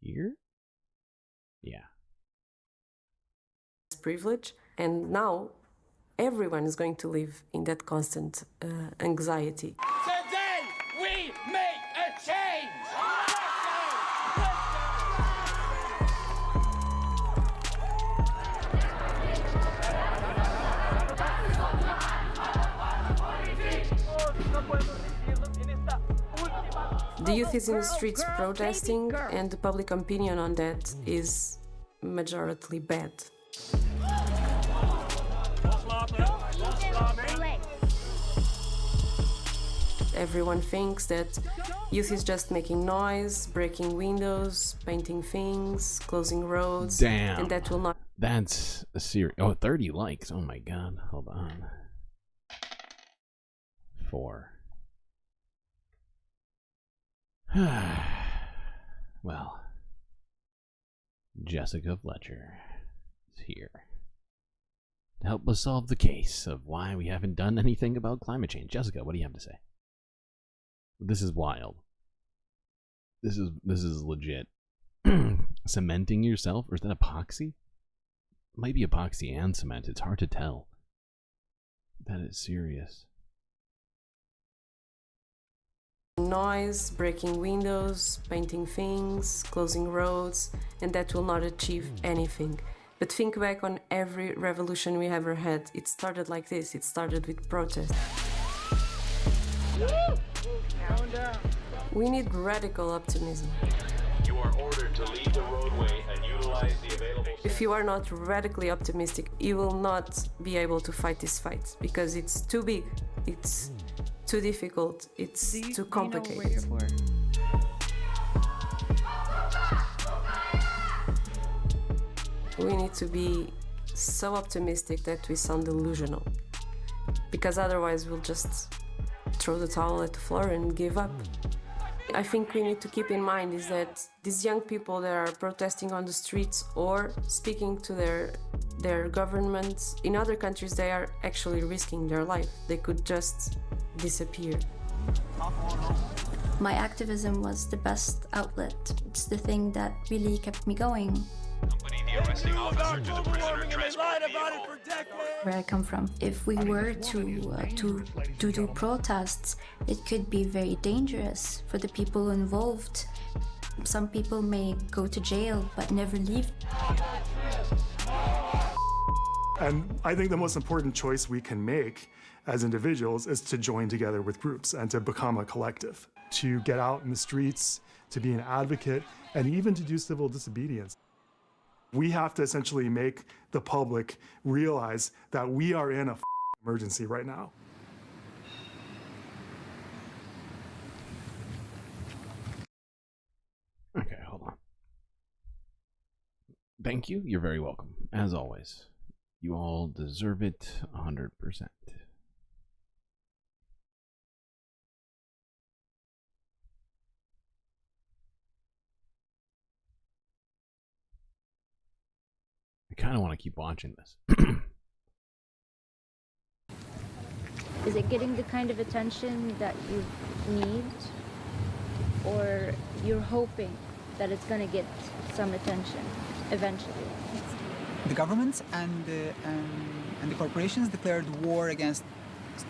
[SPEAKER 10] here. Yeah.
[SPEAKER 5] Privilege, and now everyone is going to live in that constant anxiety.
[SPEAKER 18] Today we make a change.
[SPEAKER 5] The youth is in the streets protesting, and the public opinion on that is majority bad. Everyone thinks that youth is just making noise, breaking windows, painting things, closing roads.
[SPEAKER 10] Damn.
[SPEAKER 5] And that will not.
[SPEAKER 10] That's a series. Oh, 30 likes. Oh my god. Hold on. 4. Well, Jessica Fletcher is here to help us solve the case of why we haven't done anything about climate change. Jessica, what do you have to say? This is wild. This is legit. Cementing yourself, or is that epoxy? It might be epoxy and cement. It's hard to tell. That is serious.
[SPEAKER 5] Noise, breaking windows, painting things, closing roads, and that will not achieve anything. But think back on every revolution we ever had. It started like this. It started with protest. We need radical optimism.
[SPEAKER 6] You are ordered to leave the roadway and utilize the available...
[SPEAKER 5] If you are not radically optimistic, you will not be able to fight this fight, because it's too big, it's too difficult, it's too complicated. We need to be so optimistic that we sound delusional, because otherwise we'll just throw the towel at the floor and give up. I think we need to keep in mind is that these young people that are protesting on the streets or speaking to their governments in other countries, they are actually risking their life. They could just disappear.
[SPEAKER 22] My activism was the best outlet. It's the thing that really kept me going. Where I come from, if we were to do protests, it could be very dangerous for the people involved. Some people may go to jail but never leave.
[SPEAKER 23] And I think the most important choice we can make as individuals is to join together with groups and to become a collective, to get out in the streets, to be an advocate, and even to do civil disobedience. We have to essentially make the public realize that we are in a emergency right now.
[SPEAKER 10] Okay, hold on. Thank you. You're very welcome. As always, you all deserve it 100%. I kind of want to keep watching this.
[SPEAKER 22] Is it getting the kind of attention that you need? Or you're hoping that it's going to get some attention eventually.
[SPEAKER 12] The governments and the corporations declared war against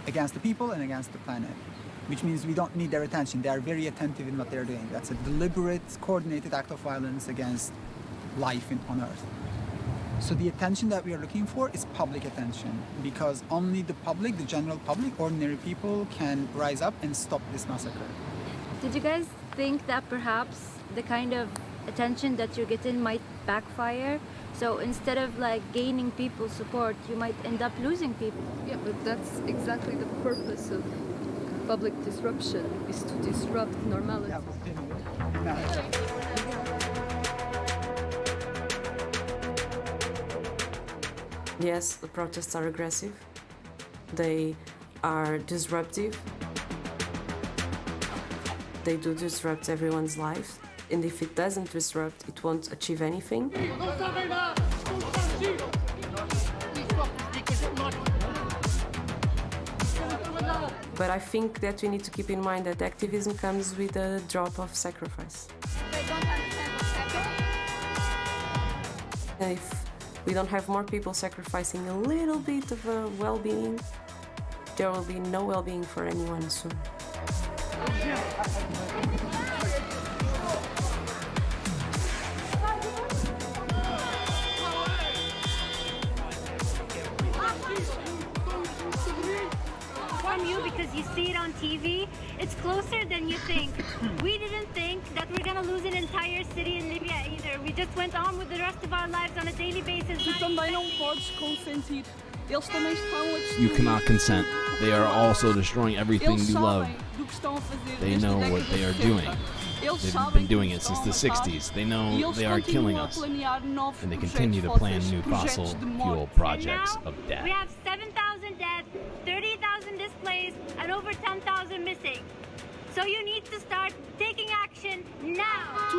[SPEAKER 12] the people and against the planet, which means we don't need their attention. They are very attentive in what they're doing. That's a deliberate, coordinated act of violence against life on Earth. So the attention that we are looking for is public attention, because only the public, the general public, ordinary people can rise up and stop this massacre.
[SPEAKER 22] Did you guys think that perhaps the kind of attention that you're getting might backfire? So instead of like gaining people's support, you might end up losing people.
[SPEAKER 13] Yeah, but that's exactly the purpose of public disruption, is to disrupt normality.
[SPEAKER 5] Yes, the protests are aggressive. They are disruptive. They do disrupt everyone's life. And if it doesn't disrupt, it won't achieve anything. But I think that we need to keep in mind that activism comes with a drop of sacrifice. And if we don't have more people sacrificing a little bit of well-being, there will be no well-being for anyone soon.
[SPEAKER 14] From you, because you see it on TV, it's closer than you think. We didn't think that we're gonna lose an entire city in Libya either. We just went on with the rest of our lives on a daily basis.
[SPEAKER 10] You cannot consent. They are also destroying everything you love. They know what they are doing. They've been doing it since the 60s. They know they are killing us. And they continue to plan new fossil fuel projects of death.
[SPEAKER 14] We have 7,000 dead, 30,000 displaced, and over 10,000 missing. So you need to start taking action now.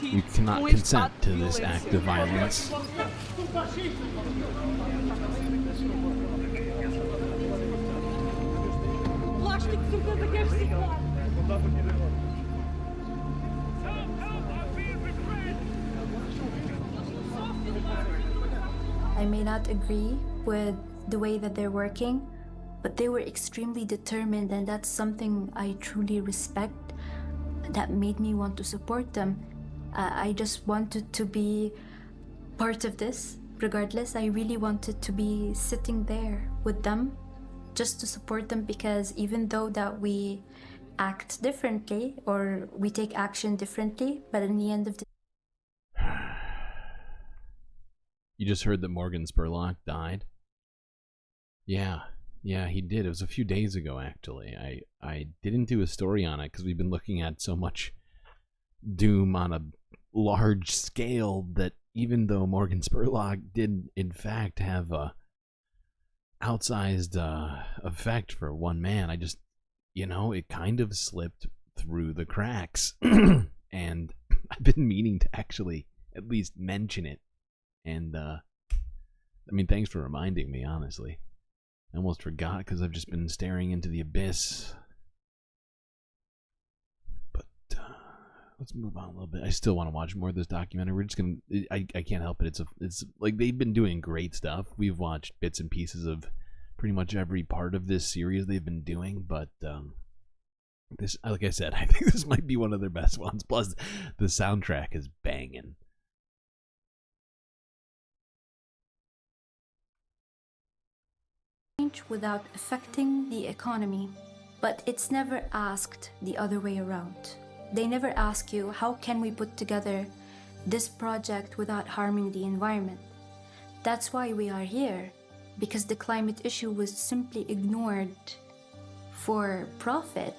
[SPEAKER 10] You cannot consent to this act of violence.
[SPEAKER 22] I may not agree with the way that they're working, but they were extremely determined, and that's something I truly respect. That made me want to support them. I just wanted to be part of this. Regardless, I really wanted to be sitting there with them just to support them, because even though that we act differently or we take action differently, but in the end of the
[SPEAKER 10] You just heard that Morgan Spurlock died? Yeah, he did. It was a few days ago, actually. I didn't do a story on it because we've been looking at so much doom on a large scale that even though Morgan Spurlock did, in fact, have a outsized effect for one man, I just, it kind of slipped through the cracks. And I've been meaning to actually at least mention it. And, thanks for reminding me, honestly. I almost forgot because I've just been staring into the abyss. But, let's move on a little bit. I still want to watch more of this documentary. We're just going to, I can't help it. It's like they've been doing great stuff. We've watched bits and pieces of pretty much every part of this series they've been doing, but, this, like I said, I think this might be one of their best ones. Plus, the soundtrack is banging.
[SPEAKER 22] without affecting the economy, but it's never asked the other way around. They never ask you, how can we put together this project without harming the environment? That's why we are here, because the climate issue was simply ignored for profit.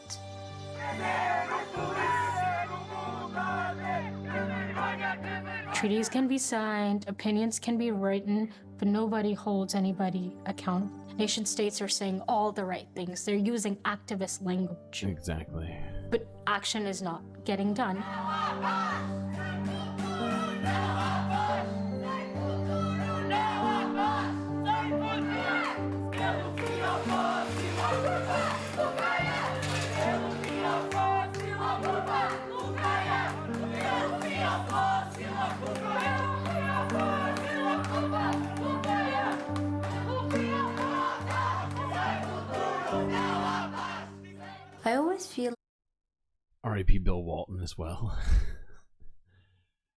[SPEAKER 2] Treaties can be signed, opinions can be written, but nobody holds anybody accountable. Nation states are saying all the right things. They're using activist language.
[SPEAKER 10] Exactly.
[SPEAKER 2] But action is not getting done.
[SPEAKER 10] R.I.P. Bill Walton as well.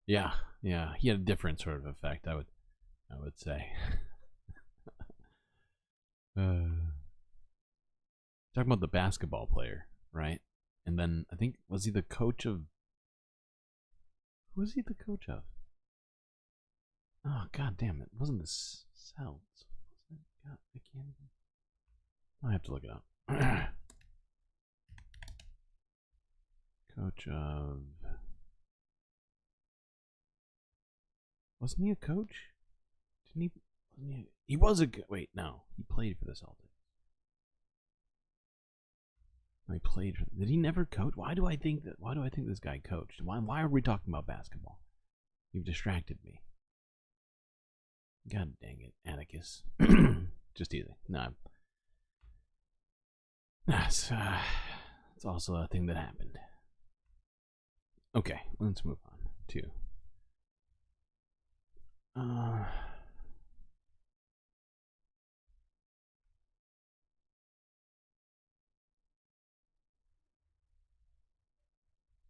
[SPEAKER 10] Yeah, he had a different sort of effect, I would say. Talking about the basketball player, right? And then I think, was he the coach of? Who was he the coach of? Oh, god damn it! Wasn't this Celts? God, I can't even. I have to look it up. Coach of. Wasn't he a coach? Didn't he? Wasn't he? He was a. Wait, no, he played for the Celtics. He played. Did he never coach? Why do I think this guy coached? Why are we talking about basketball? You've distracted me. God dang it, Atticus. Just teasing. No. That's it's also a thing that happened. Okay, let's move on to.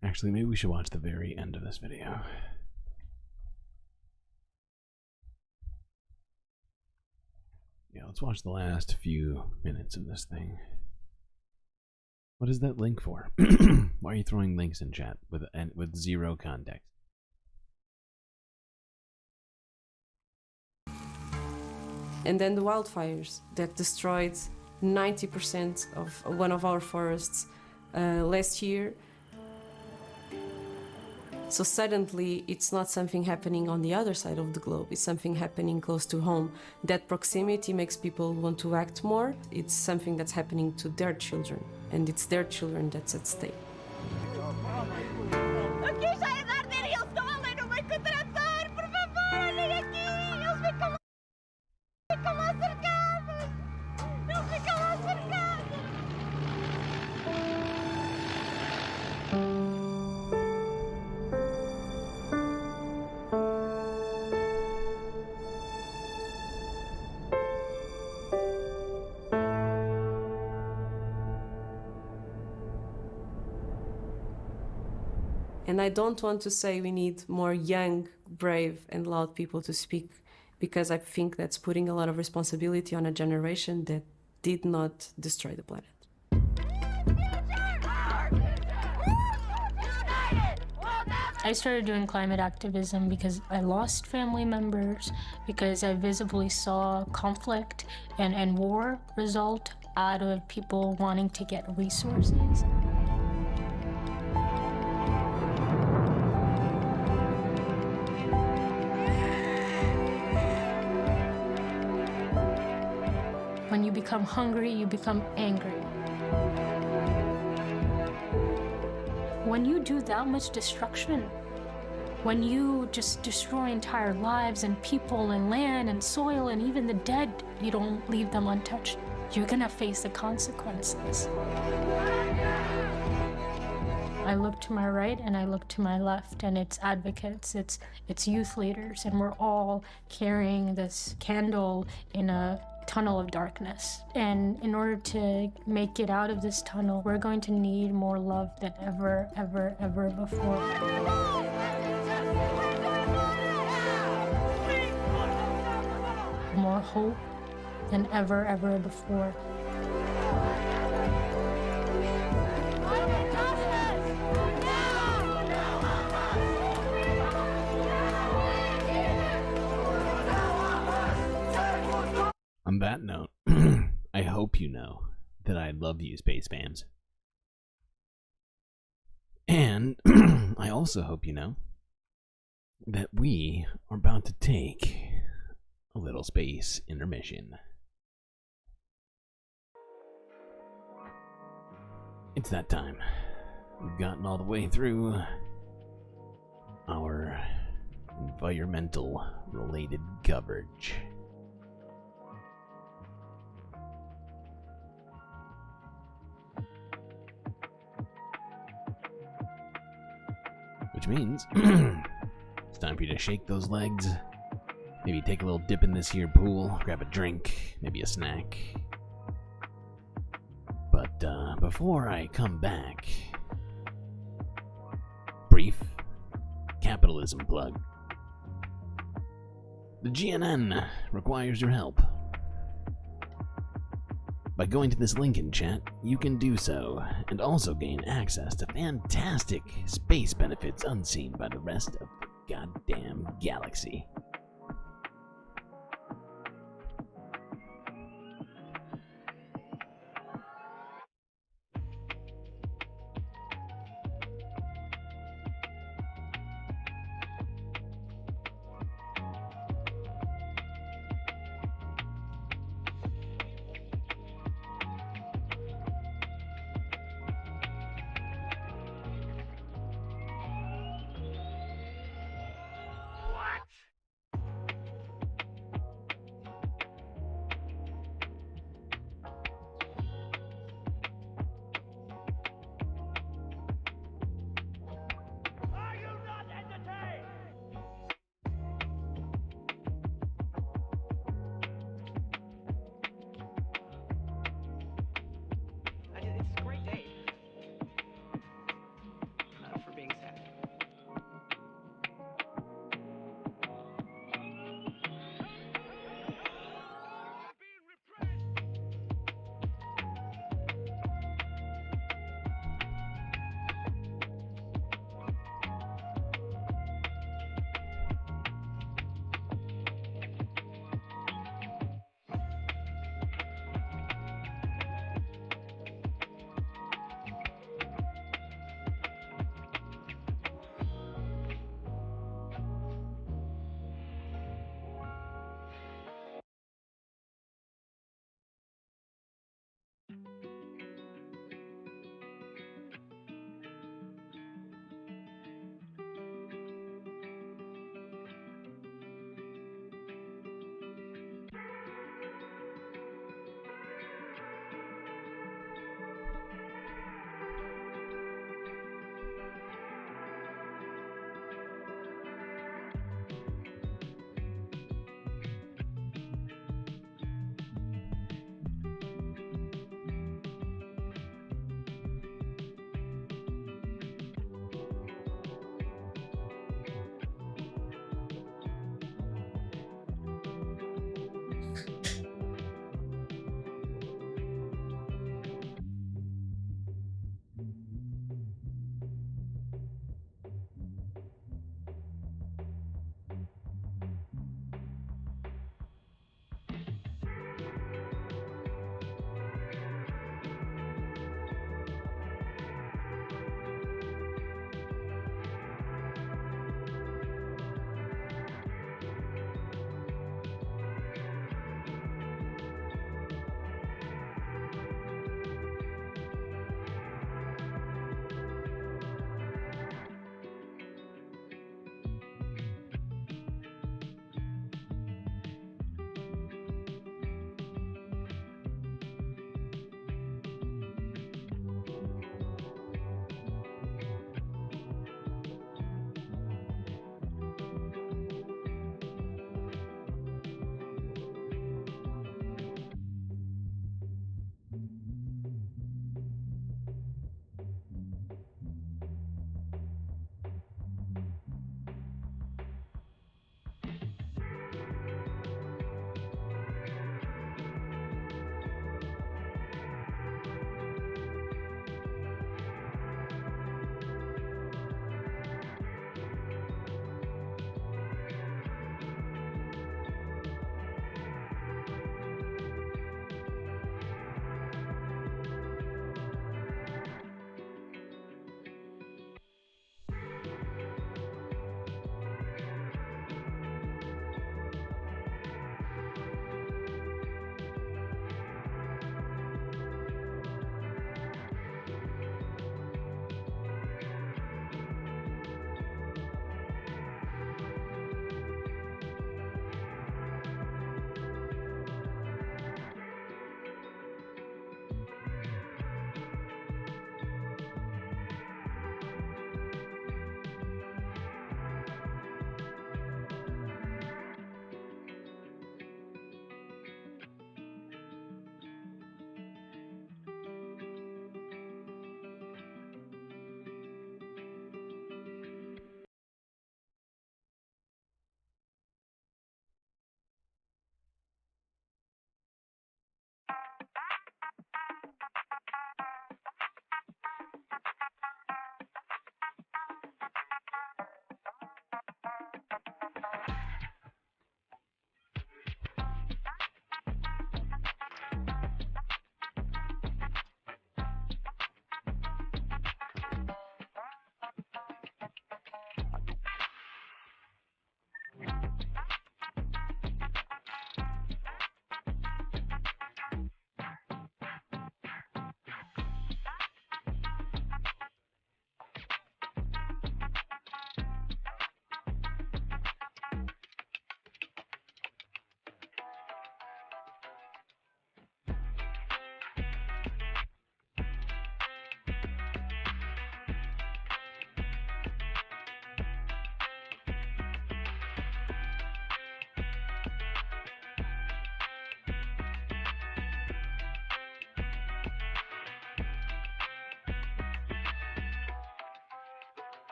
[SPEAKER 10] Actually, maybe we should watch the very end of this video. Yeah, let's watch the last few minutes of this thing. What is that link for? Why are you throwing links in chat with zero context?
[SPEAKER 5] And then the wildfires that destroyed 90% of one of our forests last year. So suddenly, it's not something happening on the other side of the globe, it's something happening close to home. That proximity makes people want to act more. It's something that's happening to their children, and it's their children that's at stake. And I don't want to say we need more young, brave, and loud people to speak, because I think that's putting a lot of responsibility on a generation that did not destroy the planet.
[SPEAKER 2] I started doing climate activism because I lost family members, because I visibly saw conflict and war result out of people wanting to get resources. When you become hungry, you become angry. When you do that much destruction, when you just destroy entire lives and people and land and soil and even the dead, you don't leave them untouched, you're gonna face the consequences. I look to my right and I look to my left, and it's advocates, it's youth leaders, and we're all carrying this candle in a tunnel of darkness. And in order to make it out of this tunnel, we're going to need more love than ever, ever, ever before. More hope than ever, ever before.
[SPEAKER 10] On that note, I hope you know that I love you, space fans. And I also hope you know that we are about to take a little space intermission. It's that time. We've gotten all the way through our environmental related coverage. Which means it's time for you to shake those legs, maybe take a little dip in this here pool, grab a drink, maybe a snack. But before I come back, capitalism plug. The GNN requires your help. By going to this link in chat, you can do so, and also gain access to fantastic space benefits unseen by the rest of the goddamn galaxy.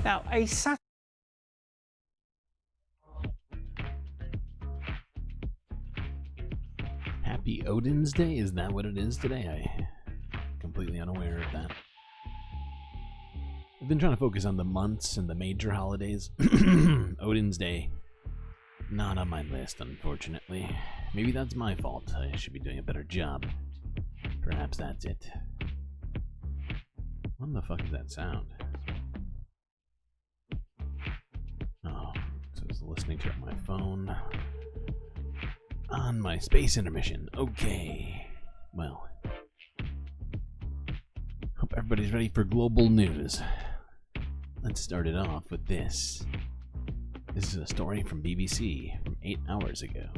[SPEAKER 8] Now,
[SPEAKER 10] Happy Odin's Day? Is that what it is today? I'm completely unaware of that. I've been trying to focus on the months and the major holidays. Odin's Day, not on my list, unfortunately. Maybe that's my fault. I should be doing a better job. Perhaps that's it. What the fuck is that sound? Oh, so I was listening to it on my phone. On my space intermission. Okay. Well. Hope everybody's ready for global news. Let's start it off with this. This is a story from BBC from 8 hours ago,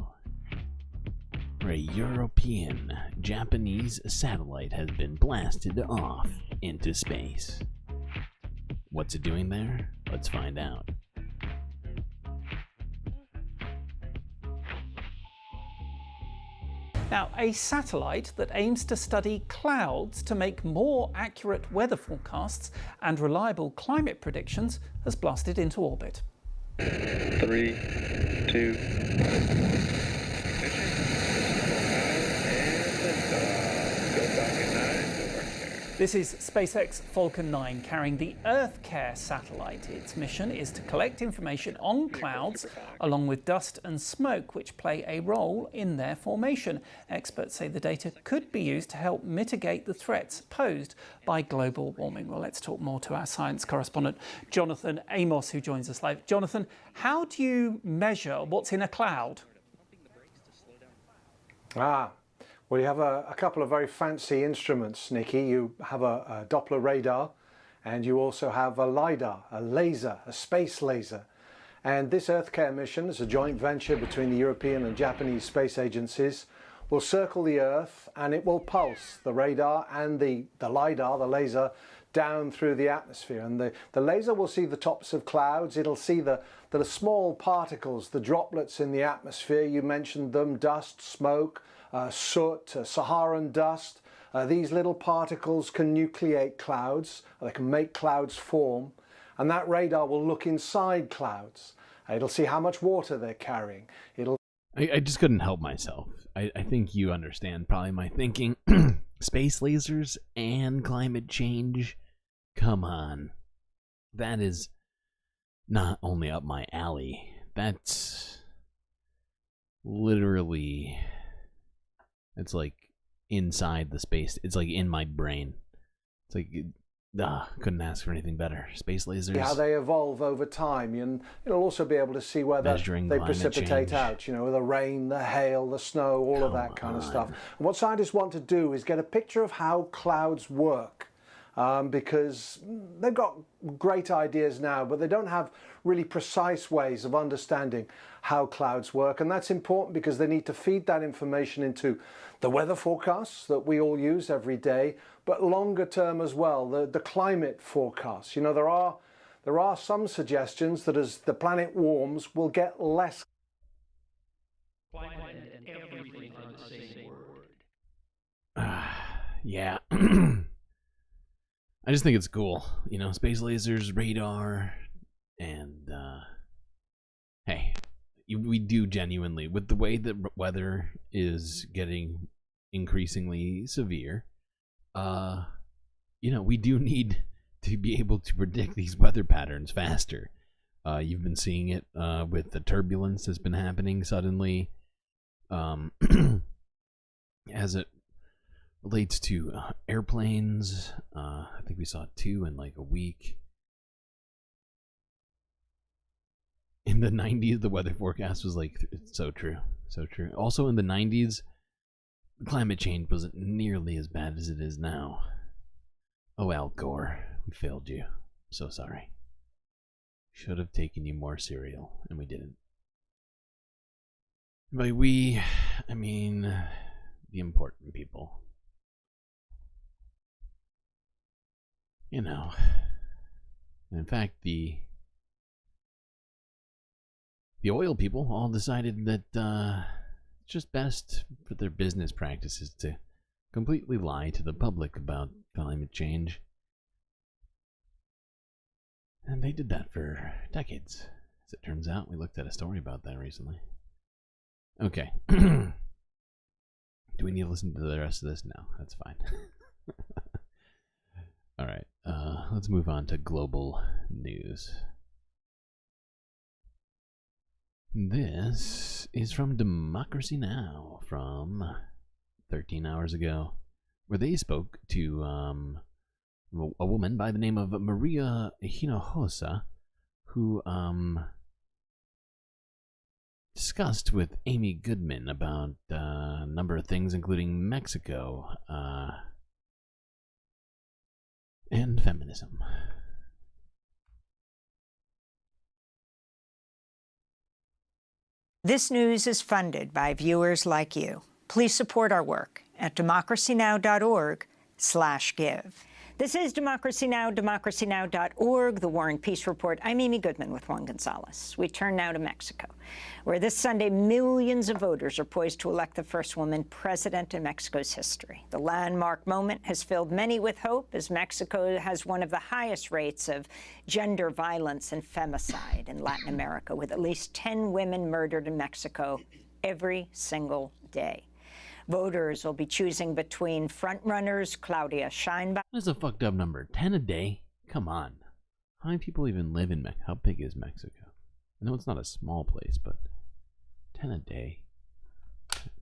[SPEAKER 10] where a European Japanese satellite has been blasted off into space. What's it doing there? Let's find out.
[SPEAKER 8] Now, a satellite that aims to study clouds to make more accurate weather forecasts and reliable climate predictions has blasted into orbit.
[SPEAKER 9] 3, 2,
[SPEAKER 8] This is SpaceX Falcon 9 carrying the EarthCare satellite. Its mission is to collect information on clouds along with dust and smoke, which play a role in their formation. Experts say the data could be used to help mitigate the threats posed by global warming. Well, let's talk more to our science correspondent, Jonathan Amos, who joins us live. Jonathan, how do you measure what's in a cloud?
[SPEAKER 11] Well, you have a couple of very fancy instruments, Nikki. You have a Doppler radar, and you also have a LiDAR, a laser, a space laser. And this EarthCare mission is a joint venture between the European and Japanese space agencies. Will circle the Earth, and it will pulse the radar and the LiDAR, the laser, down through the atmosphere. And the laser will see the tops of clouds. It'll see the small particles, the droplets in the atmosphere. You mentioned them: dust, smoke, soot, Saharan dust. These little particles can nucleate clouds. They can make clouds form. And that radar will look inside clouds. It'll see how much water they're carrying.
[SPEAKER 10] I just couldn't help myself. I think you understand probably my thinking. Space lasers and climate change? Come on. That is not only up my alley. That's literally... It's like inside the space. It's like in my brain. It's like, couldn't ask for anything better. Space lasers.
[SPEAKER 11] How they evolve over time, and you'll also be able to see whether they precipitate out. You know, the rain, the hail, the snow, all of that kind of stuff. And what scientists want to do is get a picture of how clouds work. Because they've got great ideas now, but they don't have really precise ways of understanding how clouds work. And that's important because they need to feed that information into the weather forecasts that we all use every day, but longer term as well, the climate forecasts. You know, there are some suggestions that as the planet warms, we'll get less
[SPEAKER 24] climate and everything are the same word.
[SPEAKER 10] Yeah. I just think it's cool, you know, space lasers, radar, and, hey, we do genuinely, with the way that weather is getting increasingly severe, you know, we do need to be able to predict these weather patterns faster. You've been seeing it with the turbulence that's been happening suddenly, as it relates to airplanes. I think we saw 2 in like a week. In the 90s, the weather forecast was like, it's so true, so true. Also in the 90s, climate change wasn't nearly as bad as it is now. Oh, Al Gore, we failed you. So sorry. Should have taken you more cereal, and we didn't. By we, I mean the important people. You know, in fact, the oil people all decided that it's just best for their business practices to completely lie to the public about climate change. And they did that for decades, as it turns out. We looked at a story about that recently. Okay. Do we need to listen to the rest of this? No, that's fine. All right, let's move on to global news. This is from Democracy Now! From 13 hours ago, where they spoke to a woman by the name of Maria Hinojosa, who discussed with Amy Goodman about a number of things, including Mexico and feminism.
[SPEAKER 7] This news is funded by viewers like you. Please support our work at democracynow.org/give. This is Democracy Now!, democracynow.org, the War and Peace Report. I'm Amy Goodman with Juan Gonzalez. We turn now to Mexico, where this Sunday millions of voters are poised to elect the first woman president in Mexico's history. The landmark moment has filled many with hope, as Mexico has one of the highest rates of gender violence and femicide in Latin America, with at least 10 women murdered in Mexico every single day. Voters will be choosing between frontrunners Claudia Sheinbaum.
[SPEAKER 10] That's a fucked up number. 10 a day? Come on. How many people even live in Mexico? How big is Mexico? I know it's not a small place, but 10 a day?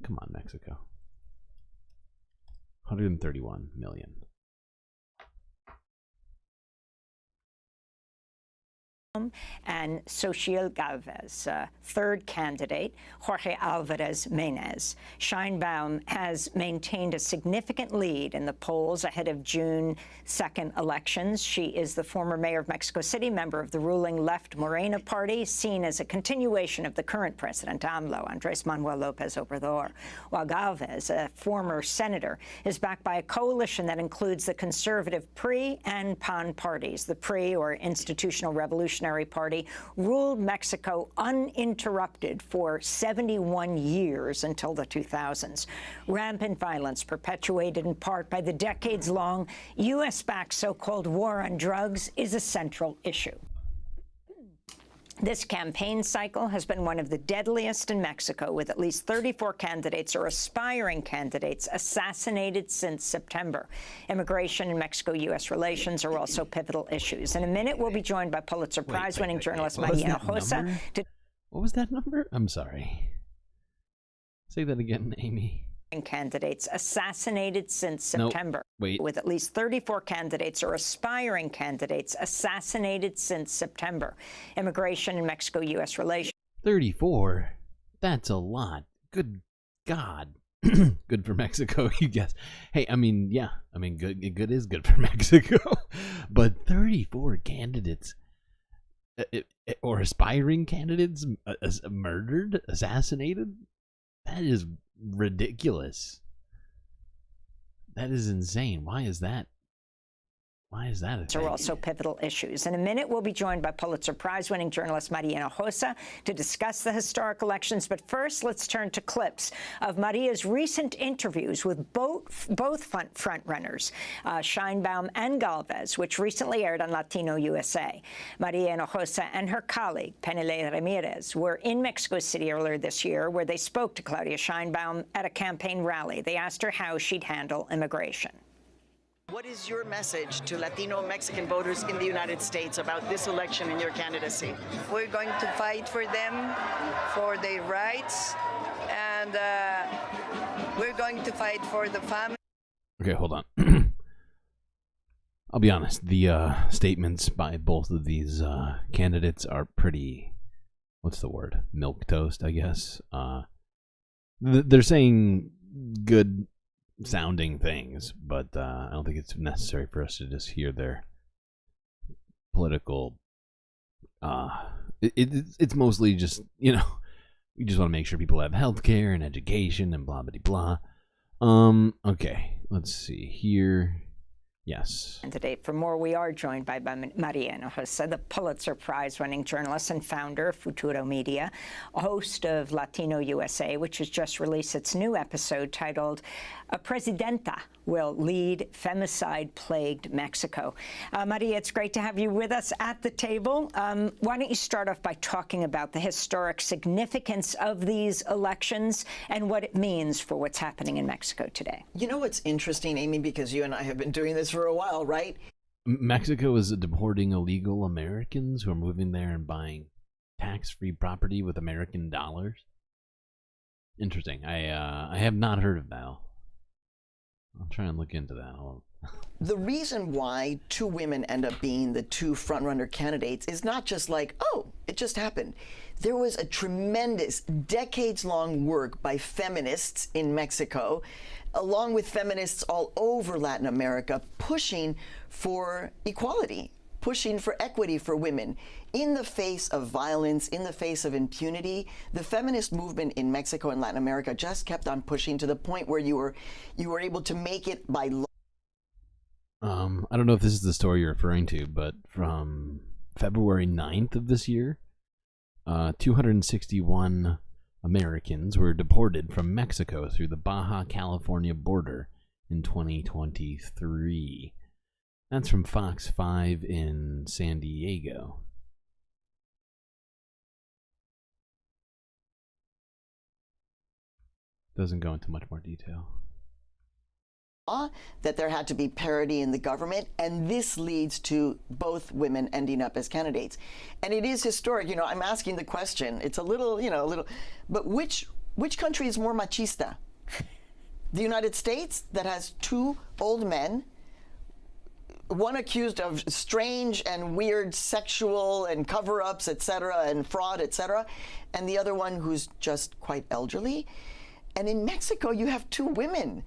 [SPEAKER 10] Come on, Mexico. 131 million.
[SPEAKER 7] And Xochitl Galvez, third candidate, Jorge Alvarez Menez. Sheinbaum has maintained a significant lead in the polls ahead of June 2nd elections. She is the former mayor of Mexico City, member of the ruling Left Morena party, seen as a continuation of the current president, AMLO, Andres Manuel Lopez Obrador. While Galvez, a former senator, is backed by a coalition that includes the conservative PRI and PAN parties. The PRI, or Institutional Revolutionary Party, ruled Mexico uninterrupted for 71 years until the 2000s. Rampant violence, perpetuated in part by the decades-long U.S.-backed so-called war on drugs, is a central issue. This campaign cycle has been one of the deadliest in Mexico, with at least 34 candidates or aspiring candidates assassinated since September. Immigration and Mexico-U.S. relations are also pivotal issues. In a minute, we'll be joined by Pulitzer Prize-winning journalist Maria Hinojosa.
[SPEAKER 10] What was that number? I'm sorry. Say that again, Amy.
[SPEAKER 7] Candidates assassinated since September. With at least 34 candidates or aspiring candidates assassinated since September. Immigration and Mexico-U.S. relations.
[SPEAKER 10] 34? That's a lot. Good God. Good for Mexico, you guess. Hey, I mean, yeah. I mean, good is good for Mexico. But 34 candidates or aspiring candidates murdered, assassinated? That is ridiculous. That is insane. Why is that? Why is that a thing?
[SPEAKER 7] Are also pivotal issues. In a minute, we'll be joined by Pulitzer Prize-winning journalist Maria Hinojosa to discuss the historic elections. But first, let's turn to clips of Maria's recent interviews with both frontrunners, Sheinbaum and Galvez, which recently aired on Latino USA. Maria Hinojosa and her colleague, Penile Ramirez, were in Mexico City earlier this year, where they spoke to Claudia Sheinbaum at a campaign rally. They asked her how she'd handle immigration.
[SPEAKER 15] What is your message to Latino Mexican voters in the United States about this election and your candidacy?
[SPEAKER 16] We're going to fight for them, for their rights, and we're going to fight for the family.
[SPEAKER 10] Okay, hold on. I'll be honest, the statements by both of these candidates are pretty, what's the word? Milquetoast, I guess. They're saying good sounding things, but I don't think it's necessary for us to just hear their political it's mostly just, you know, we just want to make sure people have healthcare and education and blah blah blah. Okay, let's see here. Yes.
[SPEAKER 7] Candidate. For more, we are joined by Maria Hinojosa, the Pulitzer Prize-winning journalist and founder of Futuro Media, a host of Latino USA, which has just released its new episode titled "A Presidenta Will Lead Femicide-Plagued Mexico." Maria, it's great to have you with us at the table. Why don't you start off by talking about the historic significance of these elections and what it means for what's happening in Mexico today?
[SPEAKER 15] You know what's interesting, Amy, because you and I have been doing this for a while, right?
[SPEAKER 10] Mexico is deporting illegal Americans who are moving there and buying tax-free property with American dollars. Interesting. I have not heard of that. I'll try and look into that.
[SPEAKER 15] The reason why two women end up being the two frontrunner candidates is not just like, oh, it just happened. There was a tremendous, decades-long work by feminists in Mexico, along with feminists all over Latin America, pushing for equality, pushing for equity for women. In the face of violence, in the face of impunity, the feminist movement in Mexico and Latin America just kept on pushing to the point where you were able to make it by law.
[SPEAKER 10] I don't know if this is the story you're referring to, but from February 9th of this year, 261 Americans were deported from Mexico through the Baja California border in 2023. That's from Fox 5 in San Diego. Doesn't go into much more detail.
[SPEAKER 15] That there had to be parity in the government, and this leads to both women ending up as candidates. And it is historic. You know, I'm asking the question. It's a little, but which country is more machista? The United States, that has two old men, one accused of strange and weird sexual and cover-ups, etc., and fraud, etc., and the other one who's just quite elderly. And in Mexico, you have two women.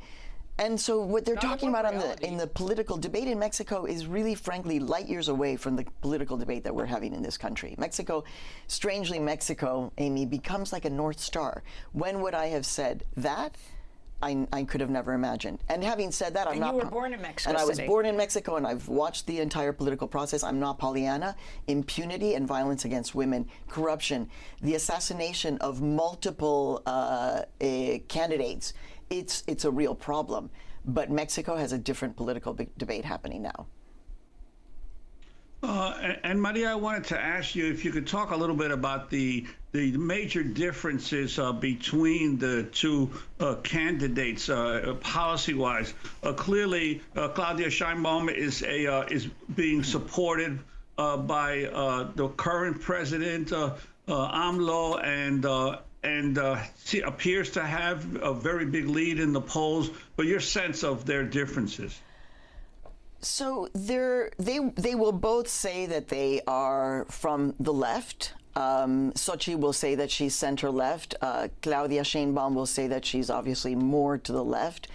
[SPEAKER 15] And so what they're talking about in the political debate in Mexico is really, frankly, light years away from the political debate that we're having in this country. Mexico, strangely, Amy, becomes like a North Star. When would I have said that? I could have never imagined. And having said that,
[SPEAKER 7] you were born in Mexico
[SPEAKER 15] City. And I was
[SPEAKER 7] City.
[SPEAKER 15] born in Mexico, and I've watched the entire political process. I'm not Pollyanna. Impunity and violence against women, corruption, the assassination of multiple candidates. It's a real problem. But Mexico has a different political debate happening now.
[SPEAKER 17] And Maria, I wanted to ask you if you could talk a little bit about the major differences between the two candidates policy-wise. Clearly, Claudia Sheinbaum is being supported by the current president, AMLO, and she appears to have a very big lead in the polls. But your sense of their differences?
[SPEAKER 15] So they will both say that they are from the left. Xochitl will say that she's center-left. Claudia Sheinbaum will say that she's obviously more to the left.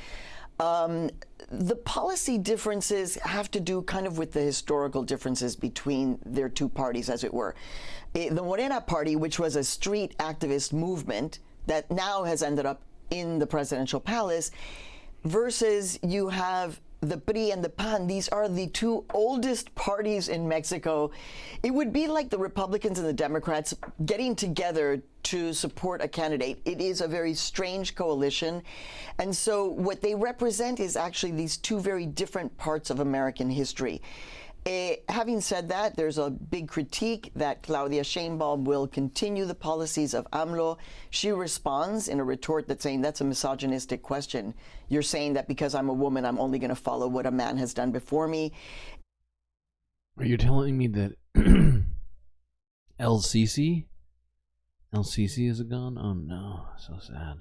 [SPEAKER 15] The policy differences have to do kind of with the historical differences between their two parties, as it were. The Morena party, which was a street activist movement that now has ended up in the presidential palace, versus you have the PRI and the PAN. These are the two oldest parties in Mexico. It would be like the Republicans and the Democrats getting together to support a candidate. It is a very strange coalition. And so what they represent is actually these two very different parts of American history. Having said that, there's a big critique that Claudia Sheinbaum will continue the policies of AMLO. She responds in a retort that's saying, that's a misogynistic question. You're saying that because I'm a woman, I'm only going to follow what a man has done before me.
[SPEAKER 10] Are you telling me that LCC is gone? Oh no, so sad.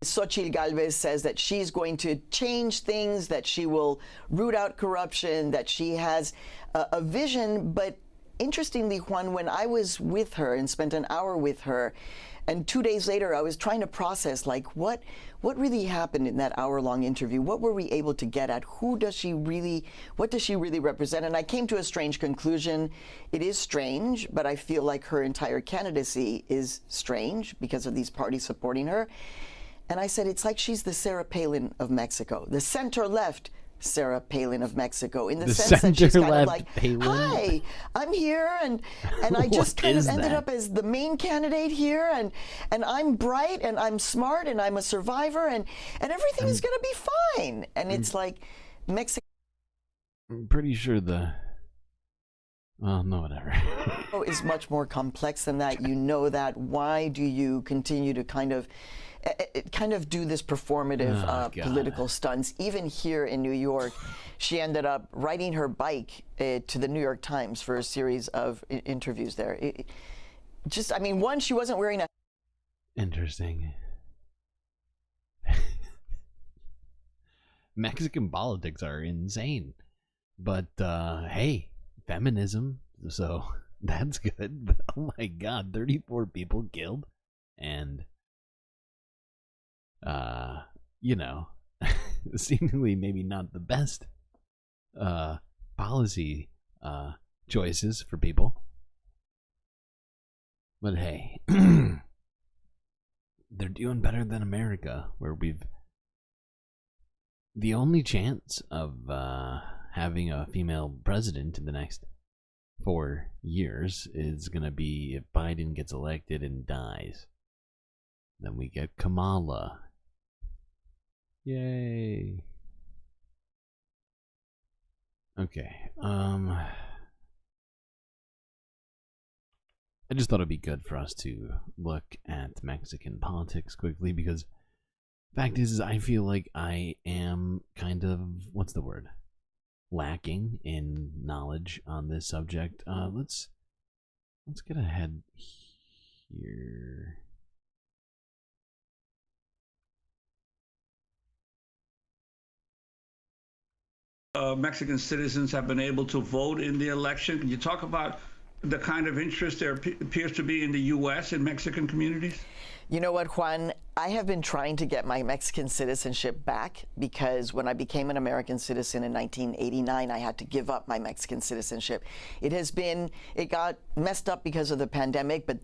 [SPEAKER 15] Xochitl Gálvez says that she's going to change things, that she will root out corruption, that she has a vision. But interestingly, Juan, when I was with her and spent an hour with her, and 2 days later I was trying to process, like, what really happened in that hour-long interview? What were we able to get at? What does she really represent? And I came to a strange conclusion. It is strange, but I feel like her entire candidacy is strange because of these parties supporting her. And I said, it's like she's the Sarah Palin of Mexico, the center-left Sarah Palin of Mexico, in the sense that she's kind of like, hi, I'm here, and I just kind of ended up as the main candidate here, and I'm bright, and I'm smart, and I'm a survivor, and everything is going to be fine. And it's like, Mexico.
[SPEAKER 10] I'm pretty sure well, no, whatever.
[SPEAKER 15] Is much more complex than that. You know that. Why do you continue to kind of do this performative political stunts? Even here in New York, she ended up riding her bike to the New York Times for a series of interviews there. I mean, one, she wasn't wearing a...
[SPEAKER 10] Interesting. Mexican politics are insane. But, hey, feminism, so that's good. But, oh my god, 34 people killed. And, you know, seemingly maybe not the best policy choices for people. But hey, they're doing better than America, where the only chance of having a female president in the next 4 years is going to be if Biden gets elected and dies. Then we get Kamala. Yay. Okay. I just thought it'd be good for us to look at Mexican politics quickly, because fact is I feel like I am kind of, what's the word, lacking in knowledge on this subject. Let's get ahead here.
[SPEAKER 17] Mexican citizens have been able to vote in the election. Can you talk about the kind of interest there appears to be in the U.S. and Mexican communities?
[SPEAKER 15] You know what, Juan? I have been trying to get my Mexican citizenship back, because when I became an American citizen in 1989, I had to give up my Mexican citizenship. It got messed up because of the pandemic, but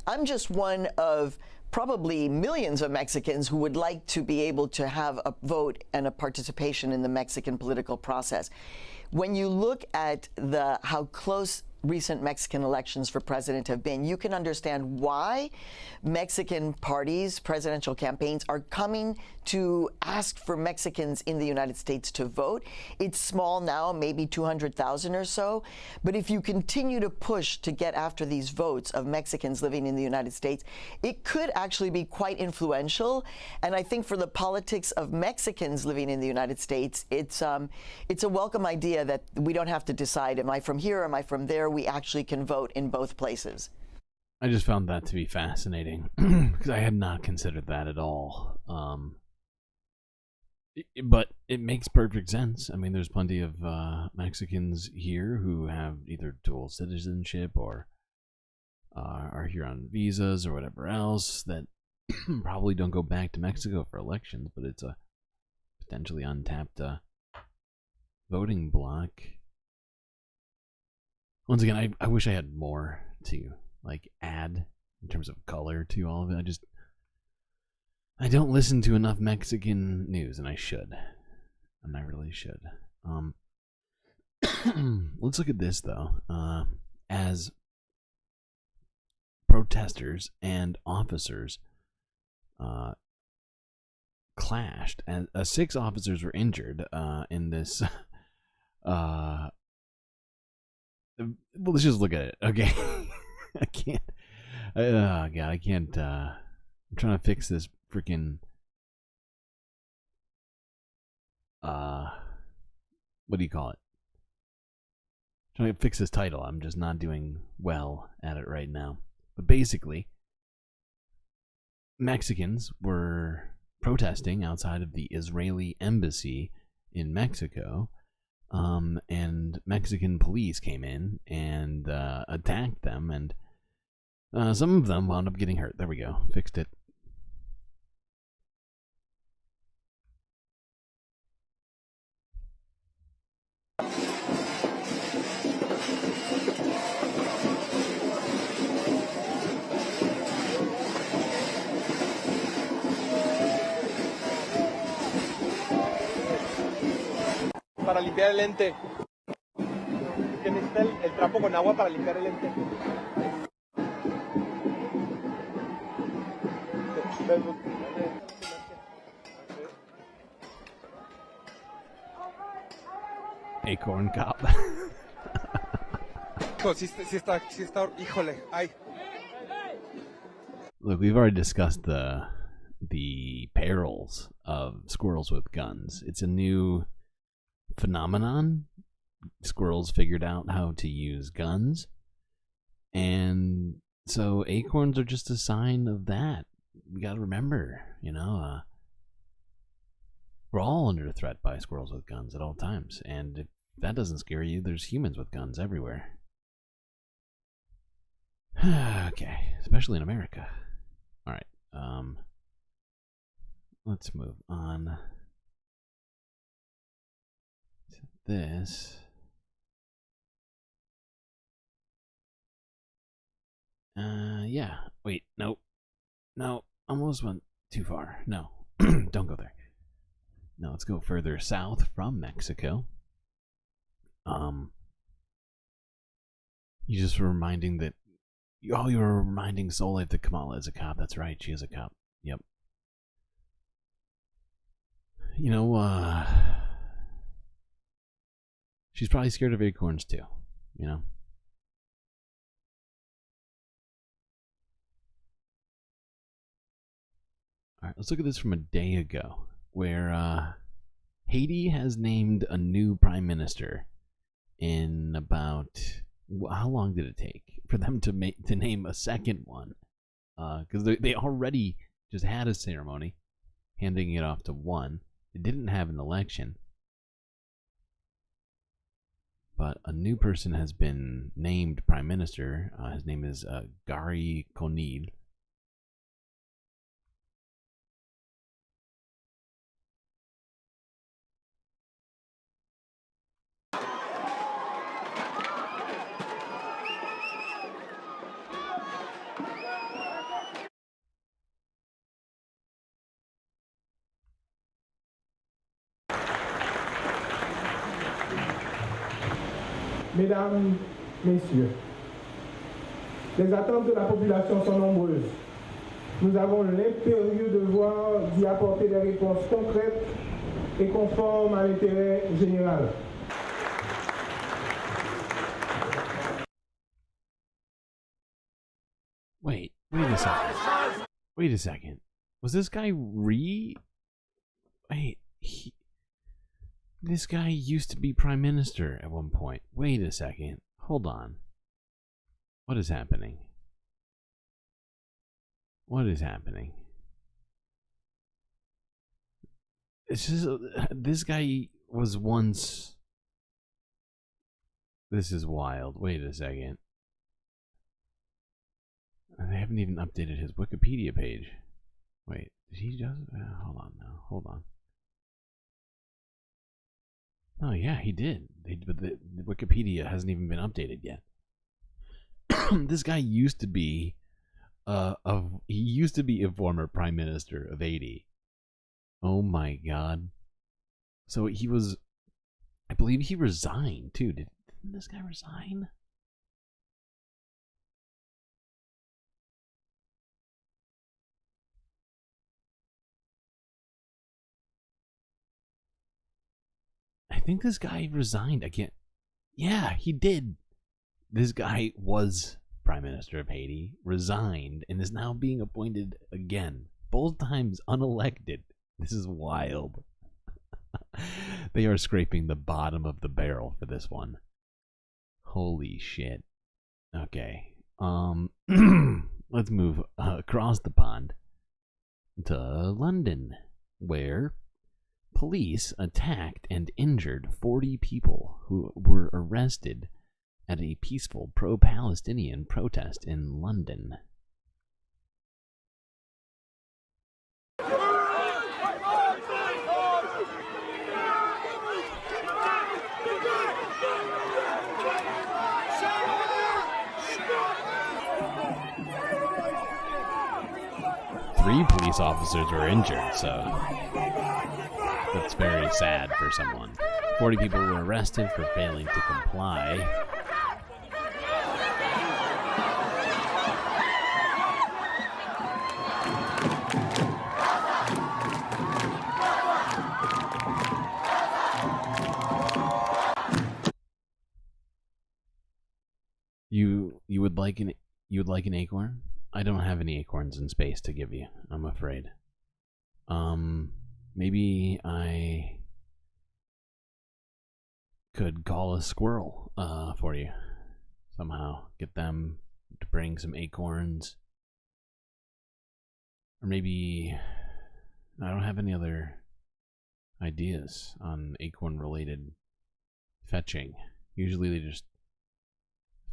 [SPEAKER 15] I'm just one of probably millions of Mexicans who would like to be able to have a vote and a participation in the Mexican political process. When you look at how close recent Mexican elections for president have been, you can understand why Mexican parties, presidential campaigns, are coming to ask for Mexicans in the United States to vote. It's small now, maybe 200,000 or so, but if you continue to push to get after these votes of Mexicans living in the United States, it could actually be quite influential. And I think for the politics of Mexicans living in the United States, it's a welcome idea that we don't have to decide, am I from here, am I from there? We actually can vote in both places.
[SPEAKER 10] I just found that to be fascinating, because I had not considered that at all. But it makes perfect sense. I mean, there's plenty of Mexicans here who have either dual citizenship or are here on visas or whatever else that probably don't go back to Mexico for elections, but it's a potentially untapped voting block. Once again, I wish I had more to add in terms of color to all of it. I don't listen to enough Mexican news, and I should. And I really should. Let's look at this, though. As protesters and officers clashed, and 6 officers were injured in this. Well, let's just look at it. Okay. I can't. Oh, God, I can't. I'm trying to fix this freaking. What do you call it? Trying to fix this title. I'm just not doing well at it right now. But basically, Mexicans were protesting outside of the Israeli embassy in Mexico. And Mexican police came in and attacked them, and some of them wound up getting hurt. There we go. Fixed it.
[SPEAKER 1] para limpiar el lente. Que necesita el trapo con agua para limpiar el lente.
[SPEAKER 10] Acorn cop.
[SPEAKER 1] Sí está, híjole, ay.
[SPEAKER 10] Look, we've already discussed the perils of squirrels with guns. It's a new phenomenon. Squirrels figured out how to use guns, and so acorns are just a sign of that. We gotta remember, we're all under threat by squirrels with guns at all times, and if that doesn't scare you, there's humans with guns everywhere. Okay, especially in America. All right, let's move on to this. Yeah. Wait, no, almost went too far. No, don't go there. No, let's go further south from Mexico. You just were reminding that. Oh, you were reminding Soleil that Kamala is a cop. That's right, she is a cop. Yep. She's probably scared of acorns too. All right, let's look at this from a day ago, where Haiti has named a new prime minister in about... How long did it take for them to name a second one? Because they already just had a ceremony, handing it off to one. They didn't have an election. But a new person has been named prime minister. His name is Gary Conil.
[SPEAKER 19] Mesdames, Messieurs, les attentes de la population sont nombreuses. Nous avons l'impérieux devoir d'y apporter des réponses concrètes et conformes à l'intérêt général.
[SPEAKER 10] Wait a second. Was this guy This guy used to be prime minister at one point. Wait a second. Hold on. What is happening? What is happening? It's just this guy was once... This is wild. Wait a second. They haven't even updated his Wikipedia page. Wait, did he just... hold on now. Hold on. Oh yeah, he did. But the Wikipedia hasn't even been updated yet. This guy used to be a former prime minister of Haiti. Oh my god. So he was, I believe he resigned too. Didn't this guy resign? I think this guy resigned again. Yeah, he did. This guy was prime minister of Haiti, resigned, and is now being appointed again. Both times unelected. This is wild. They are scraping the bottom of the barrel for this one. Holy shit. Okay. Let's move across the pond to London, where police attacked and injured 40 people who were arrested at a peaceful pro-Palestinian protest in London. Three police officers were injured, so that's very sad for someone. 40 people were arrested for failing to comply. You would like an acorn? I don't have any acorns in space to give you, I'm afraid. Maybe I could call a squirrel for you somehow. Get them to bring some acorns. Or maybe I don't have any other ideas on acorn related fetching. Usually they just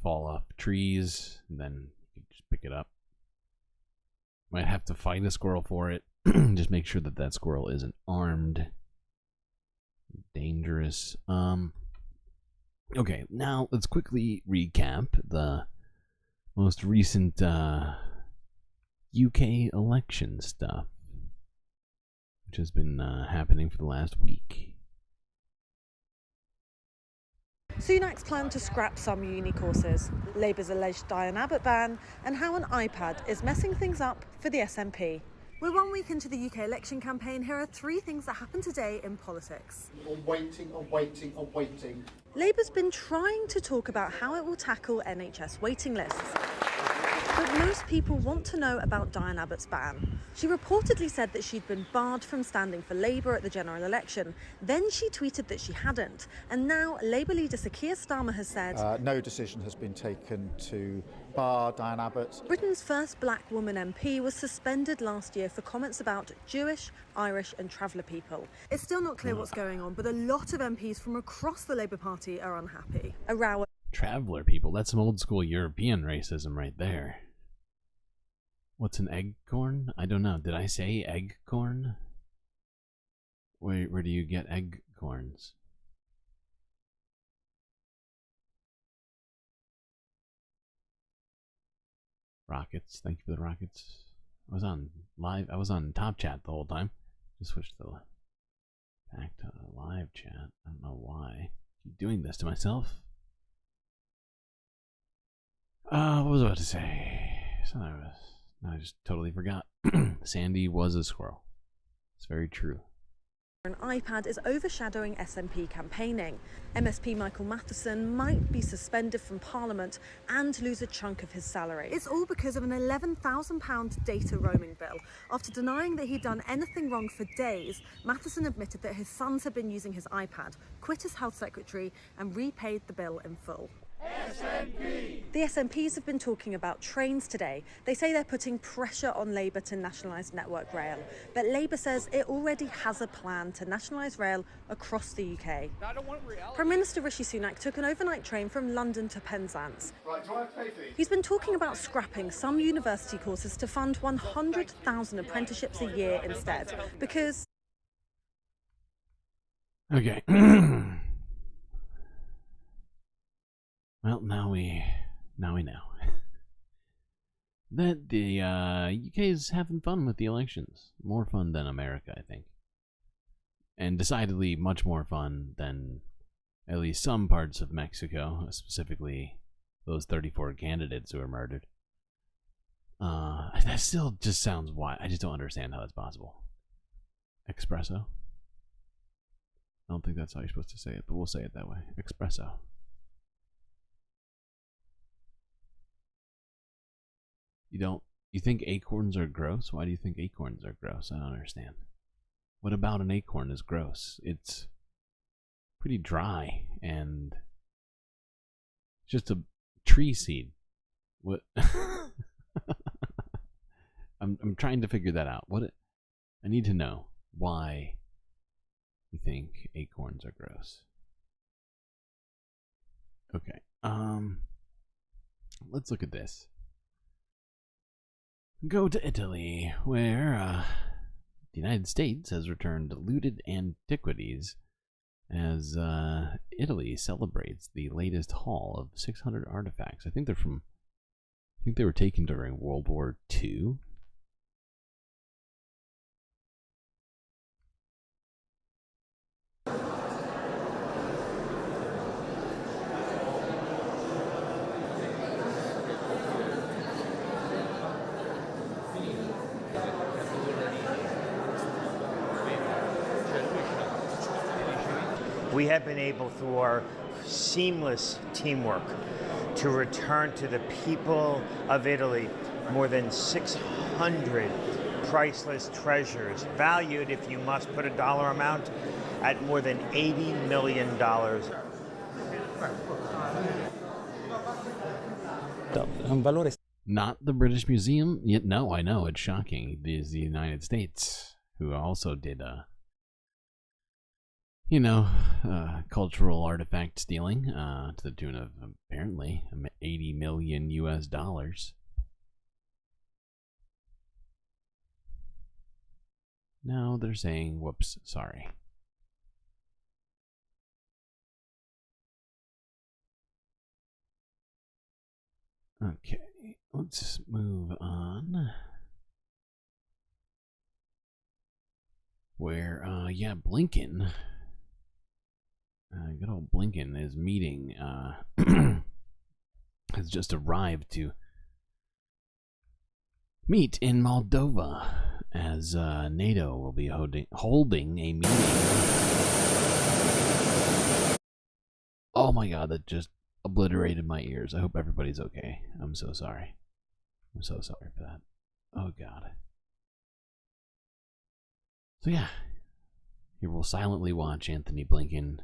[SPEAKER 10] fall off trees and then you can just pick it up. Might have to fight a squirrel for it. Just make sure that that squirrel isn't armed. Dangerous. Okay, now let's quickly recap the most recent UK election stuff, which has been happening for the last week.
[SPEAKER 3] Sunak's plan to scrap some uni courses, Labour's alleged Diane Abbott ban, and how an iPad is messing things up for the SNP. We're 1 week into the UK election campaign. Here are 3 things that happened today in politics. Waiting. Labour's been trying to talk about how it will tackle NHS waiting lists. But most people want to know about Diane Abbott's ban. She reportedly said that she'd been barred from standing for Labour at the general election. Then she tweeted that she hadn't. And now Labour leader Sir Keir Starmer has said
[SPEAKER 4] no decision has been taken to bar Diane Abbott.
[SPEAKER 3] Britain's first black woman MP was suspended last year for comments about Jewish, Irish and traveller people. It's still not clear what's going on, but a lot of MPs from across the Labour Party are unhappy. A row.
[SPEAKER 10] Traveller people, that's some old school European racism right there. What's an eggcorn? I don't know. Did I say eggcorn? Where do you get eggcorns? Rockets. Thank you for the rockets. I was on live. I was on top chat the whole time. Just switched back to live chat. I don't know why. I keep doing this to myself. What was I about to say? I just totally forgot. Sandy was a squirrel. It's very true.
[SPEAKER 3] An iPad is overshadowing SNP campaigning. MSP Michael Matheson might be suspended from Parliament and lose a chunk of his salary. It's all because of an £11,000 data roaming bill. After denying that he'd done anything wrong for days, Matheson admitted that his sons had been using his iPad, quit as health secretary and repaid the bill in full. SNP. The SNPs have been talking about trains today. They say they're putting pressure on Labour to nationalise Network Rail. But Labour says it already has a plan to nationalise rail across the UK. Prime Minister Rishi Sunak took an overnight train from London to Penzance. Right, do I have to pay for these? He's been talking about scrapping some university courses to fund 100,000 apprenticeships a year instead. Because...
[SPEAKER 10] Okay. Well, now we know that the UK is having fun with the elections. More fun than America, I think. And decidedly much more fun than at least some parts of Mexico, specifically those 34 candidates who were murdered. That still just sounds wild. I just don't understand how that's possible. Espresso? I don't think that's how you're supposed to say it, but we'll say it that way. Espresso. You think acorns are gross? Why do you think acorns are gross? I don't understand. What about an acorn is gross? It's pretty dry and just a tree seed. What? I'm trying to figure that out. I need to know why you think acorns are gross. Okay. Let's look at this. Go to Italy, where the United States has returned looted antiquities as Italy celebrates the latest haul of 600 artifacts. I think they were taken during World War II.
[SPEAKER 6] we have been able, through our seamless teamwork, to return to the people of Italy more than 600 priceless treasures, valued, if you must put a dollar amount, at more than $80 million.
[SPEAKER 10] Not the British Museum? Yet, no, I know, it's shocking. It is the United States, who also did cultural artifact stealing to the tune of apparently $80 million US. Now they're saying, whoops, sorry. Okay, let's move on. Where, yeah, Blinken, good old Blinken is meeting, has just arrived to meet in Moldova, as NATO will be holding a meeting. Oh my god, that just obliterated my ears. I hope everybody's okay. I'm so sorry. I'm so sorry for that. Oh god. So yeah, here we'll silently watch Anthony Blinken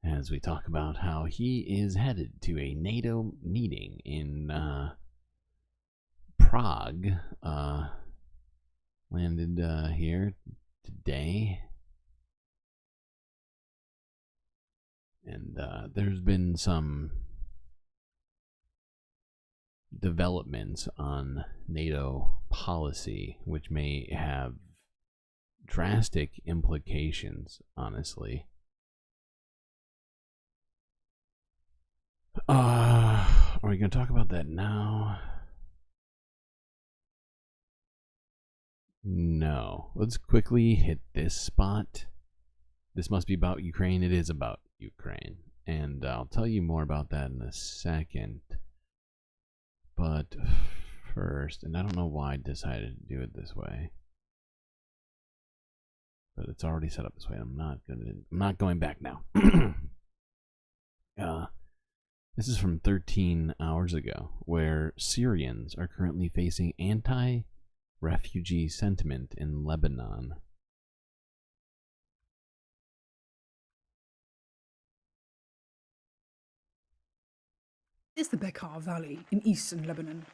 [SPEAKER 10] as we talk about how he is headed to a NATO meeting in Prague. Landed here today. And there's been some developments on NATO policy which may have drastic implications, honestly. Are we going to talk about that now? No. Let's quickly hit this spot. This must be about Ukraine. It is about Ukraine. And I'll tell you more about that in a second. But first, and I don't know why I decided to do it this way. But it's already set up this way. I'm not going back now. This is from 13 hours ago, where Syrians are currently facing anti-refugee sentiment in Lebanon.
[SPEAKER 18] Is the Bekaa Valley in eastern Lebanon.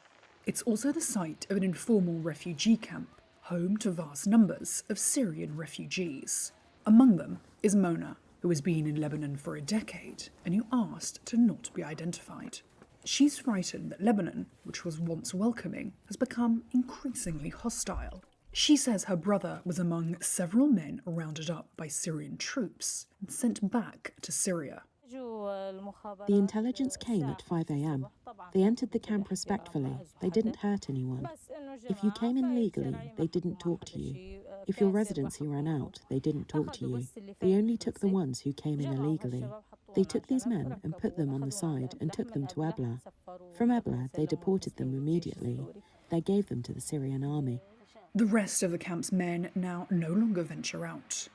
[SPEAKER 18] It's also the site of an informal refugee camp, home to vast numbers of Syrian refugees. Among them is Mona, who has been in Lebanon for a decade and who asked to not be identified. She's frightened that Lebanon, which was once welcoming, has become increasingly hostile. She says her brother was among several men rounded up by Syrian troops and sent back to Syria.
[SPEAKER 20] The intelligence came at 5 a.m. They entered the camp respectfully. They didn't hurt anyone. If you came in legally, they didn't talk to you. If your residency ran out, they didn't talk to you. They only took the ones who came in illegally. They took these men and put them on the side and took them to Ebla. From Ebla, they deported them immediately. They gave them to the Syrian army.
[SPEAKER 18] The rest of the camp's men now no longer venture out.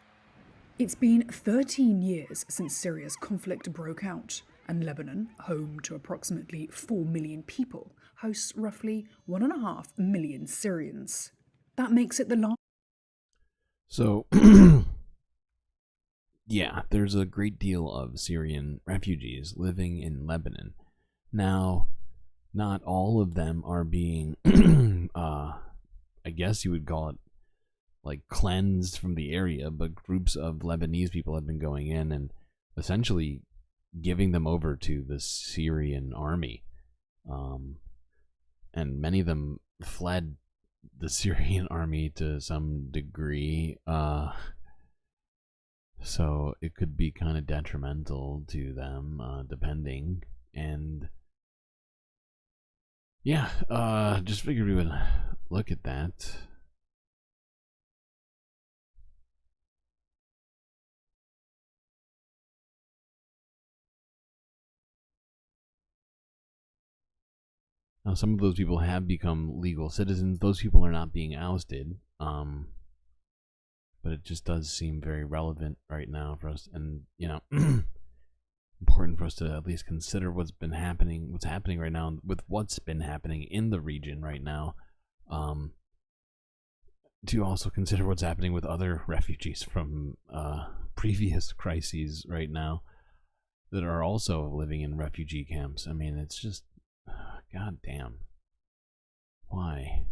[SPEAKER 18] It's been 13 years since Syria's conflict broke out, and Lebanon, home to approximately 4 million people, hosts roughly 1.5 million Syrians. That makes it the largest.
[SPEAKER 10] So, yeah, there's a great deal of Syrian refugees living in Lebanon. Now, not all of them are being, I guess you would call it, like, cleansed from the area, but groups of Lebanese people have been going in and essentially giving them over to the Syrian army. And many of them fled the Syrian army to some degree. So it could be kind of detrimental to them, depending. And yeah, just figured we would look at that. Now, some of those people have become legal citizens. Those people are not being ousted. But but it just does seem very relevant right now for us, and important for us to at least consider what's happening right now with what's been happening in the region right now. To also consider what's happening with other refugees from previous crises right now that are also living in refugee camps. I mean, it's just, god damn. Why?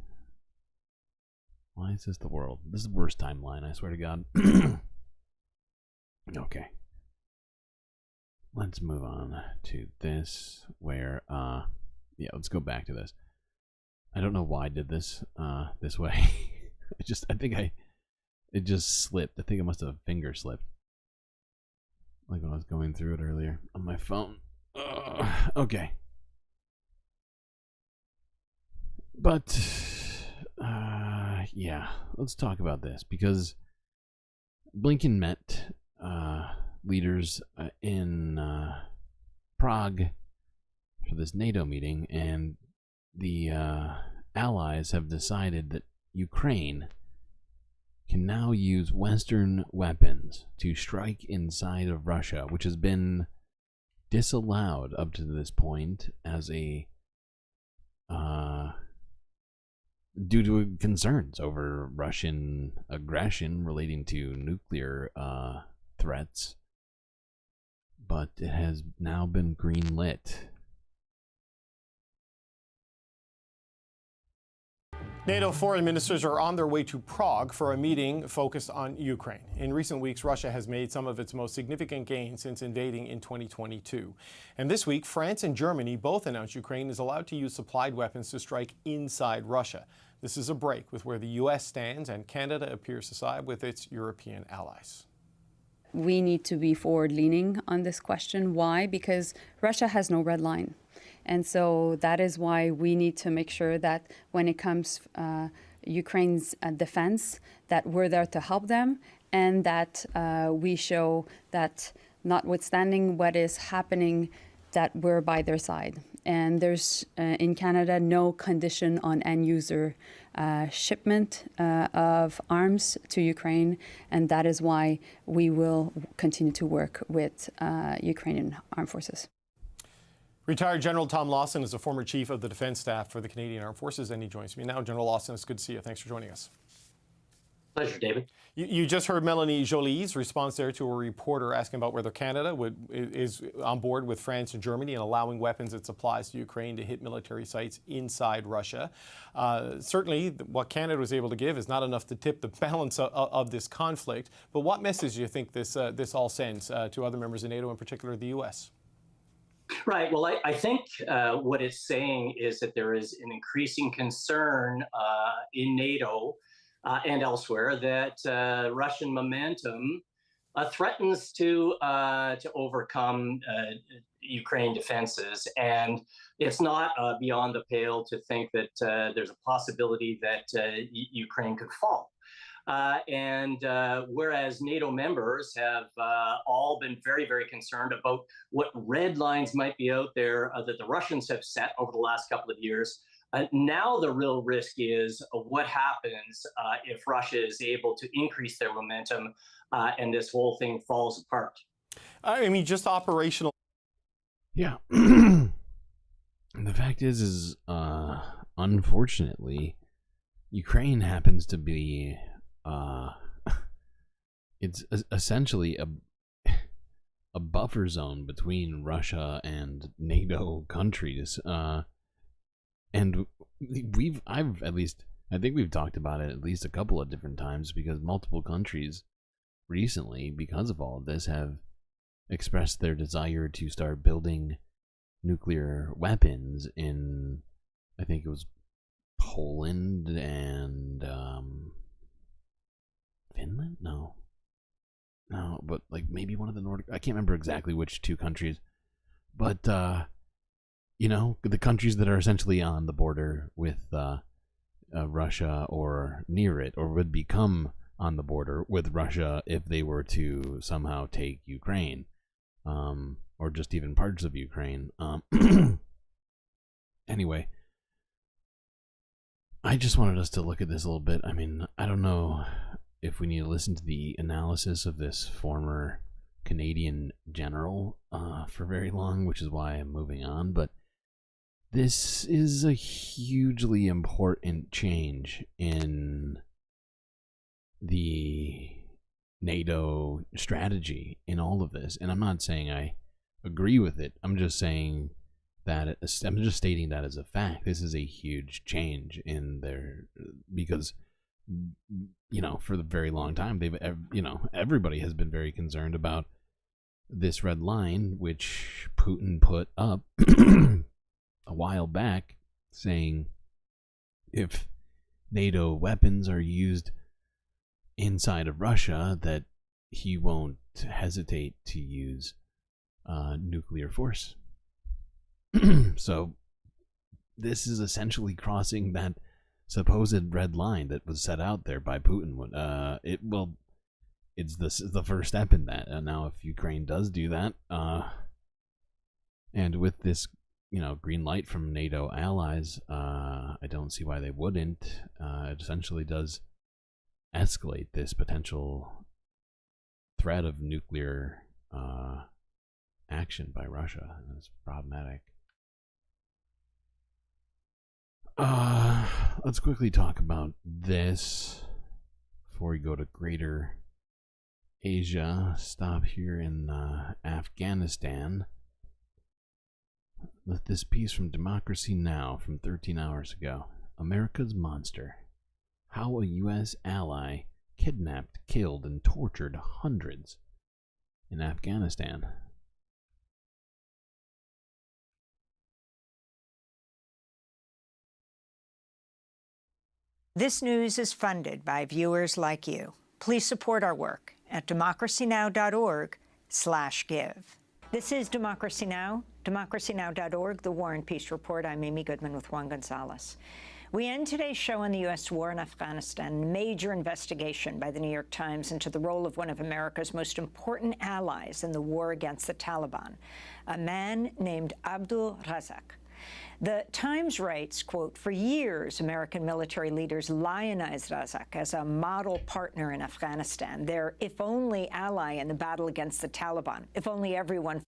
[SPEAKER 10] Why is this the world? This is the worst timeline, I swear to God. Okay. Let's move on to this, where, yeah, let's go back to this. I don't know why I did this, this way. It just slipped. I think it must have finger slipped. Like when I was going through it earlier on my phone. Okay. But, yeah, let's talk about this, because Blinken met leaders in Prague for this NATO meeting, and the allies have decided that Ukraine can now use Western weapons to strike inside of Russia, which has been disallowed up to this point as a due to concerns over Russian aggression relating to nuclear threats. But it has now been greenlit.
[SPEAKER 12] NATO foreign ministers are on their way to Prague for a meeting focused on Ukraine. In recent weeks, Russia has made some of its most significant gains since invading in 2022. And this week, France and Germany both announced Ukraine is allowed to use supplied weapons to strike inside Russia. This is a break with where the U.S. stands, and Canada appears to side with its European allies.
[SPEAKER 13] We need to be forward-leaning on this question. Why? Because Russia has no red line. And so that is why we need to make sure that when it comes Ukraine's defense, that we're there to help them, and that we show that notwithstanding what is happening, that we're by their side. And there's, in Canada, no condition on end-user shipment of arms to Ukraine, and that is why we will continue to work with Ukrainian armed forces.
[SPEAKER 12] Retired General Tom Lawson is a former chief of the defense staff for the Canadian Armed Forces, and he joins me now. General Lawson, it's good to see you. Thanks for joining us.
[SPEAKER 21] Pleasure, David.
[SPEAKER 12] You just heard Melanie Jolie's response there to a reporter asking about whether Canada is on board with France and Germany in allowing weapons it supplies to Ukraine to hit military sites inside Russia. Certainly, what Canada was able to give is not enough to tip the balance of this conflict. But what message do you think this all sends to other members of NATO, in particular the U.S.?
[SPEAKER 21] Right. Well, I think what it's saying is that there is an increasing concern in NATO and elsewhere that Russian momentum threatens to overcome Ukraine defenses, and it's not beyond the pale to think that there's a possibility that Ukraine could fall. Whereas NATO members have all been very, very concerned about what red lines might be out there that the Russians have set over the last couple of years, now the real risk is what happens if Russia is able to increase their momentum and this whole thing falls apart.
[SPEAKER 12] I mean, just operational.
[SPEAKER 10] Yeah. The fact is unfortunately, Ukraine happens to be it's essentially a buffer zone between Russia and NATO countries, and I think we've talked about it at least a couple of different times, because multiple countries recently, because of all of this, have expressed their desire to start building nuclear weapons in, I think it was Poland and Finland? No, but like maybe one of the Nordic, I can't remember exactly which two countries, but you know, the countries that are essentially on the border with Russia or near it, or would become on the border with Russia if they were to somehow take Ukraine, or just even parts of Ukraine. Anyway, I just wanted us to look at this a little bit. I mean, I don't know if we need to listen to the analysis of this former Canadian general for very long, which is why I'm moving on. But this is a hugely important change in the NATO strategy in all of this. And I'm not saying I agree with it. I'm just saying that I'm just stating that as a fact. This is a huge change in their, because, you know, for the very long time, they've, you know, everybody has been very concerned about this red line, which Putin put up a while back, saying if NATO weapons are used inside of Russia, that he won't hesitate to use nuclear force. So this is essentially crossing that supposed red line that was set out there by Putin. It's the first step in that. And now if Ukraine does do that, and with this, you know, green light from NATO allies, I don't see why they wouldn't. It essentially does escalate this potential threat of nuclear action by Russia. It's problematic. Let's quickly talk about this before we go to Greater Asia. Stop here in Afghanistan. With this piece from Democracy Now! From 13 hours ago. America's Monster. How a U.S. ally kidnapped, killed, and tortured hundreds in Afghanistan.
[SPEAKER 7] This news is funded by viewers like you. Please support our work at democracynow.org/give. This is Democracy Now!, democracynow.org, the War and Peace Report. I'm Amy Goodman with Juan Gonzalez. We end today's show on the U.S. war in Afghanistan, a major investigation by the New York Times into the role of one of America's most important allies in the war against the Taliban, a man named Abdul Razak. The Times writes, quote, "For years, American military leaders lionized Razak as a model partner in Afghanistan, their if-only ally in the battle against the Taliban. If only everyone..."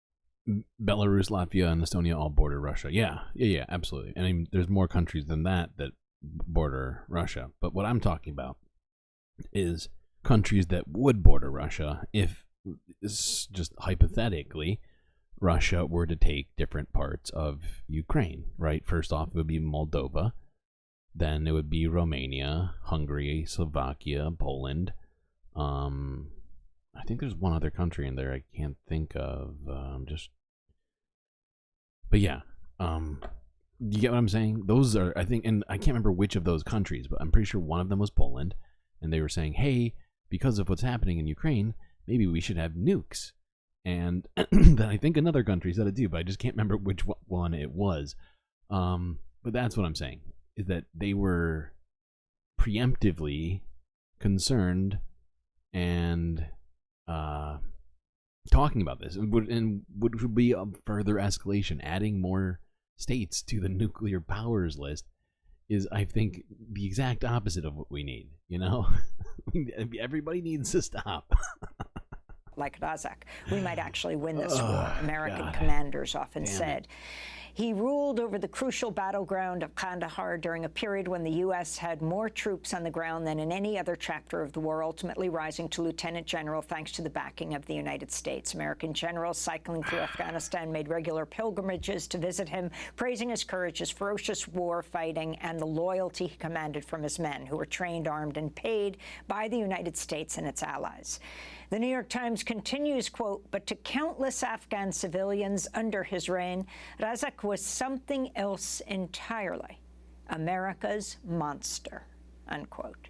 [SPEAKER 10] Belarus, Latvia, and Estonia all border Russia. Yeah, absolutely. I mean, there's more countries than that border Russia. But what I'm talking about is countries that would border Russia if, just hypothetically, Russia were to take different parts of Ukraine, right? First off, it would be Moldova. Then it would be Romania, Hungary, Slovakia, Poland. I think there's one other country in there I can't think of. But yeah, you get what I'm saying? Those are, I think, and I can't remember which of those countries, but I'm pretty sure one of them was Poland. And they were saying, hey, because of what's happening in Ukraine, maybe we should have nukes. And then I think another country said it too, but I just can't remember which one it was. But that's what I'm saying, is that they were preemptively concerned and talking about this, and would be a further escalation. Adding more states to the nuclear powers list is, I think, the exact opposite of what we need. You know, everybody needs to stop.
[SPEAKER 7] Like Razak, we might actually win this war, American commanders often said. He ruled over the crucial battleground of Kandahar during a period when the U.S. had more troops on the ground than in any other chapter of the war, ultimately rising to lieutenant general thanks to the backing of the United States. American generals cycling through Afghanistan made regular pilgrimages to visit him, praising his courage, his ferocious war fighting, and the loyalty he commanded from his men, who were trained, armed, and paid by the United States and its allies. The New York Times continues, quote, "But to countless Afghan civilians under his reign, Razak was something else entirely, America's monster," unquote.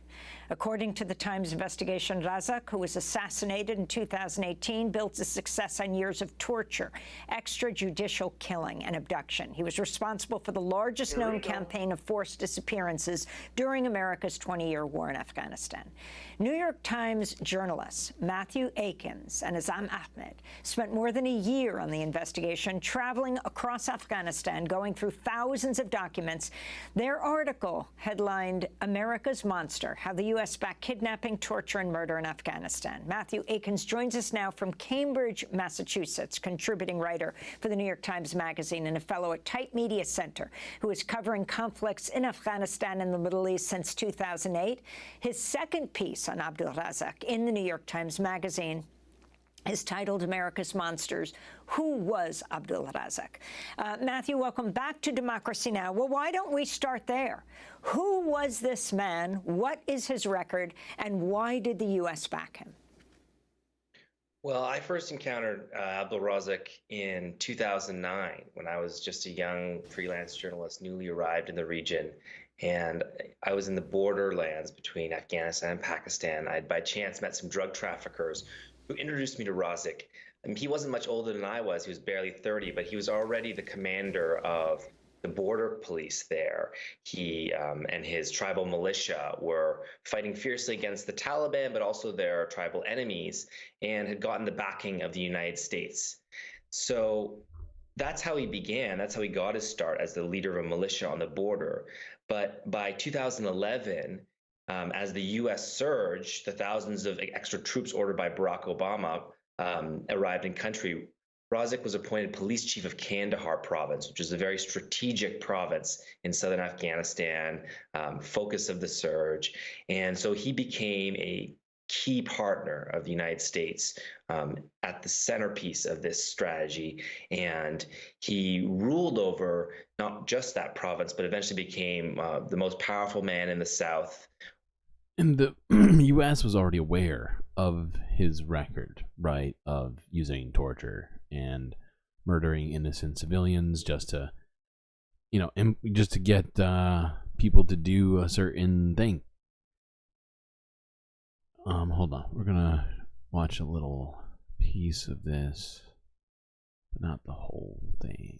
[SPEAKER 7] According to the Times investigation, Razak, who was assassinated in 2018, built his success on years of torture, extrajudicial killing, and abduction. He was responsible for the largest known campaign of forced disappearances during America's 20-year war in Afghanistan. New York Times journalists Matthew Akins and Azam Ahmed spent more than a year on the investigation, traveling across Afghanistan, going through thousands of documents. Their article, headlined "America's Monster: how the U.S. backed kidnapping, torture, and murder in Afghanistan. Matthew Akins joins us now from Cambridge, Massachusetts, contributing writer for the New York Times Magazine and a fellow at Type Media Center, who is covering conflicts in Afghanistan and the Middle East since 2008. His second piece on Abdul Razak in the New York Times Magazine is titled America's Monsters. Who was Abdul Razak? Matthew, welcome back to Democracy Now! Well, why don't we start there? Who was this man? What is his record? And why did the U.S. back him?
[SPEAKER 5] Well, I first encountered Abdul Razak in 2009 when I was just a young freelance journalist newly arrived in the region. And I was in the borderlands between Afghanistan and Pakistan. I had by chance met some drug traffickers who introduced me to Razak. I mean, he wasn't much older than I was. He was barely 30, but he was already the commander of the border police there. He and his tribal militia were fighting fiercely against the Taliban, but also their tribal enemies, and had gotten the backing of the United States. So that's how he began. That's how he got his start as the leader of a militia on the border. But by 2011, as the U.S. surge, the thousands of extra troops ordered by Barack Obama arrived in country, Razak was appointed police chief of Kandahar province, which is a very strategic province in southern Afghanistan, focus of the surge. And so he became a key partner of the United States at the centerpiece of this strategy. And he ruled over not just that province, but eventually became the most powerful man in the South.
[SPEAKER 10] And the U.S. was already aware of his record, right, of using torture and murdering innocent civilians just to, just to get people to do a certain thing. Hold on, we're gonna watch a little piece of this, but not the whole thing.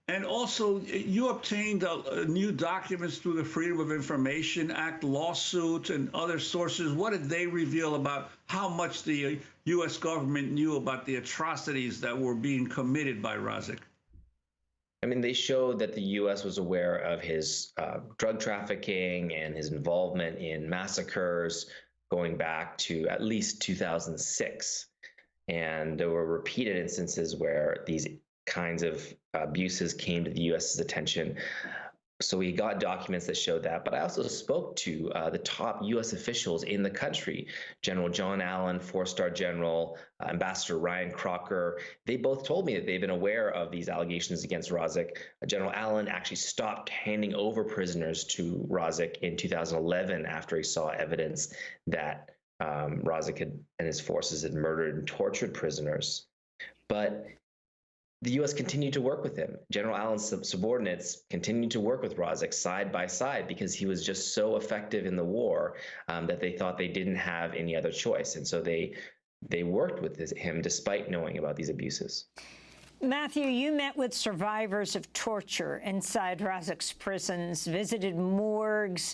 [SPEAKER 17] And also, you obtained new documents through the Freedom of Information Act lawsuit and other sources. What did they reveal about how much the U.S. government knew about the atrocities that were being committed by Razak?
[SPEAKER 5] I mean, they showed that the U.S. was aware of his drug trafficking and his involvement in massacres going back to at least 2006. And there were repeated instances where these kinds of abuses came to the U.S.'s attention. So we got documents that showed that. But I also spoke to the top U.S. officials in the country, General John Allen, four-star general, Ambassador Ryan Crocker. They both told me that they've been aware of these allegations against Razak. General Allen actually stopped handing over prisoners to Razak in 2011 after he saw evidence that Razak and his forces had murdered and tortured prisoners. But the U.S. continued to work with him. General Allen's subordinates continued to work with Razak side by side because he was just so effective in the war that they thought they didn't have any other choice. And so they worked with him despite knowing about these abuses.
[SPEAKER 7] Matthew, you met with survivors of torture inside Razak's prisons, visited morgues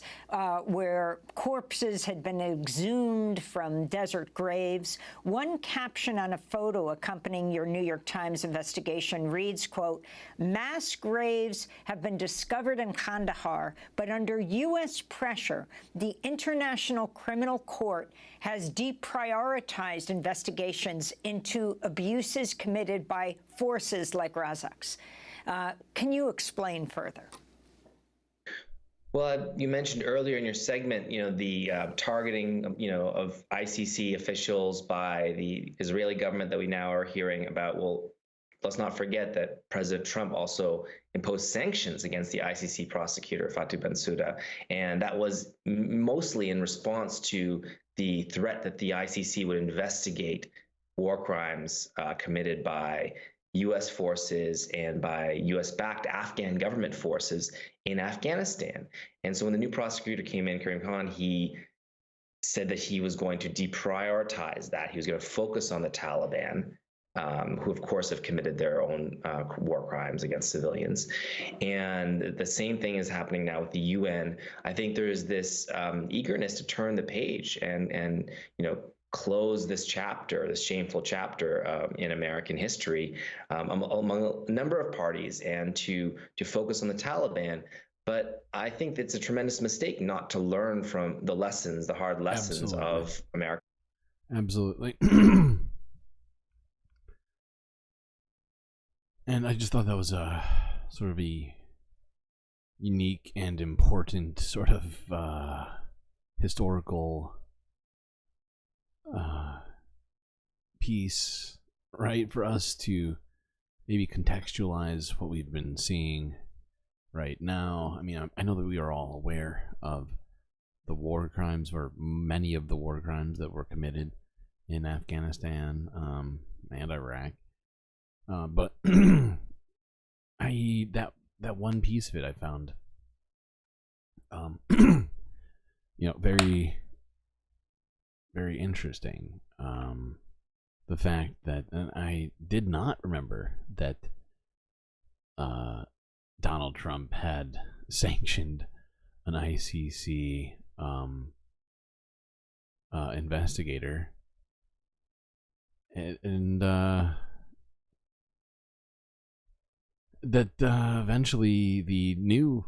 [SPEAKER 7] where corpses had been exhumed from desert graves. One caption on a photo accompanying your New York Times investigation reads, quote, "Mass graves have been discovered in Kandahar, but under U.S. pressure, the International Criminal Court has deprioritized investigations into abuses committed by forces like Razak's." Can you explain further?
[SPEAKER 5] Well, you mentioned earlier in your segment, the targeting, of ICC officials by the Israeli government that we now are hearing about. Well, let's not forget that President Trump also imposed sanctions against the ICC prosecutor, Fatou Bensouda, and that was mostly in response to the threat that the ICC would investigate war crimes committed by U.S. forces and by U.S.-backed Afghan government forces in Afghanistan. And so when the new prosecutor came in, Karim Khan, he said that he was going to deprioritize that. He was going to focus on the Taliban who of course have committed their own war crimes against civilians. And the same thing is happening now with the UN. I think there's this eagerness to turn the page and close this chapter, this shameful chapter in American history among a number of parties, and to focus on the Taliban. But I think it's a tremendous mistake not to learn from the lessons, the hard lessons of America.
[SPEAKER 10] Absolutely. And I just thought that was a sort of a unique and important sort of historical piece, right, for us to maybe contextualize what we've been seeing right now. I mean, I know that we are all aware of the war crimes, or many of the war crimes that were committed in Afghanistan and Iraq. But that one piece of it I found, very, very interesting. The fact that, and I did not remember that Donald Trump had sanctioned an ICC investigator, and that eventually the new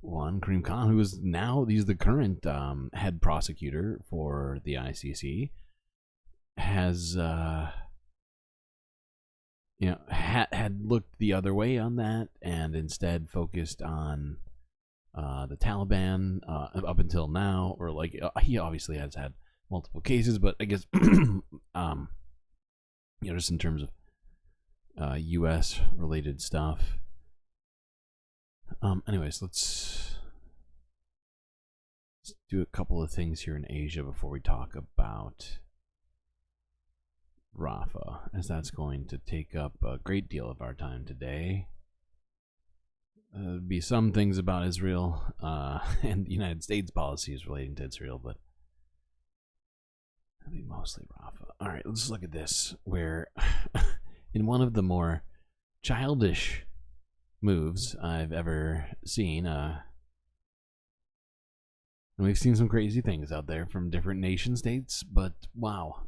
[SPEAKER 10] one, Karim Khan, who is now, he's the current head prosecutor for the ICC, has had looked the other way on that and instead focused on the Taliban up until now, or like he obviously has had multiple cases, but I guess just in terms of U.S. related stuff. Anyways, let's do a couple of things here in Asia before we talk about Rafah, as that's going to take up a great deal of our time today. There'll be some things about Israel and the United States policies relating to Israel, but it'll be mostly Rafah. All right, let's look at this, where in one of the more childish moves I've ever seen, and we've seen some crazy things out there from different nation states, but wow.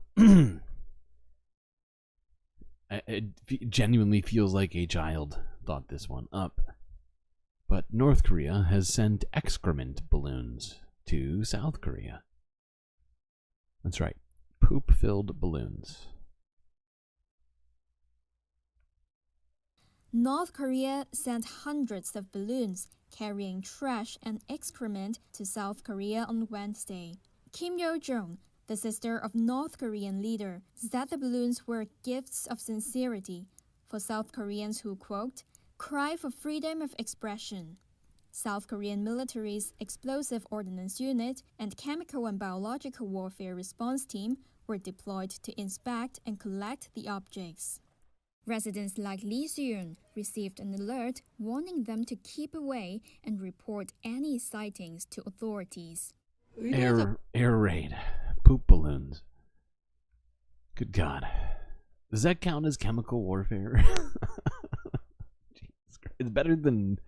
[SPEAKER 10] It genuinely feels like a child thought this one up. But North Korea has sent excrement balloons to South Korea. That's right, poop-filled balloons.
[SPEAKER 2] North Korea sent hundreds of balloons carrying trash and excrement to South Korea on Wednesday. Kim Yo-jong, the sister of North Korean leader, said the balloons were gifts of sincerity for South Koreans who, quote, cry for freedom of expression. South Korean military's Explosive Ordnance Unit and Chemical and Biological Warfare Response Team were deployed to inspect and collect the objects. Residents like Lee Seung received an alert warning them to keep away and report any sightings to authorities.
[SPEAKER 10] Air raid. Poop balloons. Good God. Does that count as chemical warfare? It's better than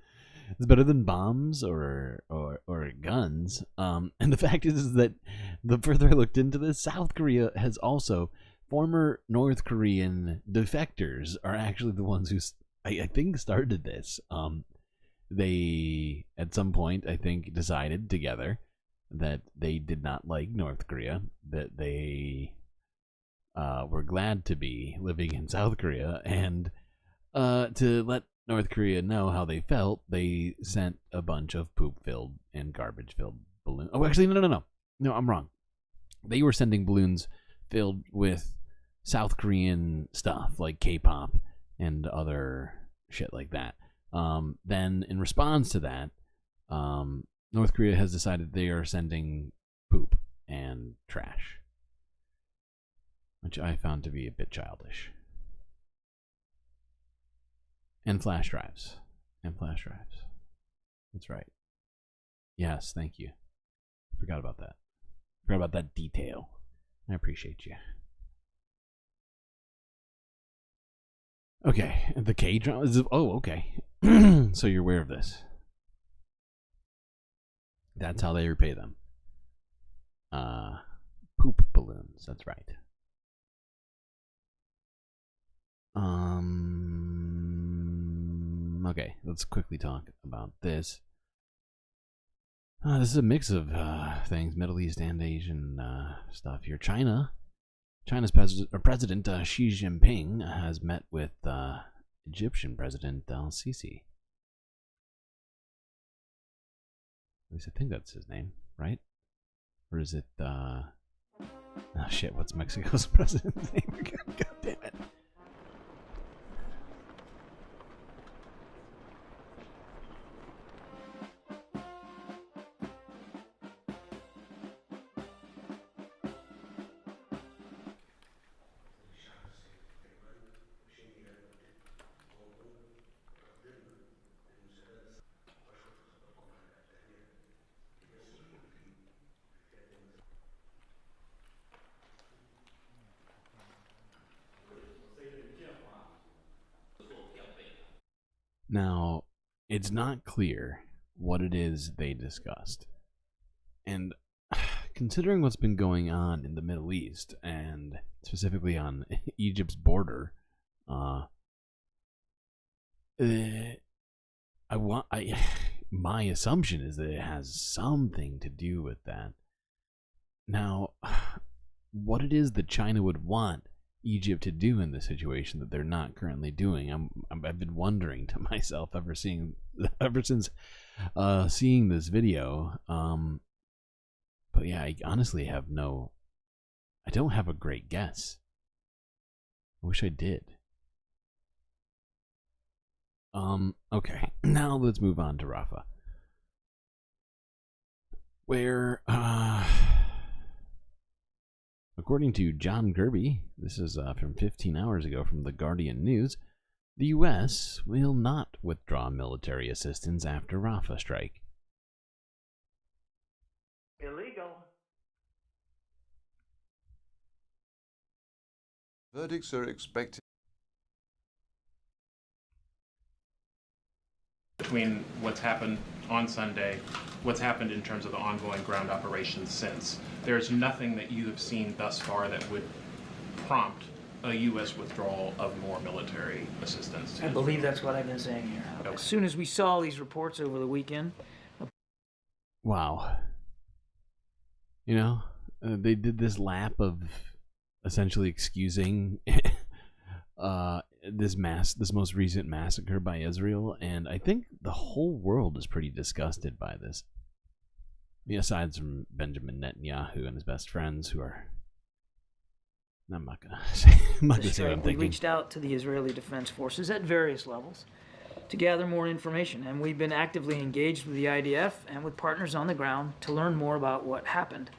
[SPEAKER 10] bombs or guns. And the fact is that the further I looked into this, South Korea has also, former North Korean defectors are actually the ones who I think started this. They at some point, I think, decided together that they did not like North Korea, that they were glad to be living in South Korea, and to let North Korea know how they felt, they sent a bunch of poop-filled and garbage-filled balloons. Oh, actually, no, I'm wrong. They were sending balloons filled with South Korean stuff like K-pop and other shit like that. Then, in response to that, North Korea has decided they are sending poop and trash, which I found to be a bit childish. And flash drives. That's right. Yes, thank you. Forgot about that. Forgot about that detail. I appreciate you. Okay, the K drama is. Oh, okay. So you're aware of this. That's how they repay them. Poop balloons. That's right. Okay, let's quickly talk about this. This is a mix of things, Middle East and Asian stuff here. China's President Xi Jinping has met with Egyptian President al-Sisi. At least I think that's his name, right? Or is it, oh shit, what's Mexico's president's name again? God damn it. Now, it's not clear what it is they discussed. And considering what's been going on in the Middle East, and specifically on Egypt's border, my assumption is that it has something to do with that. Now, what it is that China would want Egypt to do in this situation that they're not currently doing, I've been wondering to myself ever since seeing this video. But yeah, I honestly I don't have a great guess. I wish I did. Okay, now let's move on to Rafah, where according to John Kirby, this is from 15 hours ago from the Guardian News, the U.S. will not withdraw military assistance after Rafah strike.
[SPEAKER 9] Illegal.
[SPEAKER 14] Verdicts are expected.
[SPEAKER 22] Between what's happened on Sunday, what's happened in terms of the ongoing ground operations since, there's nothing that you have seen thus far that would prompt a U.S. withdrawal of more military assistance.
[SPEAKER 9] I believe that's what I've been saying here.
[SPEAKER 22] Okay.
[SPEAKER 9] As soon as we saw these reports over the weekend.
[SPEAKER 10] Wow. You know, they did this lap of essentially excusing this most recent massacre by Israel, and I think the whole world is pretty disgusted by this. I mean, aside from Benjamin Netanyahu and his best friends, who are, I'm not gonna say what I'm
[SPEAKER 9] We
[SPEAKER 10] thinking.
[SPEAKER 9] reached out to the Israeli Defense Forces at various levels to gather more information, and we've been actively engaged with the IDF and with partners on the ground to learn more about what happened.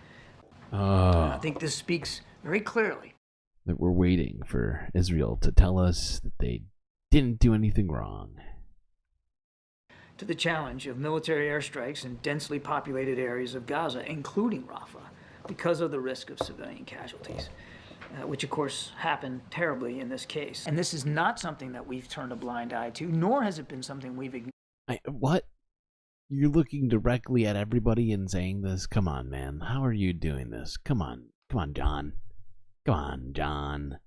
[SPEAKER 9] I think this speaks very clearly
[SPEAKER 10] That we're waiting for Israel to tell us that they didn't do anything wrong.
[SPEAKER 9] to the challenge of military airstrikes in densely populated areas of Gaza, including Rafah, because of the risk of civilian casualties, which of course happened terribly in this case. And this is not something that we've turned a blind eye to, nor has it been something we've ignored.
[SPEAKER 10] What? You're looking directly at everybody and saying this? Come on, man. How are you doing this? Come on, John. Come on, John.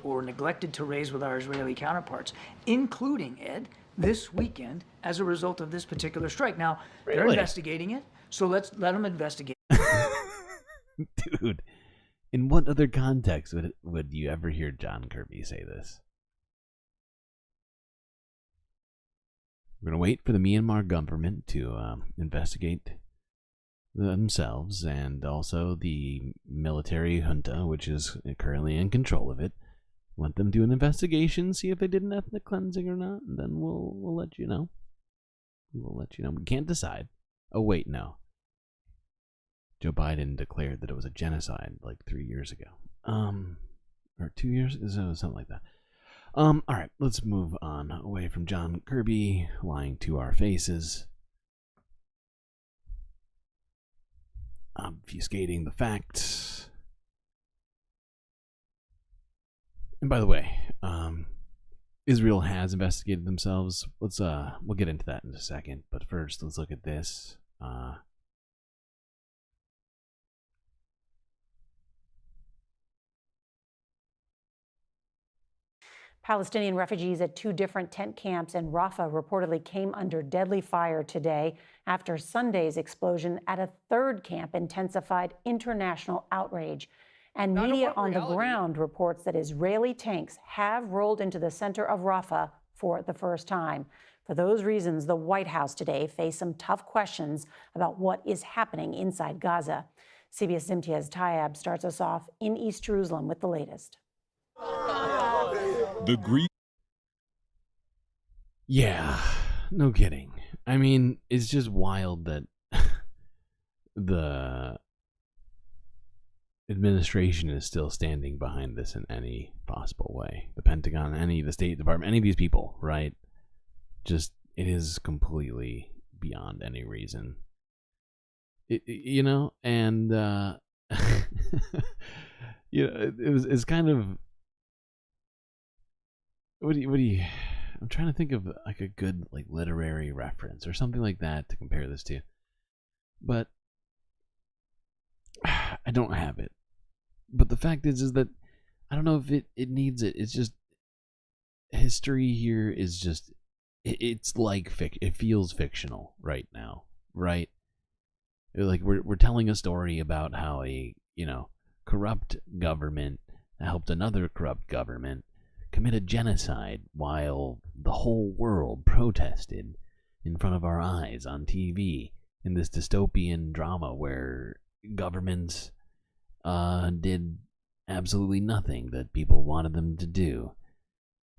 [SPEAKER 9] Or neglected to raise with our Israeli counterparts, including, Ed, this weekend as a result of this particular strike. Now, they're
[SPEAKER 10] Really?
[SPEAKER 9] investigating it, so let's let them investigate.
[SPEAKER 10] Dude, in what other context would you ever hear John Kirby say this? We're going to wait for the Myanmar government to investigate themselves, and also the military junta, which is currently in control of it. Let them do an investigation, see if they did an ethnic cleansing or not, and then we'll let you know. We'll let you know. We can't decide. Oh, wait, no. Joe Biden declared that it was a genocide like 3 years ago. Or 2 years? Something like that. All right, let's move on away from John Kirby lying to our faces, obfuscating the facts. And by the way, Israel has investigated themselves. We'll get into that in a second. But first, let's look at this.
[SPEAKER 8] Palestinian refugees at 2 different tent camps in Rafah reportedly came under deadly fire today after Sunday's explosion at a 3rd camp intensified international outrage. And media on the ground reports that Israeli tanks have rolled into the center of Rafah for the first time. For those reasons, the White House today faced some tough questions about what is happening inside Gaza. CBS Imtiaz Tayeb starts us off in East Jerusalem with the latest.
[SPEAKER 10] Yeah, no kidding. I mean, it's just wild that the administration is still standing behind this in any possible way. The Pentagon, the State Department, any of these people, right? Just, it is completely beyond any reason. And, it's kind of, what do you, I'm trying to think of like a good like literary reference or something like that to compare this to. But I don't have it. But the fact is that I don't know if it needs it. It's just history here is just it's like it feels fictional right now, right? Like we're telling a story about how a corrupt government helped another corrupt government commit a genocide while the whole world protested in front of our eyes on TV in this dystopian drama where governments did absolutely nothing that people wanted them to do.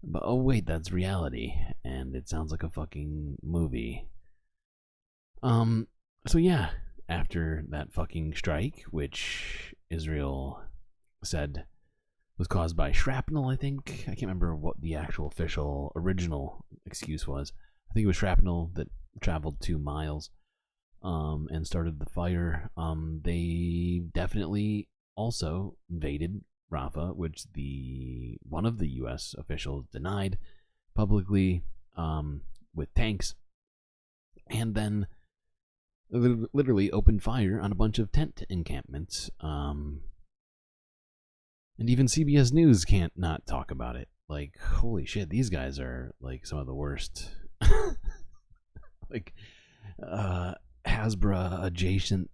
[SPEAKER 10] But oh wait, that's reality, and it sounds like a fucking movie. So yeah, after that fucking strike, which Israel said was caused by shrapnel, I think. I can't remember what the actual official original excuse was. I think it was shrapnel that traveled 2 miles and started the fire. They definitely also invaded Rafah, which one of the U.S. officials denied publicly with tanks, and then literally opened fire on a bunch of tent encampments. And even CBS News can't not talk about it. Like, holy shit, these guys are like some of the worst, like Hasbro adjacent,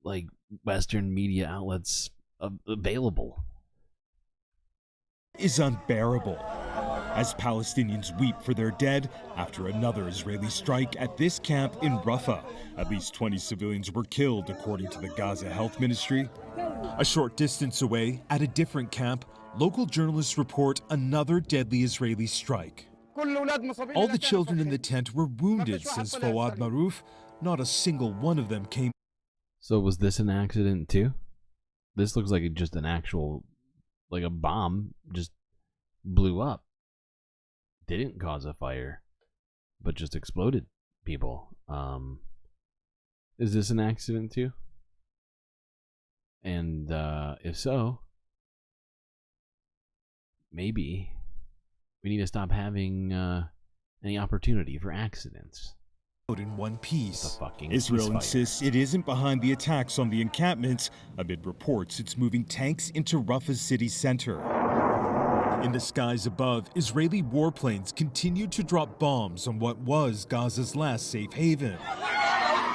[SPEAKER 10] like Western media outlets available.
[SPEAKER 11] Is unbearable as Palestinians weep for their dead after another Israeli strike at this camp in Rafah. At least 20 civilians were killed, according to the Gaza Health Ministry. A short distance away, at a different camp, local journalists report another deadly Israeli strike. All the children in the tent were wounded, says Fawad Maroof. Not a single one of them came.
[SPEAKER 10] So was this an accident too? This looks like just an actual, like a bomb just blew up. Didn't cause a fire, but just exploded people. Is this an accident too? And if so, maybe we need to stop having any opportunity for accidents.
[SPEAKER 11] In one piece. Israel insists it isn't behind the attacks on the encampments, amid reports it's moving tanks into Rafah's city center. In the skies above, Israeli warplanes continue to drop bombs on what was Gaza's last safe haven.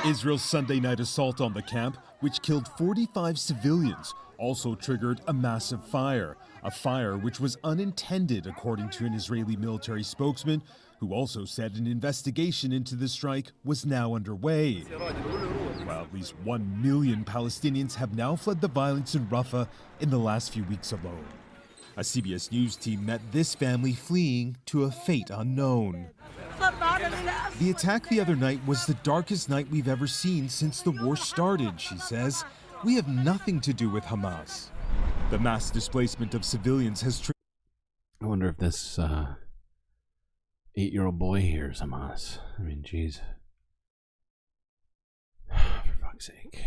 [SPEAKER 11] Israel's Sunday night assault on the camp, which killed 45 civilians, also triggered a massive fire. A fire which was unintended, according to an Israeli military spokesman, who also said an investigation into the strike was now underway. While at least 1 million Palestinians have now fled the violence in Rafah in the last few weeks alone. A CBS News team met this family fleeing to a fate unknown. The attack the other night was the darkest night we've ever seen since the war started, she says. We have nothing to do with Hamas. The mass displacement of civilians has...
[SPEAKER 10] I wonder if this 8-year-old boy here is Hamas. I mean, jeez. For fuck's sake.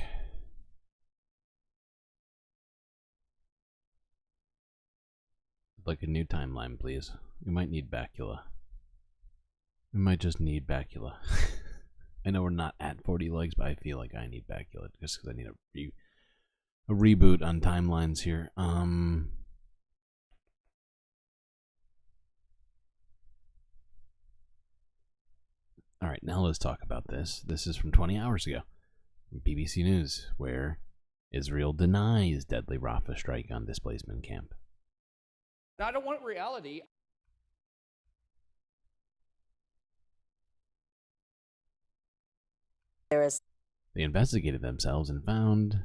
[SPEAKER 10] like a new timeline, please. We might need Bacula. We might just need Bacula. I know we're not at 40 likes, but I feel like I need Bacula just because I need a reboot on timelines here. All right, now let's talk about this. This is from 20 hours ago, BBC News, where Israel denies deadly Rafah strike on displacement camp.
[SPEAKER 15] I don't want reality.
[SPEAKER 10] They investigated themselves and found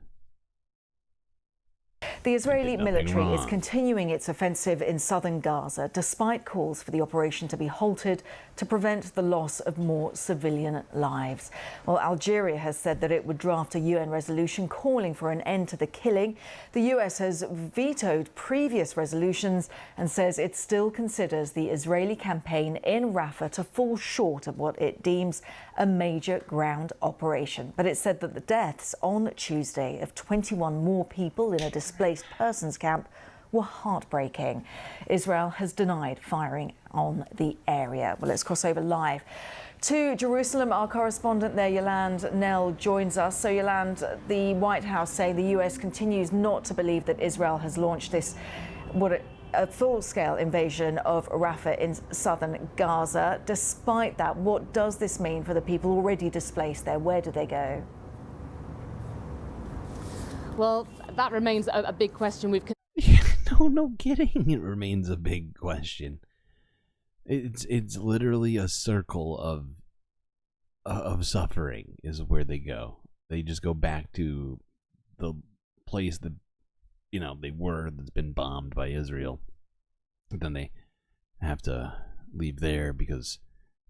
[SPEAKER 16] The Israeli
[SPEAKER 10] nothing
[SPEAKER 16] military is
[SPEAKER 10] wrong.
[SPEAKER 16] continuing its offensive in southern Gaza, despite calls for the operation to be halted to prevent the loss of more civilian lives. Well, Algeria has said that it would draft a UN resolution calling for an end to the killing. The US has vetoed previous resolutions and says it still considers the Israeli campaign in Rafah to fall short of what it deems a major ground operation. But it said that the deaths on Tuesday of 21 more people in a displaced persons camp were heartbreaking. Israel has denied firing on the area. Well, let's cross over live to Jerusalem. Our correspondent there, Yolande Nell, joins us. So, Yolande, the White House saying the US continues not to believe that Israel has launched this, a full-scale invasion of Rafah in southern Gaza. Despite that, what does this mean for the people already displaced there? Where do they go?
[SPEAKER 23] Well, that remains a big question.
[SPEAKER 10] No kidding. It remains a big question. It's literally a circle of suffering is where they go. They just go back to the place that they were, that's been bombed by Israel. But then they have to leave there because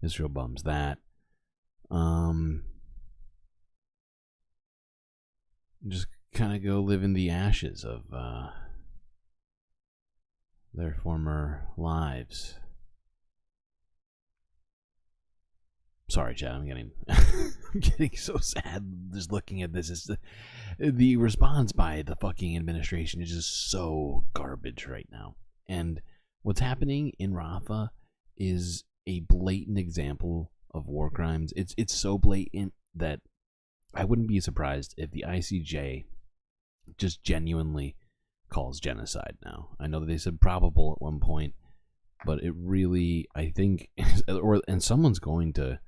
[SPEAKER 10] Israel bombs that. Just kind of go live in the ashes of their former lives. Sorry, Chad, I'm getting I'm getting so sad just looking at this. It's the response by the fucking administration is just so garbage right now. And what's happening in Rafah is a blatant example of war crimes. It's so blatant that I wouldn't be surprised if the ICJ just genuinely calls genocide now. I know that they said probable at one point, but it really, I think, someone's going to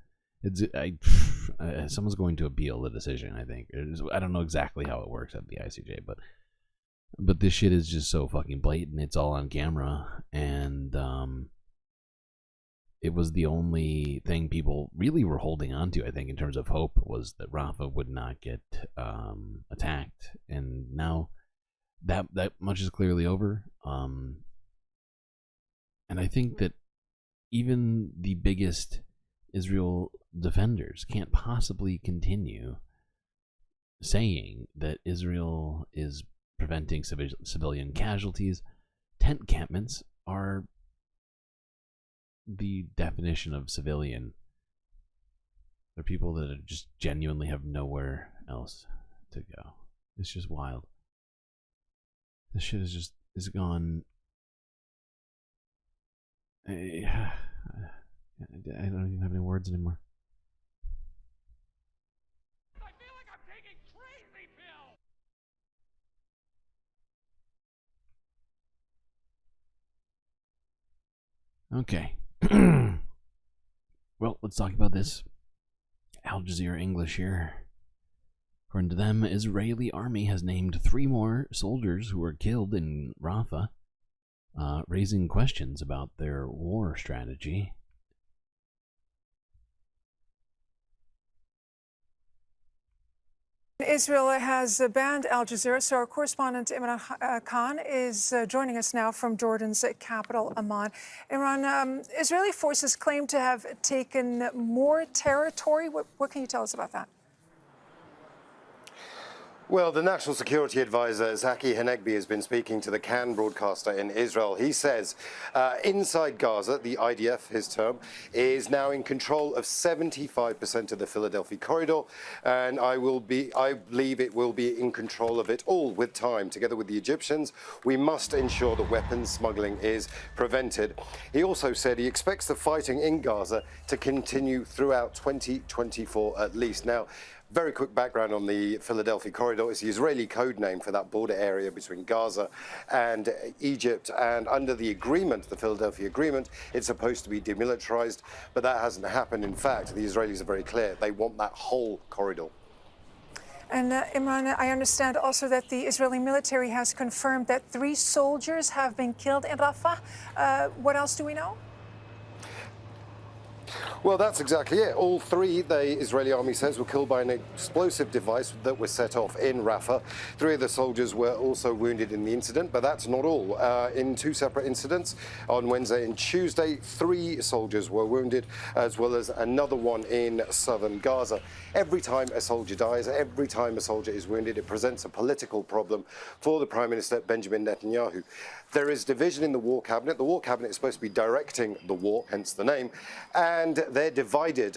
[SPEAKER 10] appeal the decision. I think I don't know exactly how it works at the ICJ, but this shit is just so fucking blatant. It's all on camera, and it was the only thing people really were holding on to, I think, in terms of hope, was that Rafah would not get attacked. And now that much is clearly over. And I think that even the biggest Israel defenders can't possibly continue saying that Israel is preventing civilian casualties. Tent encampments are the definition of civilian. They're people that just genuinely have nowhere else to go. It's just wild. This shit is gone. I don't even have any words anymore.
[SPEAKER 15] I feel like I'm taking crazy pills.
[SPEAKER 10] Okay. Well, let's talk about this. Al Jazeera English here. According to them, Israeli army has named 3 more soldiers who were killed in Rafah, raising questions about their war strategy.
[SPEAKER 24] Israel has banned Al Jazeera, so our correspondent Imran Khan is joining us now from Jordan's capital, Amman. Imran, Israeli forces claim to have taken more territory. What can you tell us about that?
[SPEAKER 1] Well, the National Security Advisor, Zaki Hanegbi, has been speaking to the Cannes broadcaster in Israel. He says inside Gaza, the IDF, his term, is now in control of 75% of the Philadelphia corridor, and I believe it will be in control of it all with time. Together with the Egyptians, we must ensure that weapons smuggling is prevented. He also said he expects the fighting in Gaza to continue throughout 2024 at least. Now, very quick background on the Philadelphia corridor. It's the Israeli code name for that border area between Gaza and Egypt. And under the agreement, the Philadelphia Agreement, it's supposed to be demilitarized, but that hasn't happened. In fact, the Israelis are very clear. They want that whole corridor.
[SPEAKER 24] And Imran, I understand also that the Israeli military has confirmed that 3 soldiers have been killed in Rafah. What else do we know?
[SPEAKER 1] Well, that's exactly it. All 3, the Israeli army says, were killed by an explosive device that was set off in Rafah. 3 of the soldiers were also wounded in the incident, but that's not all. In 2 separate incidents, on Wednesday and Tuesday, 3 soldiers were wounded, as well as another one in southern Gaza. Every time a soldier dies, every time a soldier is wounded, it presents a political problem for the Prime Minister, Benjamin Netanyahu. There is division in the War Cabinet. The War Cabinet is supposed to be directing the war, hence the name, and they're divided.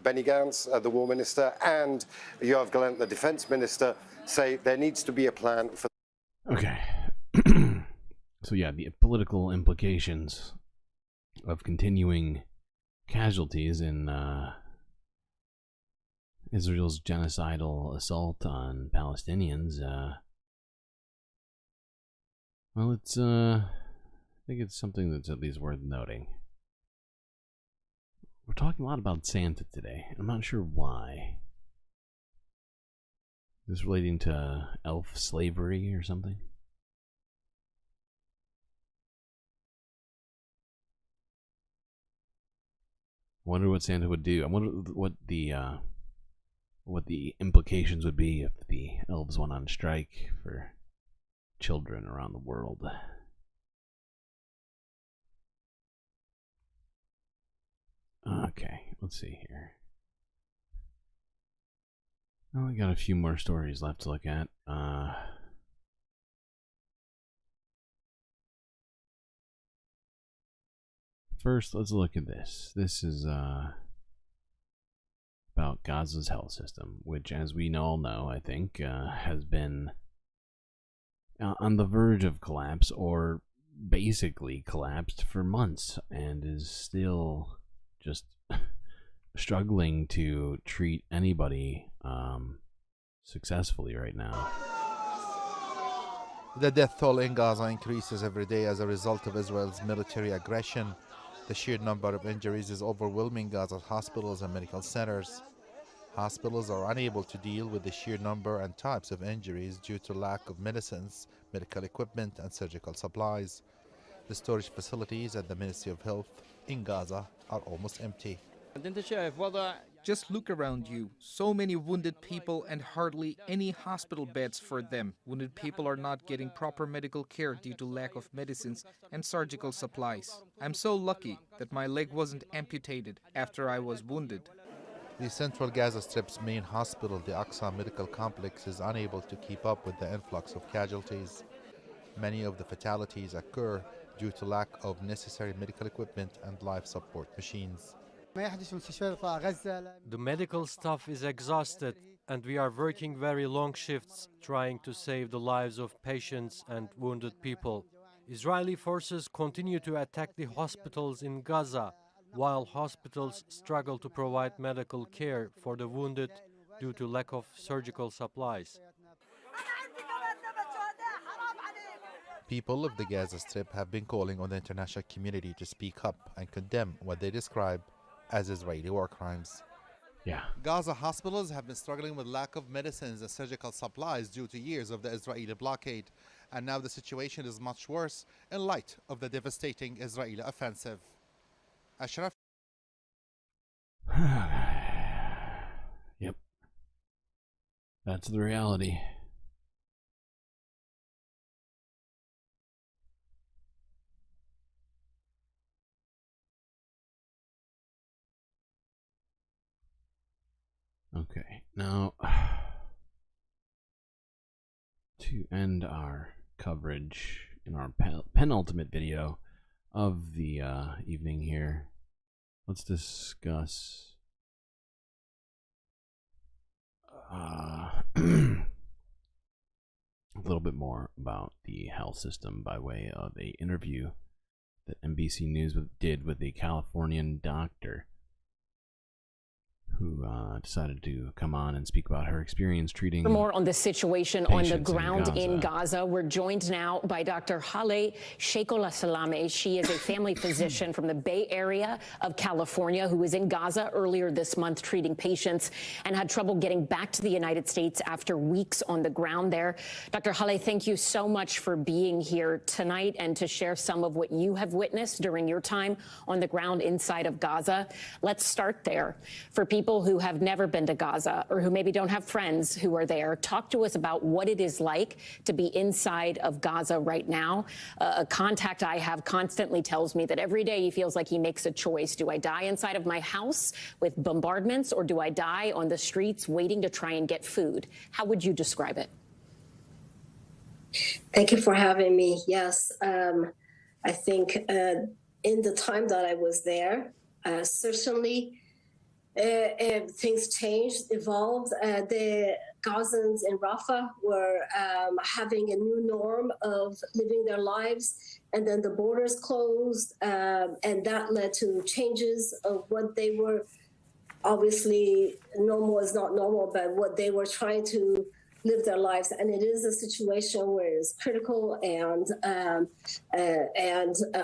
[SPEAKER 1] Benny Gantz, the War Minister, and Yoav Gallant, the Defense Minister, say there needs to be a plan for...
[SPEAKER 10] Okay. So yeah, the political implications of continuing casualties in Israel's genocidal assault on Palestinians, well, it's, I think it's something that's at least worth noting. We're talking a lot about Santa today. I'm not sure why. Is this relating to elf slavery or something? I wonder what Santa would do. I wonder what the implications would be if the elves went on strike for children around the world. Okay, let's see here. Well, I got a few more stories left to look at. First, let's look at this. This is about Gaza's health system, which, as we all know, I think, has been on the verge of collapse, or basically collapsed for months, and is still just struggling to treat anybody successfully right now.
[SPEAKER 3] The death toll in Gaza increases every day as a result of Israel's military aggression. The sheer number of injuries is overwhelming Gaza's hospitals and medical centers. Hospitals are unable to deal with the sheer number and types of injuries due to lack of medicines, medical equipment, and surgical supplies. The storage facilities at the Ministry of Health in Gaza are almost empty.
[SPEAKER 4] Just look around you. So many wounded people and hardly any hospital beds for them. Wounded people are not getting proper medical care due to lack of medicines and surgical supplies. I'm so lucky that my leg wasn't amputated after I was wounded.
[SPEAKER 3] The central Gaza Strip's main hospital, the Aqsa Medical Complex, is unable to keep up with the influx of casualties. Many of the fatalities occur due to lack of necessary medical equipment and life support machines.
[SPEAKER 19] The medical staff is exhausted, and we are working very long shifts trying to save the lives of patients and wounded people. Israeli forces continue to attack the hospitals in Gaza, while hospitals struggle to provide medical care for the wounded due to lack of surgical supplies.
[SPEAKER 3] People of the Gaza Strip have been calling on the international community to speak up and condemn what they describe as Israeli war crimes.
[SPEAKER 10] Yeah.
[SPEAKER 3] Gaza hospitals have been struggling with lack of medicines and surgical supplies due to years of the Israeli blockade, and now the situation is much worse in light of the devastating Israeli offensive. Ashraf.
[SPEAKER 10] Yep. That's the reality. Okay, now to end our coverage in our penultimate video of the evening here, let's discuss a little bit more about the health system by way of an interview that NBC News did with a Californian doctor who decided to come on and speak about her experience treating.
[SPEAKER 6] For more on the situation on the ground in Gaza, we're joined now by Dr. Haleh Sheikhola-Salame. She is a family physician from the Bay Area of California who was in Gaza earlier this month treating patients and had trouble getting back to the United States after weeks on the ground there. Dr. Haleh, thank you so much for being here tonight and to share some of what you have witnessed during your time on the ground inside of Gaza. Let's start there. For people who have never been to Gaza or who maybe don't have friends who are there, talk to us about what it is like to be inside of Gaza right now. A contact I have constantly tells me that every day he feels like he makes a choice. Do I die inside of my house with bombardments, or do I die on the streets waiting to try and get food? How would you describe it?
[SPEAKER 13] Thank you for having me. Yes, I think in the time that I was there, certainly things changed, evolved. The Gazans in Rafah were having a new norm of living their lives, and then the borders closed, and that led to changes of what they were, obviously normal is not normal, but what they were trying to live their lives. And it is a situation where it's critical, and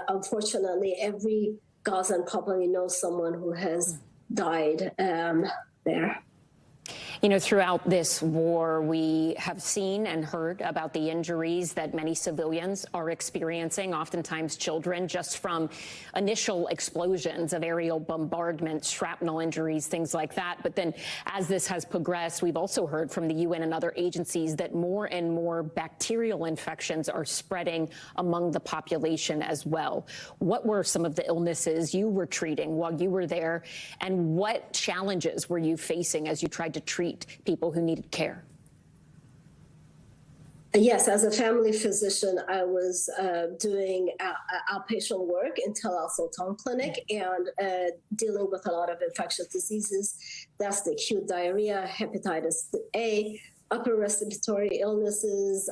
[SPEAKER 13] unfortunately every Gazan probably knows someone who has died there.
[SPEAKER 6] You know, throughout this war, we have seen and heard about the injuries that many civilians are experiencing, oftentimes children, just from initial explosions of aerial bombardment, shrapnel injuries, things like that. But then as this has progressed, we've also heard from the UN and other agencies that more and more bacterial infections are spreading among the population as well. What were some of the illnesses you were treating while you were there, and what challenges were you facing as you tried to treat people who needed care?
[SPEAKER 13] Yes, as a family physician, I was doing outpatient work in Tel Al Sultan Clinic and dealing with a lot of infectious diseases. That's the acute diarrhea, hepatitis A, upper respiratory illnesses,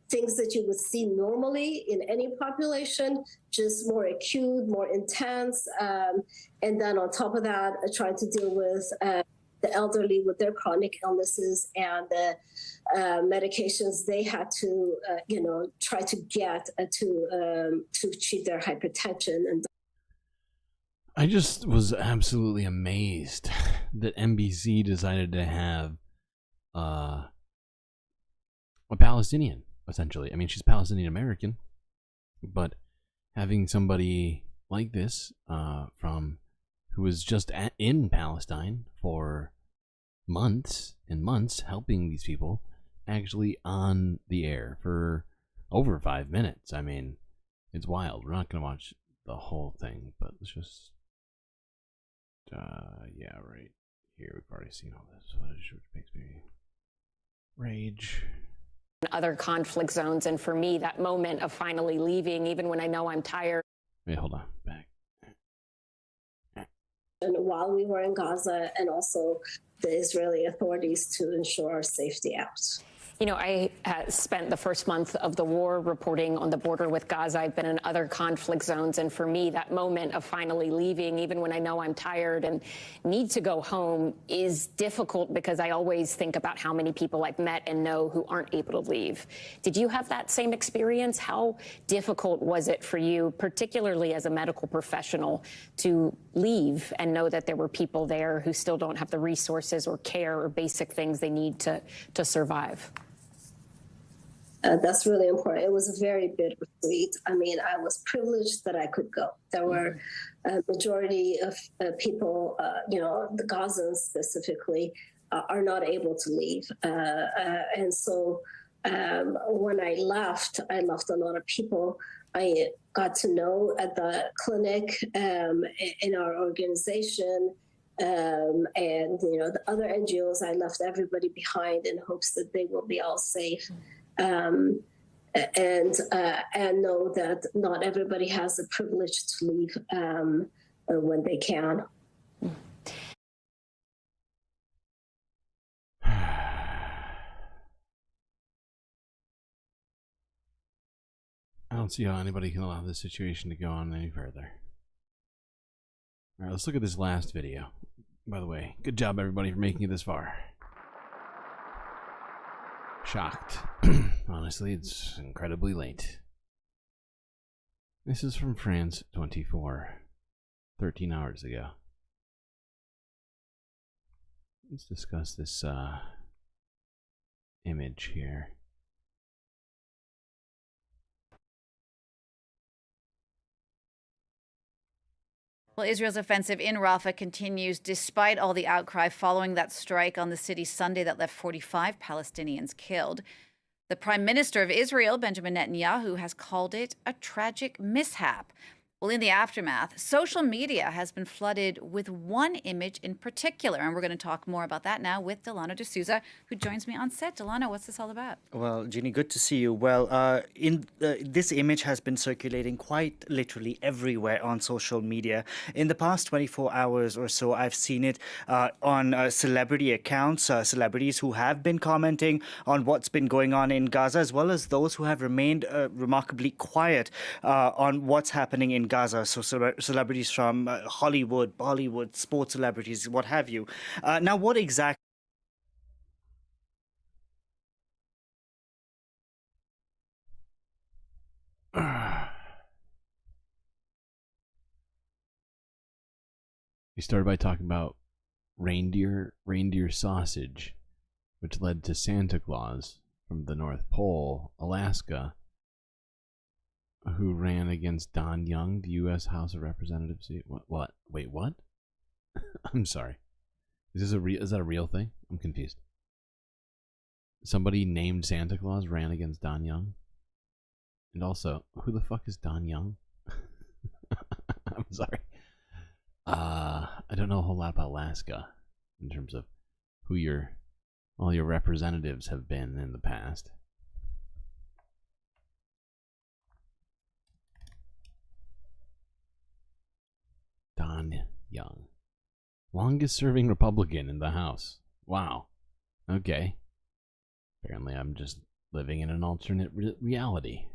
[SPEAKER 13] things that you would see normally in any population, just more acute, more intense. And then on top of that, trying to deal with the elderly with their chronic illnesses and the medications they had to, try to get to treat their hypertension. And
[SPEAKER 10] I just was absolutely amazed that NBC decided to have a Palestinian, essentially. I mean, she's Palestinian American, but having somebody like this who was just in Palestine for months and months, helping these people, actually on the air for over 5 minutes. I mean, it's wild. We're not going to watch the whole thing, but let's just, yeah, right here. We've already seen all this footage, which makes me rage.
[SPEAKER 6] Other conflict zones, and for me, that moment of finally leaving, even when I know I'm tired.
[SPEAKER 10] Wait, hold on, back.
[SPEAKER 13] And while we were in Gaza, and also the Israeli authorities to ensure our safety out.
[SPEAKER 6] You know, I spent the first month of the war reporting on the border with Gaza. I've been in other conflict zones. And for me, that moment of finally leaving, even when I know I'm tired and need to go home, is difficult because I always think about how many people I've met and know who aren't able to leave. Did you have that same experience? How difficult was it for you, particularly as a medical professional, to leave and know that there were people there who still don't have the resources or care or basic things they need to survive?
[SPEAKER 13] That's really important. It was very bittersweet. I mean, I was privileged that I could go. There were a majority of people, the Gazans specifically, are not able to leave. And so when I left a lot of people I got to know at the clinic, in our organization, and, the other NGOs. I left everybody behind in hopes that they will be all safe. and know that not everybody has the privilege to leave when they can.
[SPEAKER 10] I don't see how anybody can allow this situation to go on any further. Alright, let's look at this last video. By the way, good job everybody for making it this far. Shocked. Honestly, it's incredibly late. This is from France 24. 13 hours ago. Let's discuss this image here.
[SPEAKER 12] Well, Israel's offensive in Rafah continues despite all the outcry following that strike on the city Sunday that left 45 Palestinians killed. The Prime Minister of Israel, Benjamin Netanyahu, has called it a tragic mishap. Well, in the aftermath, social media has been flooded with one image in particular, and we're going to talk more about that now with Delano D'Souza, who joins me on set. Delano, what's this all about?
[SPEAKER 18] Well, Ginny, good to see you. Well, this image has been circulating quite literally everywhere on social media. In the past 24 hours or so, I've seen it on celebrity accounts, celebrities who have been commenting on what's been going on in Gaza, as well as those who have remained remarkably quiet on what's happening in Gaza. So celebrities from Hollywood, Bollywood, sports celebrities, what have you. Now, what exactly?
[SPEAKER 10] We started by talking about reindeer sausage, which led to Santa Claus from the North Pole, Alaska, who ran against Don Young, the U.S. House of Representatives. What? Wait, what? I'm sorry. Is that a real thing? I'm confused. Somebody named Santa Claus ran against Don Young? And also, who the fuck is Don Young? I'm sorry. I don't know a whole lot about Alaska in terms of who all your representatives have been in the past. Don Young. Longest serving Republican in the House. Wow. Okay. Apparently I'm just living in an alternate reality.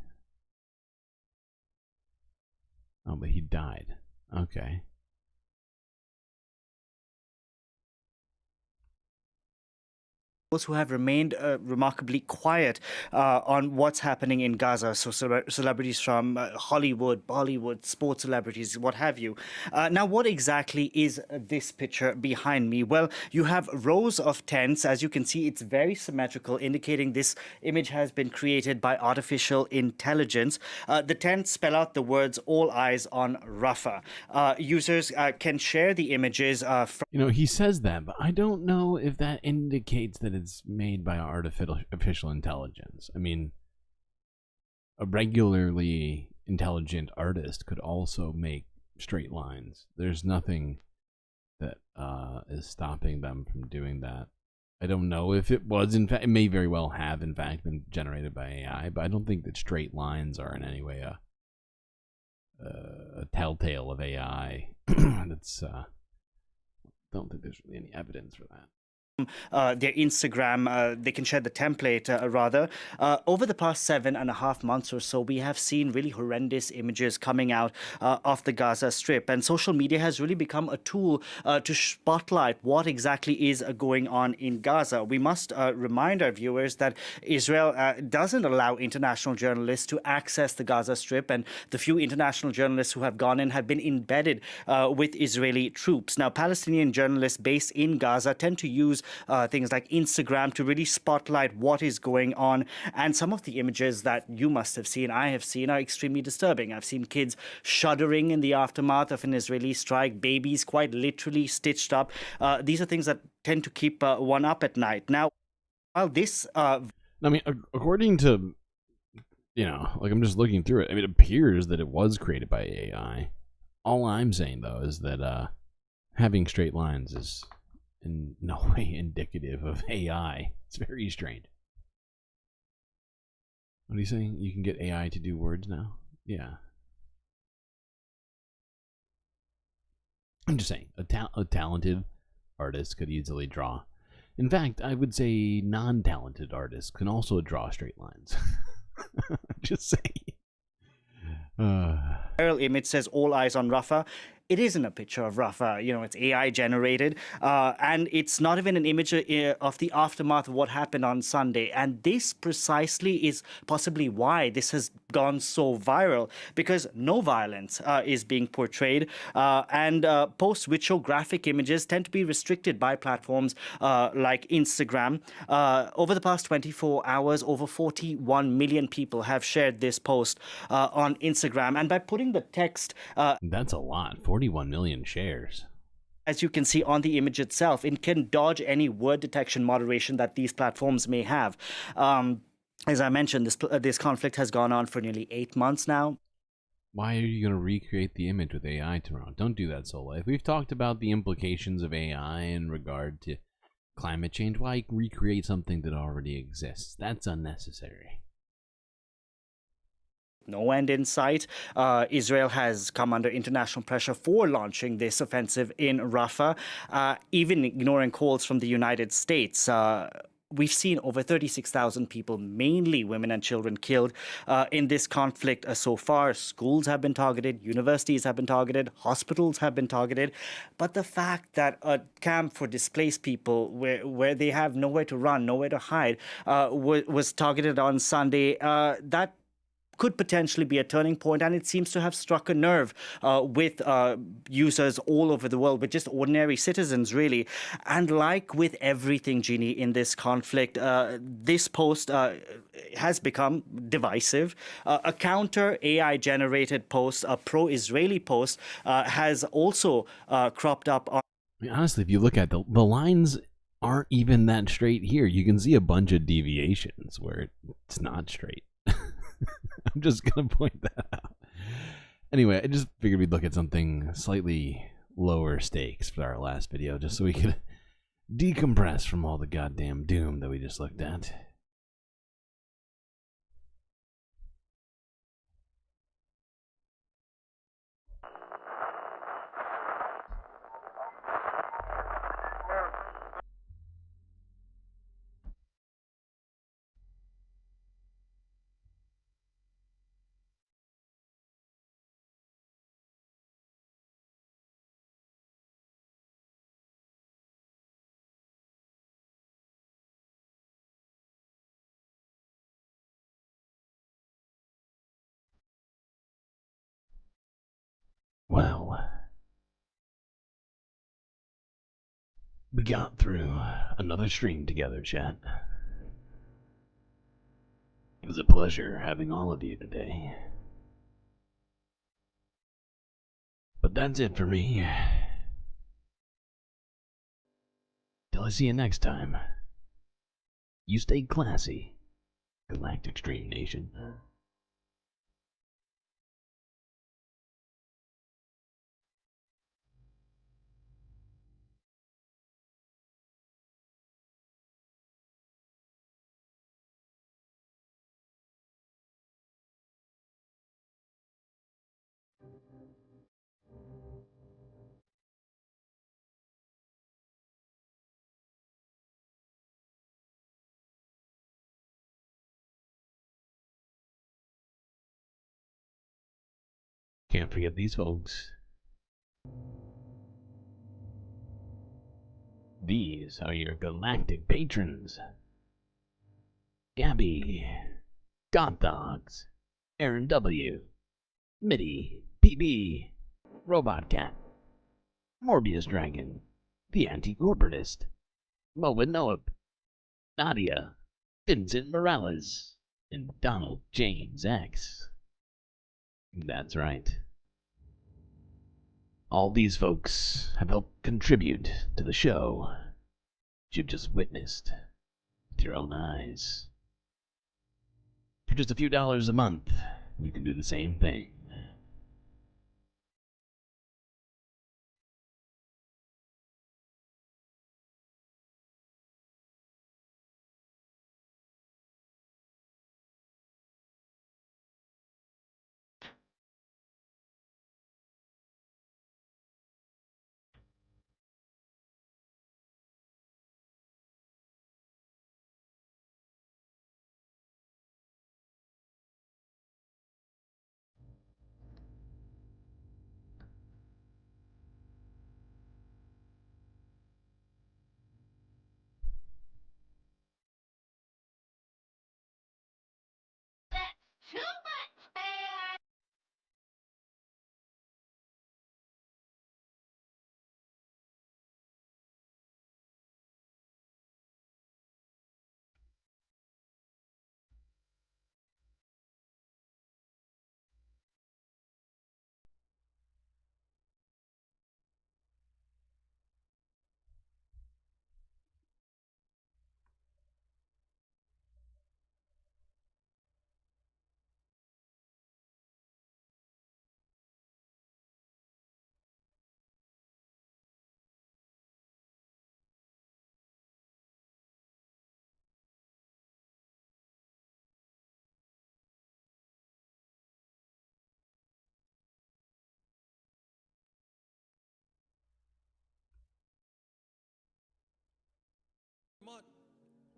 [SPEAKER 10] Oh, but he died. Okay.
[SPEAKER 18] Those who have remained remarkably quiet on what's happening in Gaza. So celebrities from Hollywood, Bollywood, sports celebrities, what have you. Now, what exactly is this picture behind me? Well, you have rows of tents. As you can see, it's very symmetrical, indicating this image has been created by artificial intelligence. The tents spell out the words, "All eyes on Rafah." Users can share the images.
[SPEAKER 10] He says that, but I don't know if that indicates that it's made by artificial intelligence. I mean, a regularly intelligent artist could also make straight lines. There's nothing that is stopping them from doing that. I don't know if it was, in fact, it may very well have, in fact, been generated by AI, but I don't think that straight lines are in any way a telltale of AI. That's don't think there's really any evidence for that.
[SPEAKER 18] Their Instagram, they can share the template rather. Over the past 7.5 months or so, we have seen really horrendous images coming out of the Gaza Strip, and social media has really become a tool to spotlight what exactly is going on in Gaza. We must remind our viewers that Israel doesn't allow international journalists to access the Gaza Strip, and the few international journalists who have gone in have been embedded with Israeli troops. Now, Palestinian journalists based in Gaza tend to use things like Instagram to really spotlight what is going on. And some of the images that you must have seen, I have seen, are extremely disturbing. I've seen kids shuddering in the aftermath of an Israeli strike, babies quite literally stitched up. These are things that tend to keep one up at night. Now, while this... I
[SPEAKER 10] mean, according to, like I'm just looking through it, I mean, it appears that it was created by AI. All I'm saying, though, is that having straight lines is in no way indicative of AI. It's very strange. What are you saying? You can get AI to do words now? Yeah. I'm just saying, a talented artist could easily draw. In fact, I would say non-talented artists can also draw straight lines. Just saying.
[SPEAKER 18] Viral image says all eyes on Rafah. It isn't a picture of Rafah, it's AI generated, and it's not even an image of the aftermath of what happened on Sunday. And this precisely is possibly why this has gone so viral, because no violence is being portrayed, and posts which show graphic images tend to be restricted by platforms like Instagram. Over the past 24 hours, over 41 million people have shared this post on Instagram, and by putting the text...
[SPEAKER 10] That's a lot. 41 million shares.
[SPEAKER 18] As you can see on the image itself, it can dodge any word detection moderation that these platforms may have. As I mentioned, this conflict has gone on for nearly 8 months now.
[SPEAKER 10] Why are you going to recreate the image with AI tomorrow? Don't do that, Soul Life. We've talked about the implications of AI in regard to climate change. Why recreate something that already exists? That's unnecessary.
[SPEAKER 18] No end in sight. Israel has come under international pressure for launching this offensive in Rafah, even ignoring calls from the United States. We've seen over 36,000 people, mainly women and children, killed in this conflict so far. Schools have been targeted, universities have been targeted, hospitals have been targeted. But the fact that a camp for displaced people, where they have nowhere to run, nowhere to hide, was targeted on Sunday, that could potentially be a turning point, and it seems to have struck a nerve with users all over the world, with just ordinary citizens, really. And like with everything, Jeannie, in this conflict, this post has become divisive. A counter AI-generated post, a pro-Israeli post, has also cropped up on...
[SPEAKER 10] I mean, honestly, if you look at the lines aren't even that straight here. You can see a bunch of deviations where it's not straight. I'm just going to point that out. Anyway, I just figured we'd look at something slightly lower stakes for our last video, just so we could decompress from all the goddamn doom that we just looked at. Well, we got through another stream together, chat. It was a pleasure having all of you today. But that's it for me. Till I see you next time. You stay classy, Galactic Stream Nation. Can't forget these folks. These are your galactic patrons. Gabby, God Dogs, Aaron W, Mitty, PB, Robot Cat, Morbius Dragon, The Anti-Corporatist, Moen Noab, Nadia, Vincent Morales, and Donald James X. That's right. All these folks have helped contribute to the show that you've just witnessed with your own eyes. For just a few dollars a month, you can do the same thing.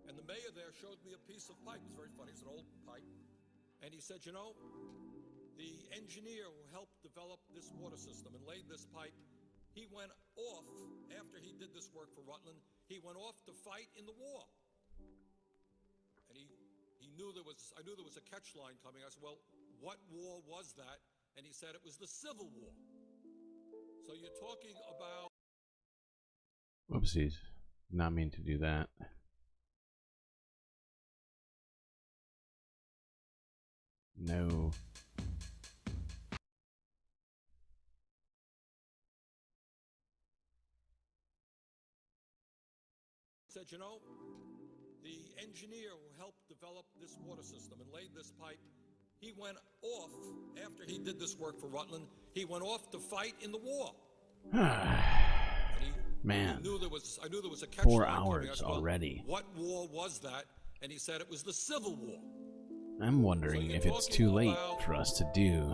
[SPEAKER 7] And the mayor there showed me a piece of pipe. It's very funny. It's an old pipe. And he said, you know, the engineer who helped develop this water system and laid this pipe, he went off, after he did this work for Rutland, he went off to fight in the war. And he knew there was, I knew there was a catch line coming. I said, well, what war was that? And he said it was the Civil War. So you're talking about...
[SPEAKER 10] Whoopsies. Not mean to do that. No.
[SPEAKER 7] Said, you know, the engineer who helped develop this water system and laid this pipe, he went off, after he did this work for Rutland, he went off to fight in the war.
[SPEAKER 10] Man,
[SPEAKER 7] I knew there was a catch
[SPEAKER 10] 4
[SPEAKER 7] line coming.
[SPEAKER 10] hours
[SPEAKER 7] I said, well,
[SPEAKER 10] already.
[SPEAKER 7] What war was that? And he said it was the Civil War.
[SPEAKER 10] I'm wondering if it's too late for us to do